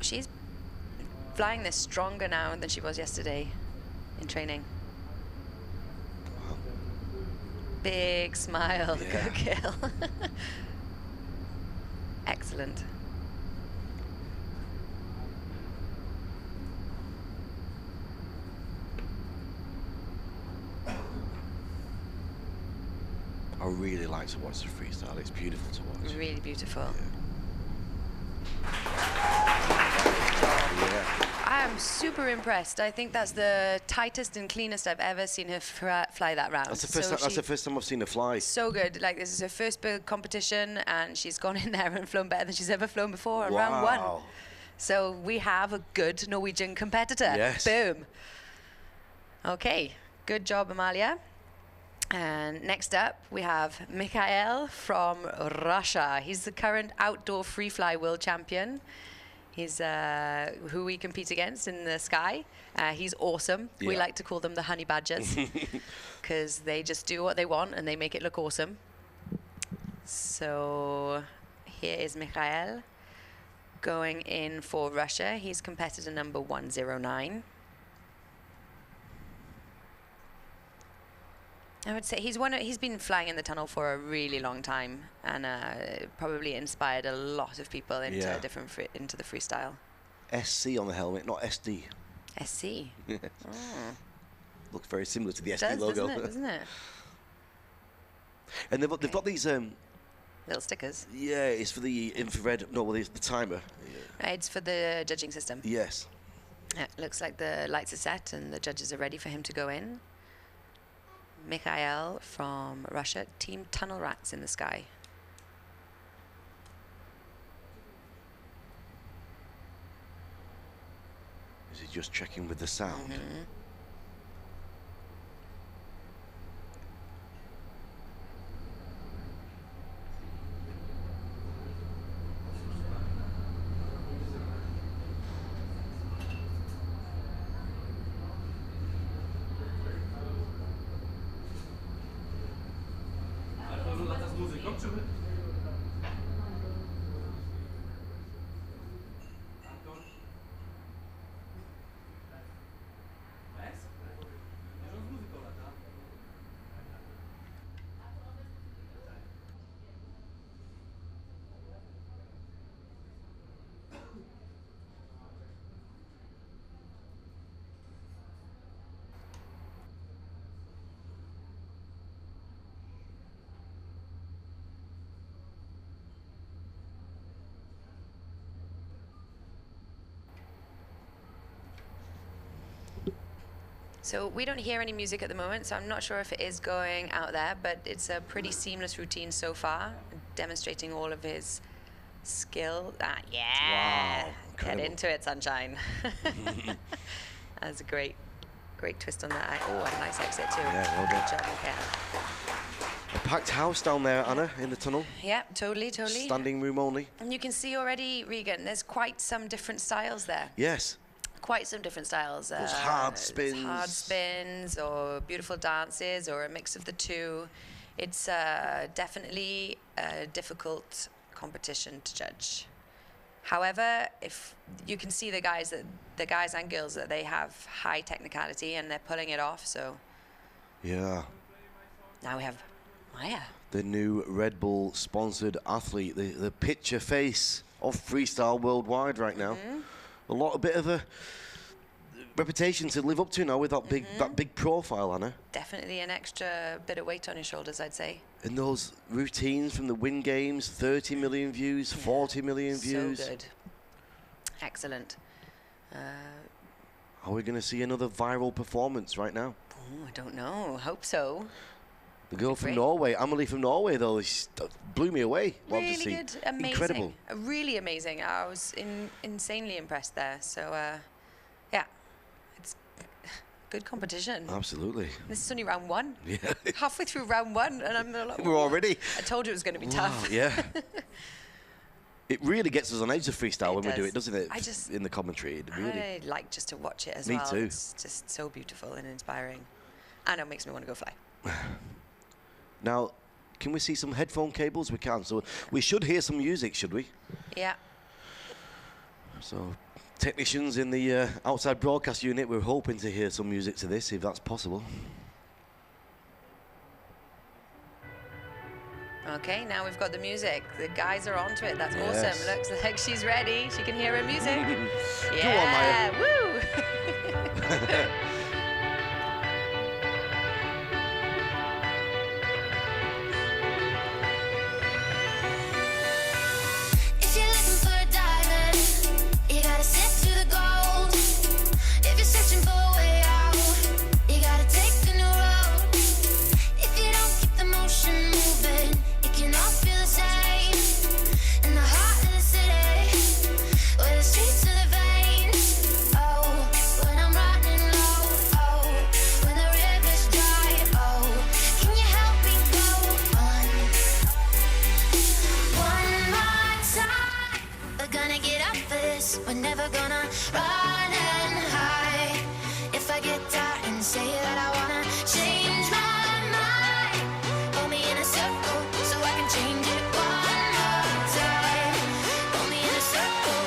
She's flying this stronger now than she was yesterday in training. Wow. Big smile. Yeah. Go kill. Excellent. I really like to watch the freestyle. It's beautiful to watch. Really beautiful. Yeah. I'm super impressed. I think that's the tightest and cleanest I've ever seen her fly that round. That's the first time. That's the first time I've seen her fly. So good. Like, this is her first big competition, and she's gone in there and flown better than she's ever flown before on round one. So we have a good Norwegian competitor. Yes. Boom. Okay. Good job, Amalia. And next up, we have Mikhail from Russia. He's the current outdoor free fly world champion. He's who we compete against in the sky. He's awesome. Yeah. We like to call them the honey badgers because they just do what they want and they make it look awesome. So here is Mikhail going in for Russia. He's competitor number 109. I would say he's been flying in the tunnel for a really long time, and probably inspired a lot of people into into the freestyle. SC on the helmet, not SD. SC. Yes. Oh. Looks very similar to the It SD does, logo. doesn't it? And they've got these Little stickers. Yeah, it's for the infrared. No, well, it's the timer. It's for the judging system. Yes. It looks like the lights are set and the judges are ready for him to go in. Mikhail from Russia, Team Tunnel Rats in the sky. Is he just checking with the sound? Mm-hmm. So we don't hear any music at the moment, so I'm not sure if it is going out there, but it's a pretty seamless routine so far, demonstrating all of his skill. Ah, yeah! Wow, Get incredible. into it, sunshine. That's a great twist on that. Oh, and a nice exit too. Yeah, well done. Good job, okay. A packed house down there, Anna, in the tunnel. Yeah, totally. Standing room only. And you can see already, Regan, there's quite some different styles there. Yes. Quite some different styles. Those hard spins. Hard spins, or beautiful dances, or a mix of the two. It's definitely a difficult competition to judge. However, if you can see the guys and girls that they have high technicality and they're pulling it off. So yeah. Now we have Maya, the new Red Bull sponsored athlete, the picture face of freestyle worldwide right now. A bit of a reputation to live up to now with that big profile, Anna. Definitely an extra bit of weight on your shoulders, I'd say. And those routines from the Win Games, 30 million views, 40 million views. So good. Excellent. Are we going to see another viral performance right now? Oh, I don't know. Hope so. The girl from Norway, Amelie from Norway, though, she blew me away. Really good. Amazing. Incredible. Really amazing. I was insanely impressed there. So, yeah, it's good competition. Absolutely. This is only round one. Yeah. Halfway through round one, and I'm like, we're already. I told you it was going to be tough. Yeah. It really gets us on edge of freestyle when we do it, doesn't it? In the commentary, I like just to watch it as well. Me too. It's just so beautiful and inspiring, and it makes me want to go fly. Now, can we see some headphone cables? We can. So we should hear some music, should we? Yeah. So technicians in the outside broadcast unit, we're hoping to hear some music to this, if that's possible. Okay, now we've got the music. The guys are onto it. That's Yes. awesome. Looks like she's ready. She can hear her music. Yeah. Go on, Maya. Woo! We're never gonna run and hide. If I get tired and say that I wanna change my mind, hold me in a circle so I can change it one more time. Hold me in a circle,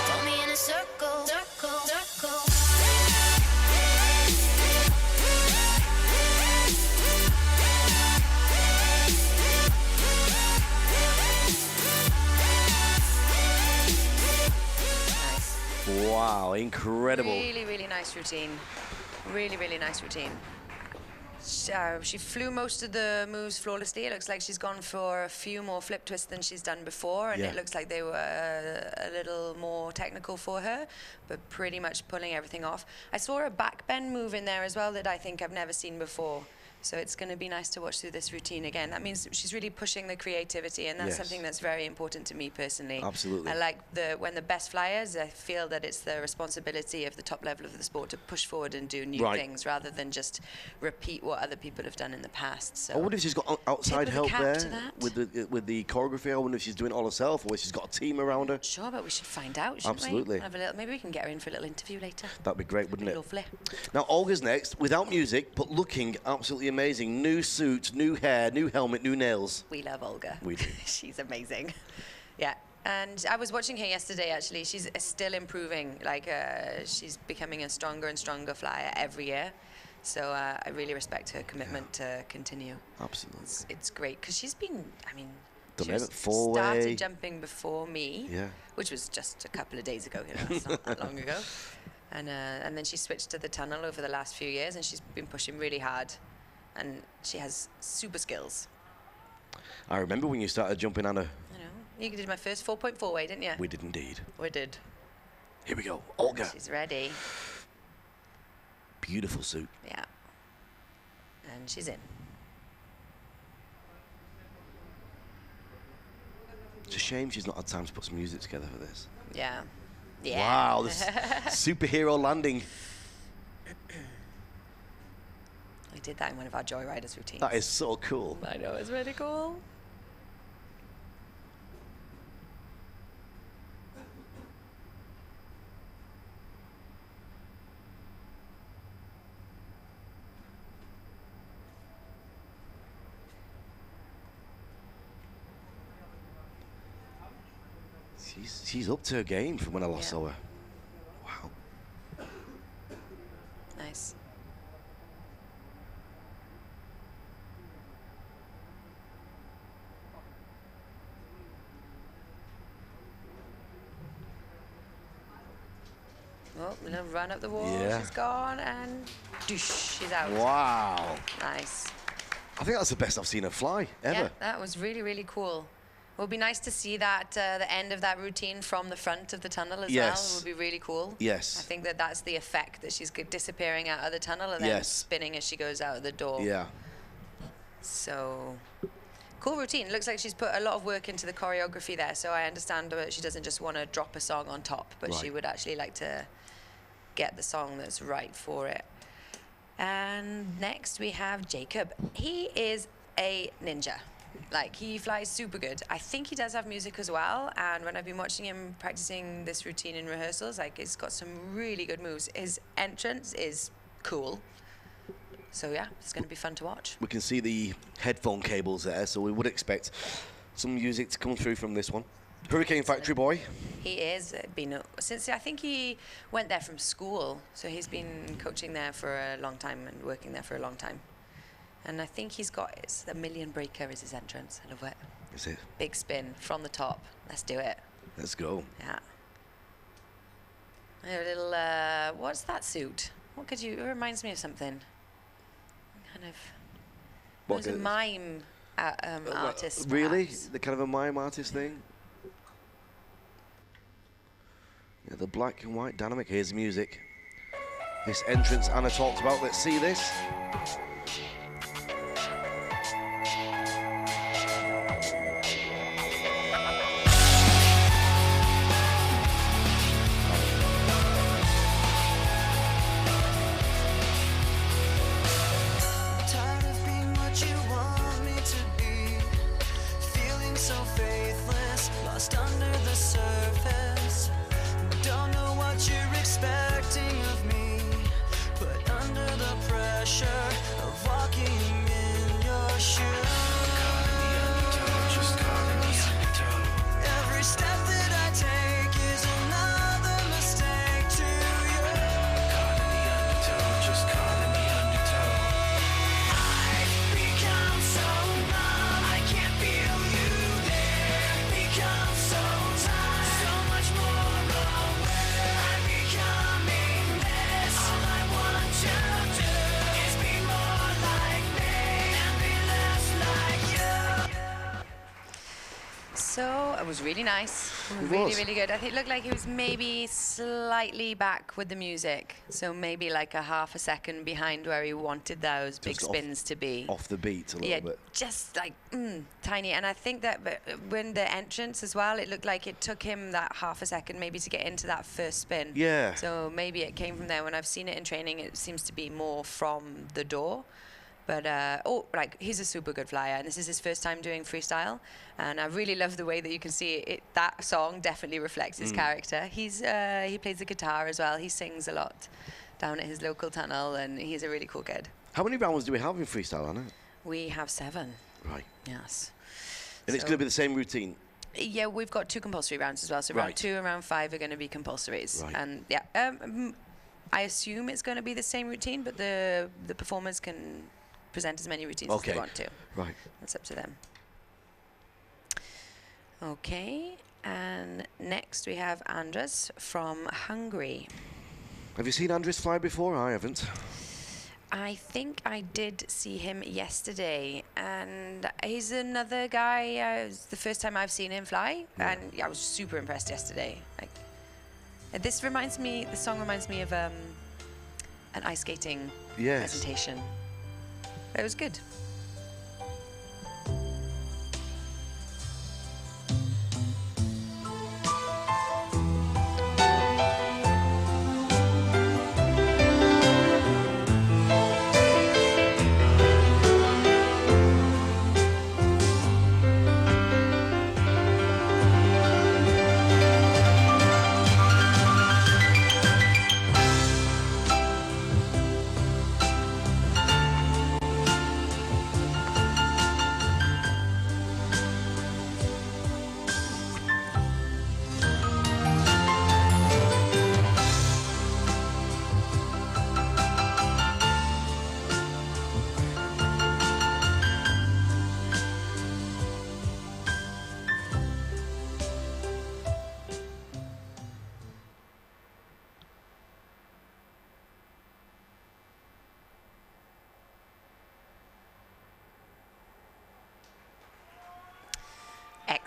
hold me in a circle, circle, circle. Wow, incredible. Really, really nice routine. Really, really nice routine. She flew most of the moves flawlessly. It looks like she's gone for a few more flip twists than she's done before, and it looks like they were a little more technical for her, but pretty much pulling everything off. I saw a back bend move in there as well that I think I've never seen before. So it's going to be nice to watch through this routine again. That means she's really pushing the creativity, and that's something that's very important to me personally. Absolutely. I like when the best flyers, I feel that it's the responsibility of the top level of the sport to push forward and do new things rather than just repeat what other people have done in the past. So I wonder if she's got outside help there with the choreography. I wonder if she's doing it all herself or if she's got a team around her. Sure, but we should find out, shouldn't Absolutely. we? Have a little, maybe we can get her in for a little interview later. That'd be great, wouldn't it? Lovely. Now, Olga's next, without music, but looking absolutely amazing. New suit, new hair, new helmet, new nails. We love Olga. We do. She's amazing. Yeah. And I was watching her yesterday, actually. She's still improving. Like, she's becoming a stronger and stronger flyer every year. So I really respect her commitment to continue. Absolutely. It's great, because she's been, I mean, Done she four-way. started jumping before me, Yeah. which was just a couple of days ago, you know, it's not that long ago. And then she switched to the tunnel over the last few years, and she's been pushing really hard. And she has super skills. I remember when you started jumping, Anna. I know. You did my first 4.4 way, didn't you? We did indeed. We did. Here we go. Olga. She's ready. Beautiful suit. Yeah. And she's in. It's a shame she's not had time to put some music together for this. Yeah. Yeah. Wow, this superhero landing. We did that in one of our Joyriders routines. That is so cool. I know, it's really cool. She's up to her game from when I last saw her. Wow. Nice. Oh, a little run up the wall. Yeah. She's gone, and doosh, she's out. Wow. Nice. I think that's the best I've seen her fly ever. Yeah, that was really, really cool. It would be nice to see that the end of that routine from the front of the tunnel as well. It would be really cool. Yes. I think that that's the effect, that she's disappearing out of the tunnel and then spinning as she goes out of the door. Yeah. So, cool routine. Looks like she's put a lot of work into the choreography there. So I understand that she doesn't just want to drop a song on top, but she would actually like to get the song that's right for it. And next we have Jacob. He is a ninja. Like, he flies super good. I think he does have music as well, and when I've been watching him practicing this routine in rehearsals, like, he's got some really good moves. His entrance is cool. So yeah, it's going to be fun to watch. We can see the headphone cables there, so we would expect some music to come through from this one. Hurricane Factory boy. He is been since I think he went there from school, so he's been coaching there for a long time and working there for a long time. And I think he's got the Million Breaker is his entrance. I love it. Is it? Big spin from the top. Let's do it. Let's go. Yeah. A little. What's that suit? What could you? It reminds me of something. Kind of. It was a mime artist. Really? Perhaps. The kind of a mime artist thing? Yeah, the black and white dynamic. Here's the music. This entrance Anna talked about. Let's see this. So it was really nice. Really good. I think it looked like he was maybe slightly back with the music. So maybe like a half a second behind where he wanted those big spins to be. Off the beat a little bit. Just like tiny. And I think that when the entrance as well, it looked like it took him that half a second maybe to get into that first spin. Yeah. So maybe it came from there. When I've seen it in training, it seems to be more from the door. But, like, he's a super good flyer, and this is his first time doing freestyle. And I really love the way that you can see it. That song definitely reflects his character. He plays the guitar as well. He sings a lot down at his local tunnel, and he's a really cool kid. How many rounds do we have in freestyle, Anna? We have 7. Right. Yes. And it's going to be the same routine? Yeah, we've got 2 compulsory rounds as well. So round 2 and round 5 are going to be compulsories. Right. And, yeah, I assume it's going to be the same routine, but the performers can present as many routines as they want to. Right. That's up to them. Okay, and next we have Andres from Hungary. Have you seen Andres fly before? I haven't. I think I did see him yesterday, and he's another guy. It's the first time I've seen him fly, and I was super impressed yesterday. Like, this reminds me. The song reminds me of an ice skating presentation. It was good.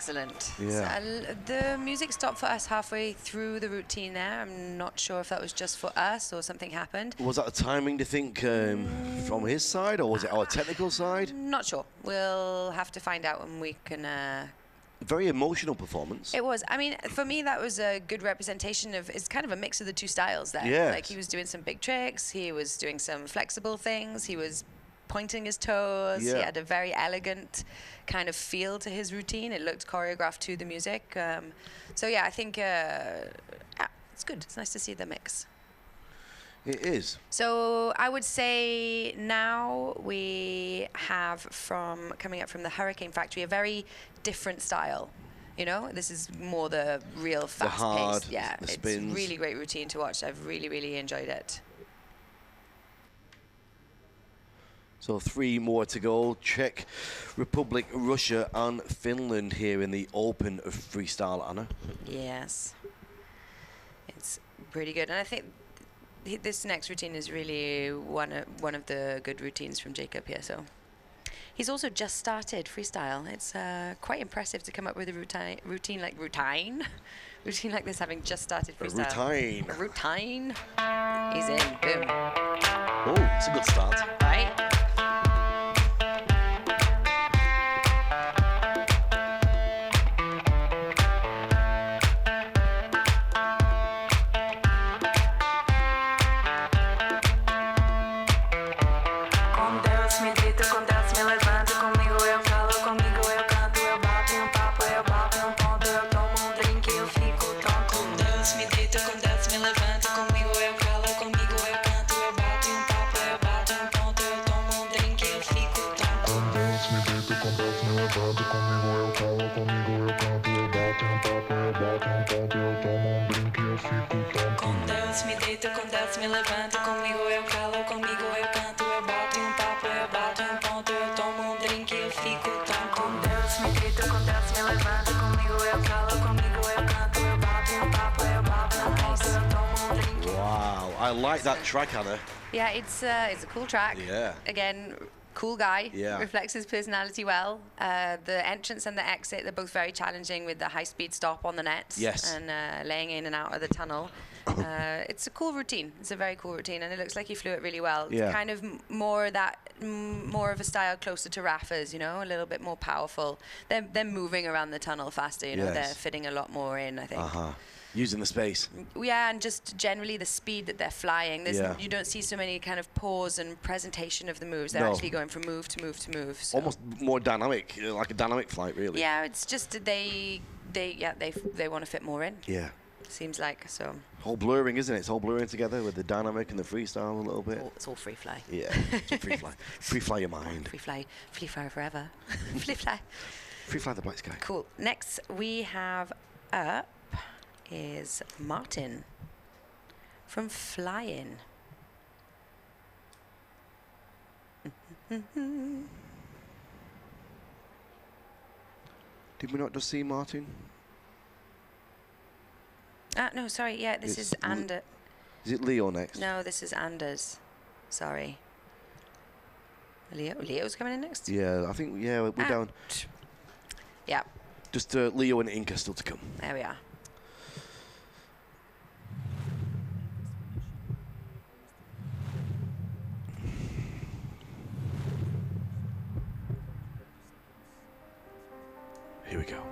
excellent. Yeah. So, the music stopped for us halfway through the routine there. I'm not sure if that was just for us or something happened. Was that the timing, do you think, from his side, or was it our technical side? Not sure. We'll have to find out when we can... Very emotional performance. It was. I mean, for me, that was a good representation of... It's kind of a mix of the two styles there. Yes. Like, he was doing some big tricks. He was doing some flexible things. He was pointing his toes. Yeah. He had a very elegant kind of feel to his routine. It looked choreographed to the music. So, yeah, I think it's good. It's nice to see the mix. It is. So I would say now we have coming up from the Hurricane Factory, a very different style. You know, this is more the real fast hard, pace. Yeah, the it's spins. really great routine to watch. I've really, really enjoyed it. So 3 more to go. Czech Republic, Russia, and Finland here in the open freestyle, Anna. Yes, it's pretty good, and I think this next routine is really one of the good routines from Jacob here. So he's also just started freestyle. It's quite impressive to come up with a routine like this, having just started freestyle. Routine. He's in. Boom. Oh, it's a good start. Right. Me levanto comigo, eu calo comigo, eu canto, eu bato papo, eu bato ponto, eu tomo drink, eu fico tonto. Com Deus me deito, com Deus me levanto comigo, eu calo comigo, eu canto, eu bato papo, eu bato ponto, eu tomo drink. Wow, I like that track, Anna. Yeah, it's a cool track. Yeah. Again, cool guy. Yeah. Reflects his personality well. The entrance and the exit, they're both very challenging with the high-speed stop on the nets. Yes. And laying in and out of the tunnel. It's a cool routine. It's a very cool routine, and it looks like he flew it really well. Yeah. It's kind of more of a style closer to Rafa's, you know, a little bit more powerful. They're moving around the tunnel faster, you know. Yes. They're fitting a lot more in, I think. Using the space. Yeah, and just generally the speed that they're flying. Yeah. You don't see so many kind of pause and presentation of the moves. They're No. actually going from move to move to move. So. Almost more dynamic, like a dynamic flight, really. Yeah, it's just they want to fit more in. Yeah. Seems like so. Whole blurring, isn't it? It's all blurring together with the dynamic and the freestyle a little bit. It's all free fly. Yeah, it's all free fly. Free fly your mind. Free fly forever. Free fly. Free fly the black sky. Cool. Next we have up is Martin from Fly-In. Did we not just see Martin? No, sorry. Yeah, this is Anders. Is it Leo next? No, this is Anders. Sorry. Leo's coming in next? Yeah, I think, we're down. Yeah. Just Leo and Inca still to come. There we are. Here we go.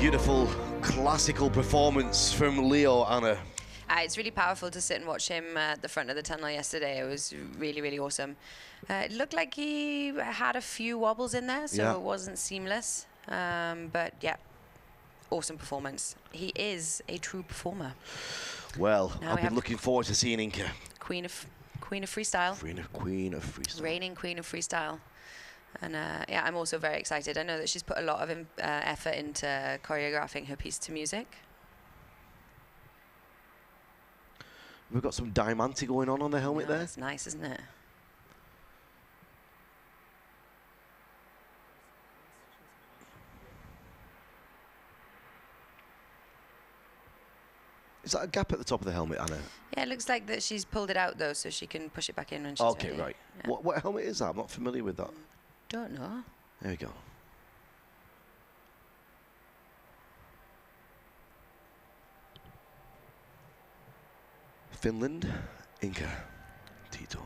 Beautiful classical performance from Leo, Anna. It's really powerful to sit and watch him at the front of the tunnel yesterday. It was really, really awesome. It looked like he had a few wobbles in there, so it wasn't seamless. But yeah, awesome performance. He is a true performer. Well, I've been looking forward to seeing Inka. Queen of freestyle. Queen of freestyle. Reigning queen of freestyle. And yeah, I'm also very excited. I know that she's put a lot of effort into choreographing her piece to music. We've got some diamante going on the helmet there. That's nice, isn't it? Is that a gap at the top of the helmet, Anna? Yeah, it looks like that she's pulled it out though, so she can push it back in when she's ready. Okay, right. Yeah. What helmet is that? I'm not familiar with that. Don't know. There we go. Finland, Inka, Tito.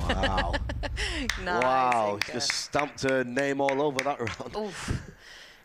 Wow. Nice, wow, Inka. just stamped her name all over that round. Oof.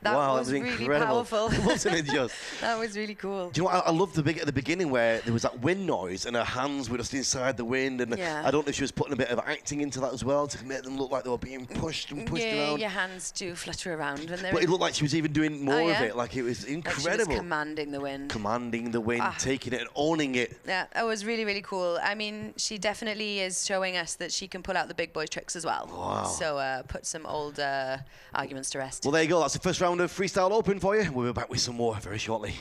That wow, was that was really incredible. powerful. Wasn't it just? That was really cool. Do you know what? I loved the bit at the beginning where there was that wind noise and her hands were just inside the wind, and Yeah. I don't know if she was putting a bit of acting into that as well to make them look like they were being pushed and pushed Yeah, around. your hands do flutter around when they're. But it looked like she was even doing more of yeah? it. Like it was Like she incredible. was commanding the wind. Commanding the wind, Ah. taking it and owning it. Yeah, that was really, really cool. I mean, she definitely is showing us that she can pull out the big boy tricks as well. Wow. So put some old arguments to rest. Well, there you go. That's the first round of Freestyle Open for you. We'll be back with some more very shortly.